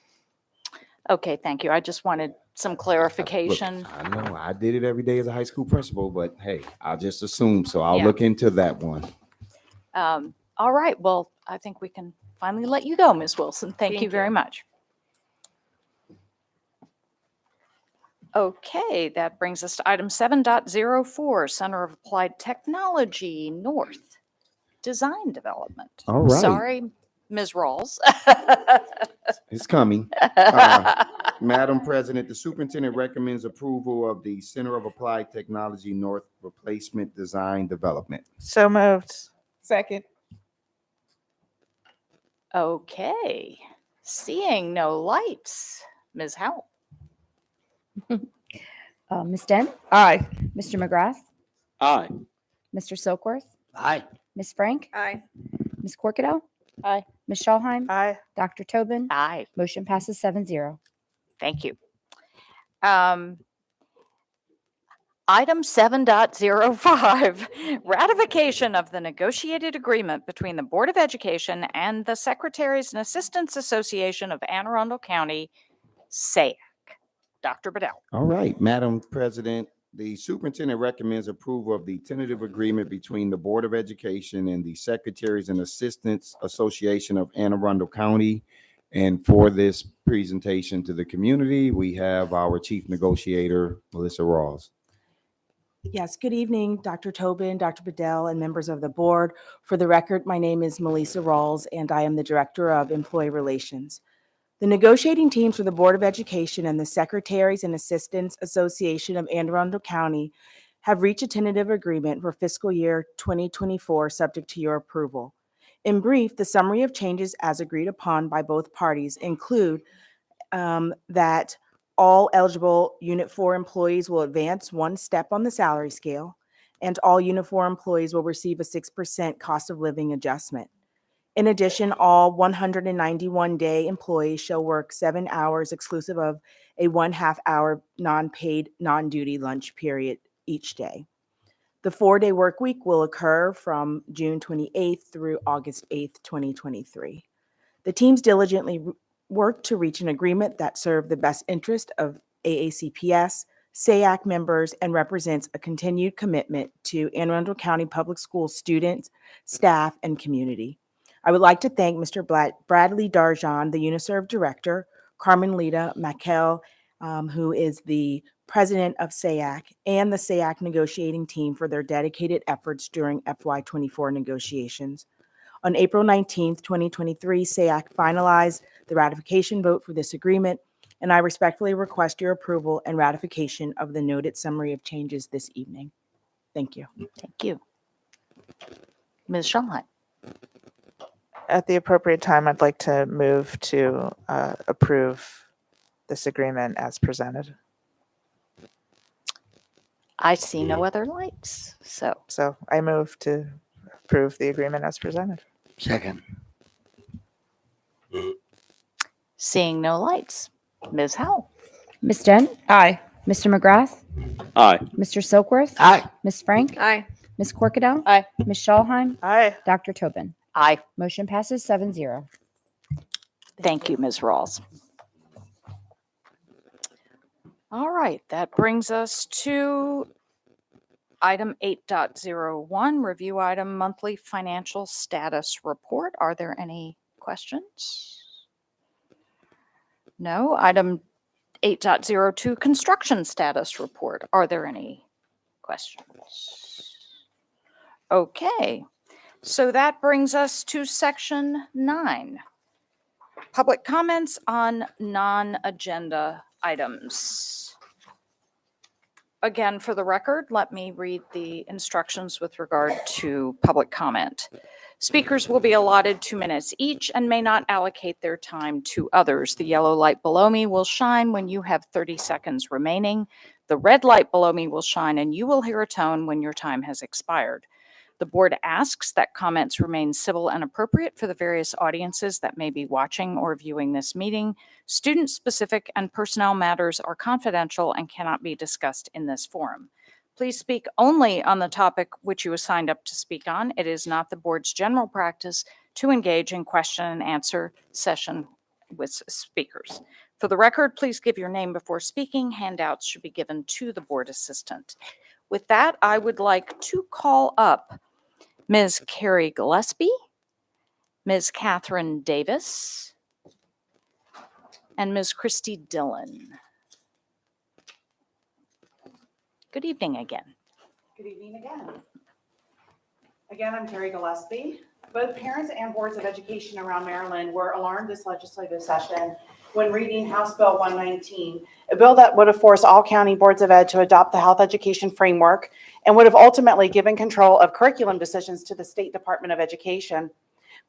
S2: Okay, thank you. I just wanted some clarification.
S10: Look, I know I did it every day as a high school principal, but hey, I'll just assume. So I'll
S2: Yeah.
S10: look into that one.
S2: All right. Well, I think we can finally let you go, Ms. Wilson. Thank you very much. Okay, that brings us to item 7.04, Center of Applied Technology North Design Development.
S10: All right.
S2: Sorry, Ms. Rawls.
S10: It's coming. Madam President, the superintendent recommends approval of the Center of Applied Technology North Replacement Design Development.
S3: So moved.
S4: Second.
S2: Okay, seeing no lights, Ms. Howell.
S20: Ms. Dent?
S3: Aye.
S20: Mr. McGrath?
S5: Aye.
S20: Mr. Silkworth?
S17: Aye.
S20: Ms. Frank?
S13: Aye.
S20: Ms. Corkadell?
S8: Aye.
S20: Ms. Schallheim?
S3: Aye.
S20: Dr. Tobin?
S2: Aye.
S20: Motion passes 7-0.
S2: Thank you. Item 7.05, ratification of the negotiated agreement between the Board of Education and the Secretaries and Assistants Association of Anne Arundel County, SAAC. Dr. Bedell.
S10: All right, Madam President, the superintendent recommends approval of the tentative agreement between the Board of Education and the Secretaries and Assistants Association of Anne Arundel County. And for this presentation to the community, we have our Chief Negotiator, Melissa Rawls.
S6: Yes, good evening, Dr. Tobin, Dr. Bedell, and members of the board. For the record, my name is Melissa Rawls, and I am the Director of Employee Relations. The negotiating teams for the Board of Education and the Secretaries and Assistants Association of Anne Arundel County have reached a tentative agreement for fiscal year 2024, subject to your approval. In brief, the summary of changes as agreed upon by both parties include that all eligible Unit 4 employees will advance one step on the salary scale, and all Unit 4 employees will receive a 6% cost of living adjustment. In addition, all 191-day employees shall work 7 hours exclusive of a 1/2 hour non-paid, non-duty lunch period each day. The 4-day work week will occur from June 28th through August 8th, 2023. The teams diligently worked to reach an agreement that served the best interest of AACPS, SAAC members, and represents a continued commitment to Anne Arundel County Public Schools students, staff, and community. I would like to thank Mr. Bradley Darjan, the UNISERV director, Carmen Lita Mackell, who is the president of SAAC, and the SAAC negotiating team for their dedicated efforts during FY24 negotiations. On April 19th, 2023, SAAC finalized the ratification vote for this agreement, and I respectfully request your approval and ratification of the noted summary of changes this evening. Thank you.
S2: Thank you. Ms. Schallheim.
S3: At the appropriate time, I'd like to move to approve this agreement as presented.
S2: I see no other lights, so.
S3: So I move to approve the agreement as presented.
S17: Second.
S2: Seeing no lights. Ms. Howell.
S20: Ms. Dent?
S18: Aye.
S20: Mr. McGrath?
S5: Aye.
S20: Mr. Silkworth?
S17: Aye.
S20: Ms. Frank?
S1: Aye.
S20: Ms. Corkadell?
S8: Aye.
S20: Ms. Schallheim?
S3: Aye.
S20: Dr. Tobin?
S2: Aye.
S20: Motion passes 7-0.
S2: Thank you, Ms. Rawls. All right, that brings us to item 8.01, review item monthly financial status report. Are there any questions? No. Item 8.02, construction status report. Are there any questions? Okay, so that brings us to section 9. Public comments on non-agenda items. Again, for the record, let me read the instructions with regard to public comment. Speakers will be allotted 2 minutes each and may not allocate their time to others. The yellow light below me will shine when you have 30 seconds remaining. The red light below me will shine and you will hear a tone when your time has expired. The board asks that comments remain civil and appropriate for the various audiences that may be watching or viewing this meeting. Student-specific and personnel matters are confidential and cannot be discussed in this forum. Please speak only on the topic which you signed up to speak on. It is not the board's general practice to engage in question and answer session with speakers. For the record, please give your name before speaking. Handouts should be given to the board assistant. With that, I would like to call up Ms. Carrie Gillespie, Ms. Catherine Davis, and Ms. Christy Dillon. Good evening again.
S4: Good evening again. Again, I'm Carrie Gillespie. Both parents and boards of education around Maryland were alarmed this legislative session when reading House Bill 119, a bill that would have forced all county boards of ed to adopt the health education framework and would have ultimately given control of curriculum decisions to the State Department of Education.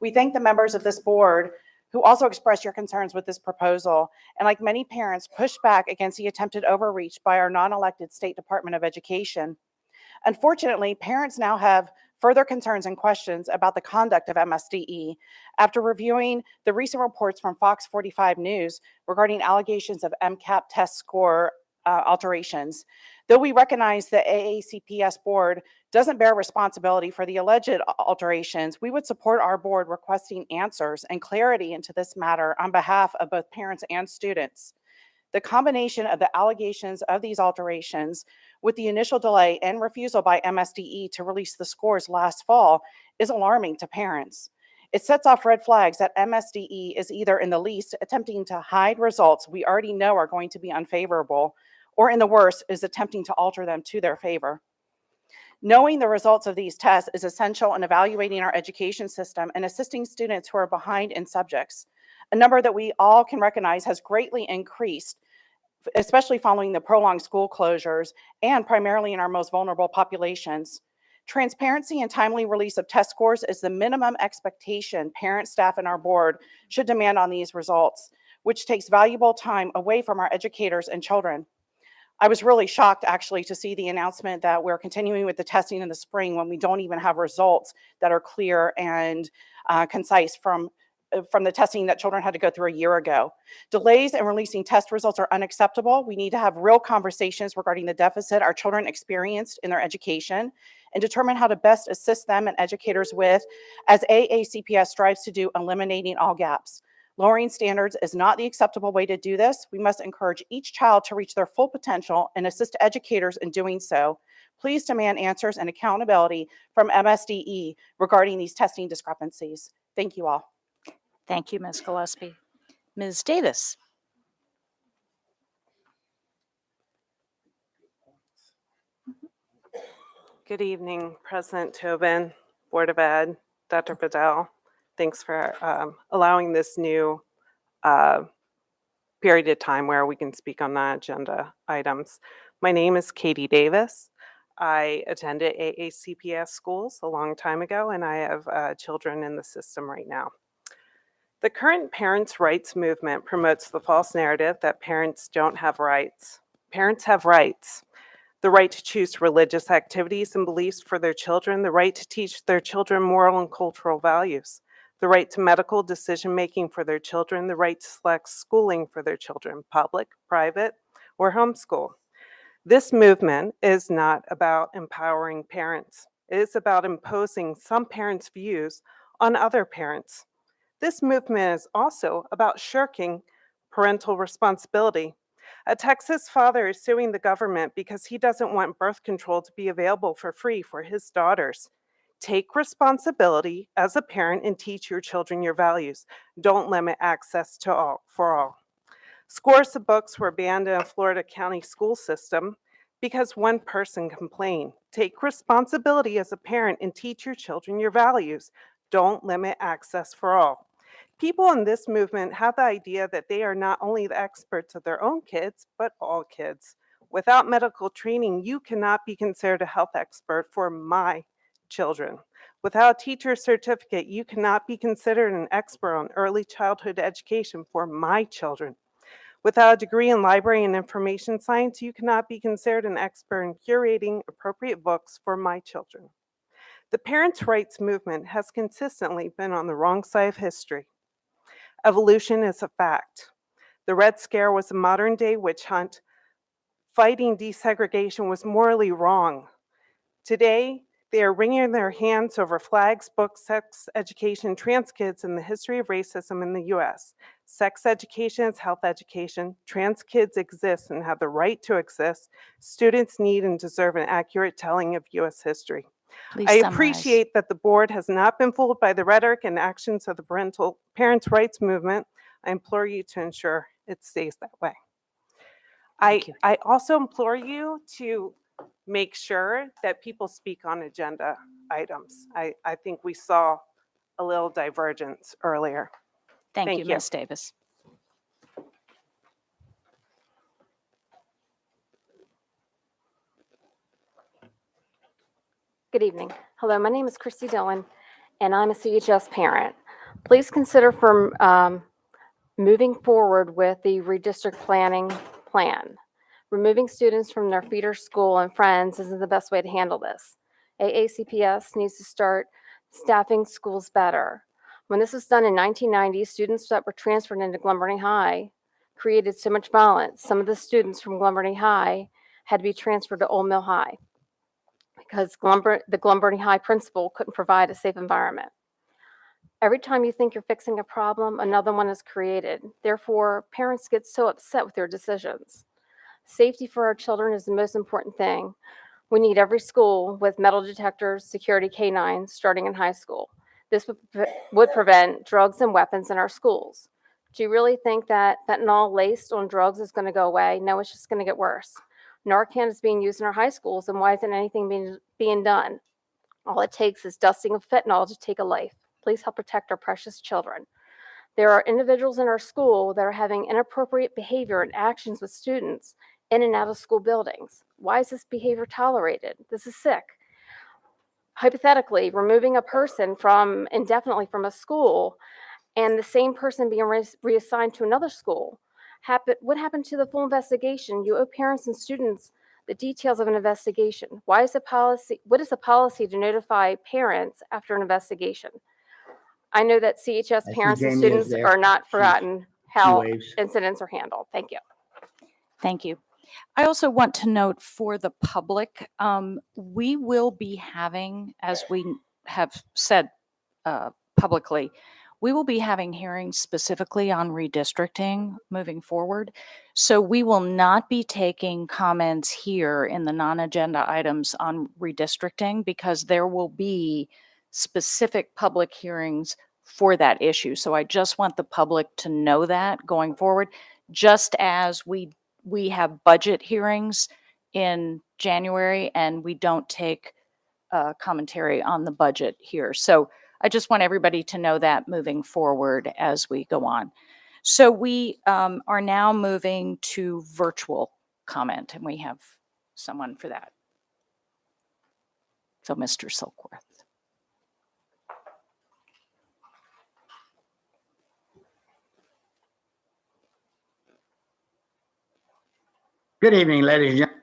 S4: We thank the members of this board who also expressed your concerns with this proposal, and like many parents, pushed back against the attempted overreach by our non-elected State Department of Education. Unfortunately, parents now have further concerns and questions about the conduct of MSDE after reviewing the recent reports from Fox 45 News regarding allegations of MCAP test score alterations. Though we recognize the AACPS board doesn't bear responsibility for the alleged alterations, we would support our board requesting answers and clarity into this matter on behalf of both parents and students. The combination of the allegations of these alterations with the initial delay and refusal by MSDE to release the scores last fall is alarming to parents. It sets off red flags that MSDE is either in the least attempting to hide results we already know are going to be unfavorable, or in the worst is attempting to alter them to their favor. Knowing the results of these tests is essential in evaluating our education system and assisting students who are behind in subjects. a number that we all can recognize has greatly increased, especially following the prolonged school closures and primarily in our most vulnerable populations. Transparency and timely release of test scores is the minimum expectation parents, staff, and our board should demand on these results, which takes valuable time away from our educators and children. I was really shocked actually to see the announcement that we're continuing with the testing in the spring when we don't even have results that are clear and concise from the testing that children had to go through a year ago. Delays in releasing test results are unacceptable. We need to have real conversations regarding the deficit our children experienced in their education and determine how to best assist them and educators with, as AACPS strives to do, eliminating all gaps. Lowering standards is not the acceptable way to do this. We must encourage each child to reach their full potential and assist educators in doing so. Please demand answers and accountability from MSDE regarding these testing discrepancies. Thank you all.
S2: Thank you, Ms. Gillespie. Ms. Davis.
S7: Good evening, President Tobin, Board of Ed, Dr. Bedell. Thanks for allowing this new period of time where we can speak on the agenda items. My name is Katie Davis. I attended AACPS schools a long time ago, and I have children in the system right now. The current parents' rights movement promotes the false narrative that parents don't have rights. Parents have rights. The right to choose religious activities and beliefs for their children, the right to teach their children moral and cultural values, the right to medical decision-making for their children, the right to select schooling for their children, public, private, or homeschool. This movement is not about empowering parents. It is about imposing some parents' views on other parents. This movement is also about shirking parental responsibility. A Texas father is suing the government because he doesn't want birth control to be available for free for his daughters. Take responsibility as a parent and teach your children your values. Don't limit access to all for all. Scores of books were banned in a Florida county school system because one person complained. Take responsibility as a parent and teach your children your values. Don't limit access for all. People in this movement have the idea that they are not only the experts of their own kids, but all kids. Without medical training, you cannot be considered a health expert for my children. Without a teacher's certificate, you cannot be considered an expert on early childhood education for my children. Without a degree in library and information science, you cannot be considered an expert in curating appropriate books for my children. The parents' rights movement has consistently been on the wrong side of history. Evolution is a fact. The Red Scare was a modern-day witch hunt. Fighting desegregation was morally wrong. Today, they are wringing their hands over flags, books, sex education, trans kids, and the history of racism in the U.S. Sex education is health education. Trans kids exist and have the right to exist. Students need and deserve an accurate telling of U.S. history. I appreciate that the board has not been fooled by the rhetoric and actions of the parents' rights movement. I implore you to ensure it stays that way. I also implore you to make sure that people speak on agenda items. I think we saw a little divergence earlier.
S2: Thank you, Ms. Davis.
S22: Good evening. Hello, my name is Christy Dillon, and I'm a CHS parent. Please consider moving forward with the redistrict planning plan. Removing students from their feeder school and friends isn't the best way to handle this. AACPS needs to start staffing schools better. When this was done in 1990, students that were transferred into Glen High created so much violence. Some of the students from Glen High had to be transferred to Old Mill High because the Glen High principal couldn't provide a safe environment. Every time you think you're fixing a problem, another one is created. Therefore, parents get so upset with their decisions. Safety for our children is the most important thing. We need every school with metal detectors, security canines starting in high school. This would prevent drugs and weapons in our schools. Do you really think that fentanyl laced on drugs is going to go away? No, it's just going to get worse. Narcan is being used in our high schools, and why isn't anything being done? All it takes is dusting of fentanyl to take a life. Please help protect our precious children. There are individuals in our school that are having inappropriate behavior and actions with students in and out of school buildings. Why is this behavior tolerated? This is sick. Hypothetically, removing a person from indefinitely from a school and the same person being reassigned to another school. What happened to the full investigation? You owe parents and students the details of an investigation. What is the policy to notify parents after an investigation? I know that CHS
S17: see
S22: parents and
S17: Jamie is
S22: students
S17: there.
S22: are not forgotten how
S17: waves.
S22: incidents are handled. Thank you.
S2: Thank you. I also want to note for the public, we will be having, as we have said publicly, we will be having hearings specifically on redistricting moving forward. So we will not be taking comments here in the non-agenda items on redistricting because there will be specific public hearings for that issue. So I just want the public to know that going forward, just as we have budget hearings in January and we don't take commentary on the budget here. So I just want everybody to know that moving forward as we go on. So we are now moving to virtual comment, and we have someone for that. So Mr. Silkworth.
S11: Good evening, ladies and gentlemen.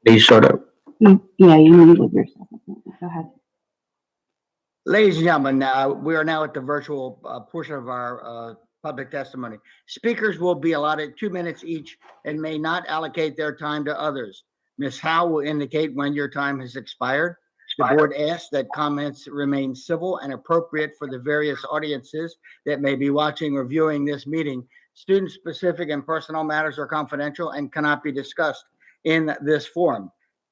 S11: These sort of.
S12: Yeah, you need to leave yourself. Go ahead.
S11: Ladies and gentlemen, we are now at the virtual portion of our public testimony. Speakers will be allotted 2 minutes each and may not allocate their time to others. Ms. Howe will indicate when your time has expired. The board asks that comments remain civil and appropriate for the various audiences that may be watching or viewing this meeting. Student-specific and personal matters are confidential and cannot be discussed in this forum.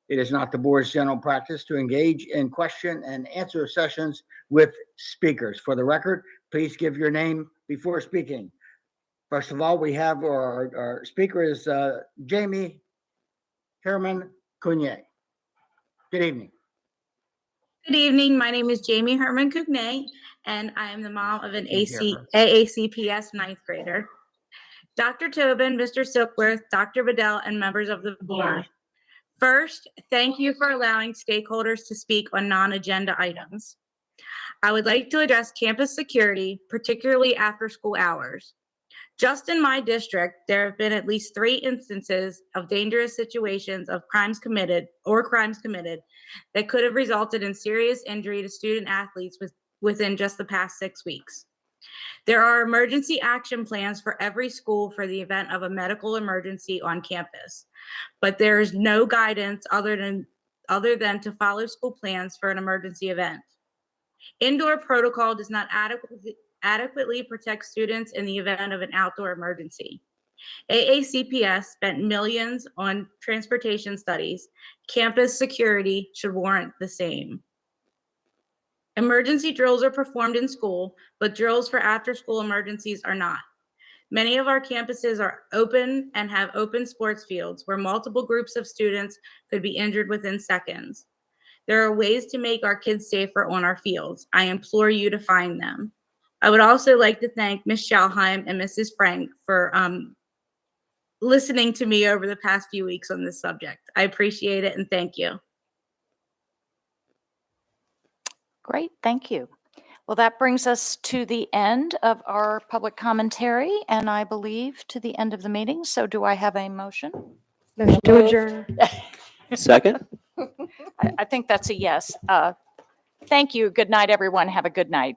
S11: It is not the board's general practice to engage in question and answer sessions with speakers. For the record, please give your name before speaking. First of all, we have our speaker is Jamie Herman Cugnet. Good evening.
S23: Good evening. My name is Jamie Herman Cugnet, and I am the mom of an AACPS ninth grader. Dr. Tobin, Mr. Silkworth, Dr. Bedell, and members of the board. First, thank you for allowing stakeholders to speak on non-agenda items. I would like to address campus security, particularly after school hours. Just in my district, there have been at least 3 instances of dangerous situations of crimes committed that could have resulted in serious injury to student athletes within just the past 6 weeks. There are emergency action plans for every school for the event of a medical emergency on campus, but there is no guidance other than to follow school plans for an emergency event. Indoor protocol does not adequately protect students in the event of an outdoor emergency. AACPS spent millions on transportation studies. Campus security should warrant the same. Emergency drills are performed in school, but drills for after-school emergencies are not. Many of our campuses are open and have open sports fields where multiple groups of students could be injured within seconds. There are ways to make our kids safer on our fields. I implore you to find them. I would also like to thank Ms. Schalheim and Mrs. Frank for listening to me over the past few weeks on this subject. I appreciate it and thank you.
S2: Great, thank you. Well, that brings us to the end of our public commentary and I believe to the end of the meeting. So do I have a motion?
S1: Motion to adjourn.
S5: Second?
S2: I think that's a yes. Thank you. Good night, everyone. Have a good night.